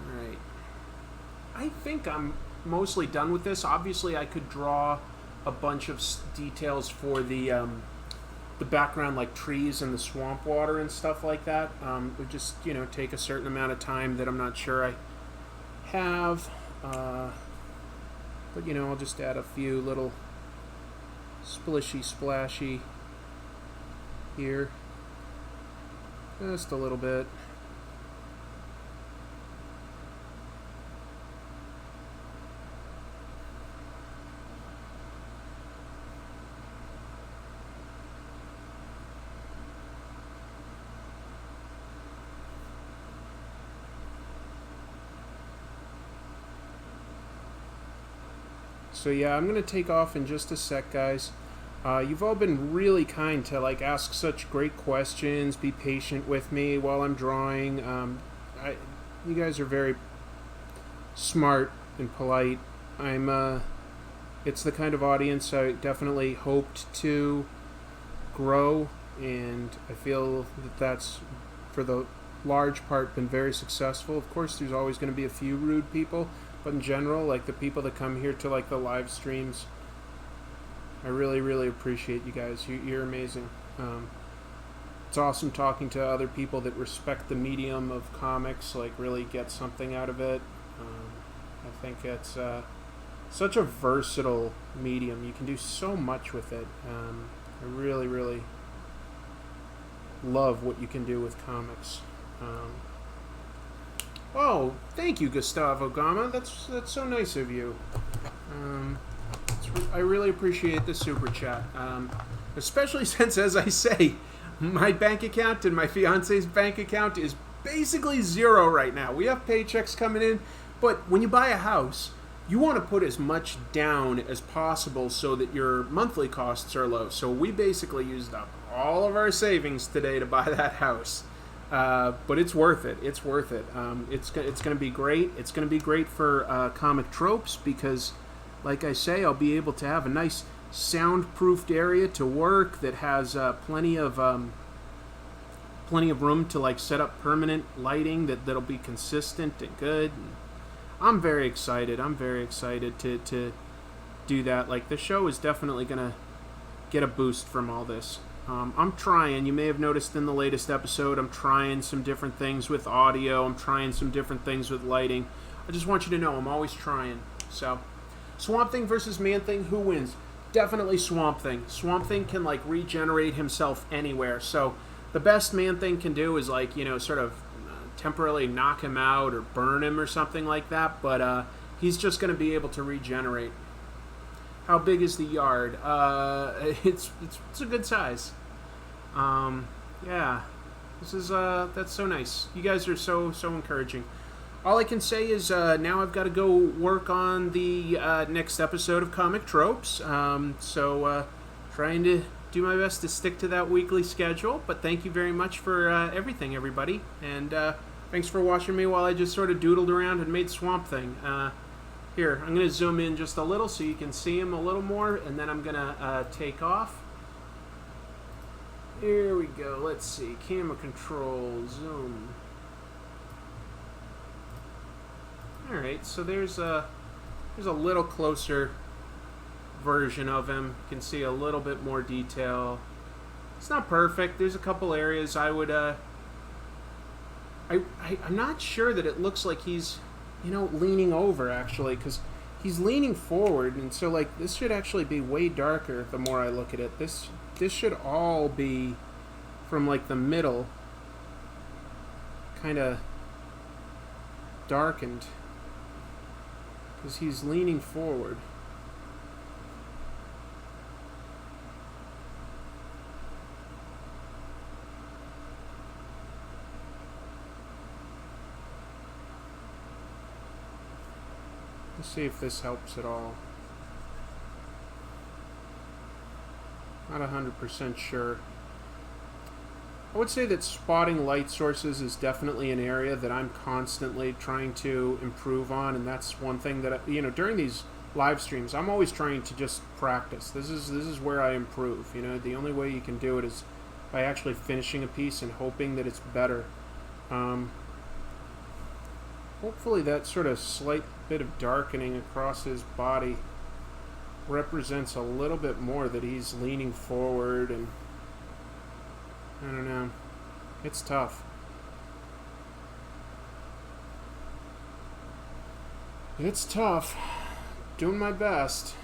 Alright. I think I'm mostly done with this. Obviously, I could draw a bunch of details for the background, like trees and the swamp water and stuff like that. It would just, take a certain amount of time that I'm not sure I have. But, I'll just add a few little splishy splashy here. Just a little bit. So yeah, I'm gonna take off in just a sec, guys. You've all been really kind to like ask such great questions, be patient with me while I'm drawing. You guys are very smart and polite. It's the kind of audience I definitely hoped to grow, and I feel that that's, for the large part, been very successful. Of course, there's always going to be a few rude people, but in general, like the people that come here to like the live streams, I really, really appreciate you guys. You're amazing. It's awesome talking to other people that respect the medium of comics, like really get something out of it. I think it's such a versatile medium. You can do so much with it. I really, really love what you can do with comics. Oh, thank you, Gustavo Gama. That's so nice of you. I really appreciate the super chat, especially since, as I say, my bank account and my fiance's bank account is basically zero right now. We have paychecks coming in, but when you buy a house, you want to put as much down as possible so that your monthly costs are low. So we basically used up all of our savings today to buy that house. But it's worth it. It's worth it. It's going to be great. It's going to be great for comic tropes because, like I say, I'll be able to have a nice soundproofed area to work that has plenty of room to like set up permanent lighting that'll be consistent and good. And I'm very excited. I'm very excited to do that. Like, the show is definitely gonna get a boost from all this. I'm trying. You may have noticed in the latest episode, I'm trying some different things with audio. I'm trying some different things with lighting. I just want you to know I'm always trying. So, Swampthing versus Man-Thing, who wins? Definitely Swampthing. Swampthing can like regenerate himself anywhere. So the best Man-Thing can do is like, sort of temporarily knock him out or burn him or something like that. But he's just going to be able to regenerate. How big is the yard? It's a good size. Yeah. That's so nice. You guys are so encouraging. All I can say is now I've got to go work on the next episode of Comic Tropes. So trying to do my best to stick to that weekly schedule. But thank you very much for everything, everybody. And thanks for watching me while I just sort of doodled around and made Swampthing. Here, I'm going to zoom in just a little so you can see him a little more. And then I'm going to take off. Here we go. Let's see. Camera control. Zoom. Alright, so there's a little closer version of him. You can see a little bit more detail. It's not perfect. There's a couple areas I would I'm not sure that it looks like he's leaning over, actually, because he's leaning forward, and so like this should actually be way darker the more I look at it. This should all be from like the middle kind of darkened. Because he's leaning forward. Let's see if this helps at all. Not 100% sure. I would say that spotting light sources is definitely an area that I'm constantly trying to improve on, and that's one thing that during these live streams I'm always trying to just practice. This is where I improve. The only way you can do it is by actually finishing a piece and hoping that it's better. Hopefully that sort of slight bit of darkening across his body represents a little bit more that he's leaning forward, and I don't know. It's tough. It's tough. Doing my best.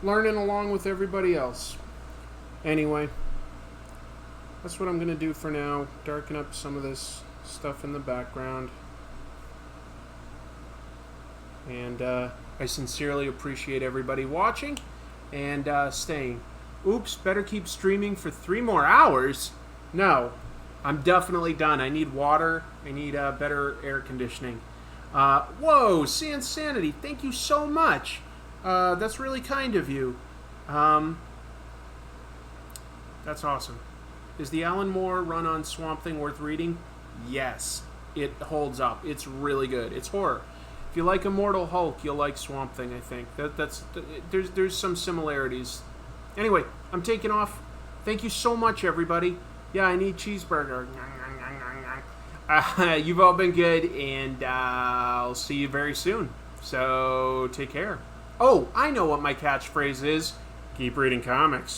Learning along with everybody else. Anyway, that's what I'm going to do for now. Darken up some of this stuff in the background. And I sincerely appreciate everybody watching and staying. Oops, better keep streaming for 3 more hours? No, I'm definitely done. I need water. I need better air conditioning. Whoa, Sansanity, thank you so much. That's really kind of you. That's awesome. Is the Alan Moore run on Swamp Thing worth reading? Yes. It holds up. It's really good. It's horror. If you like Immortal Hulk, you'll like Swamp Thing, I think. There's some similarities. Anyway, I'm taking off. Thank you so much, everybody. Yeah, I need cheeseburger. You've all been good, and I'll see you very soon. So, take care. Oh, I know what my catchphrase is. Keep reading comics.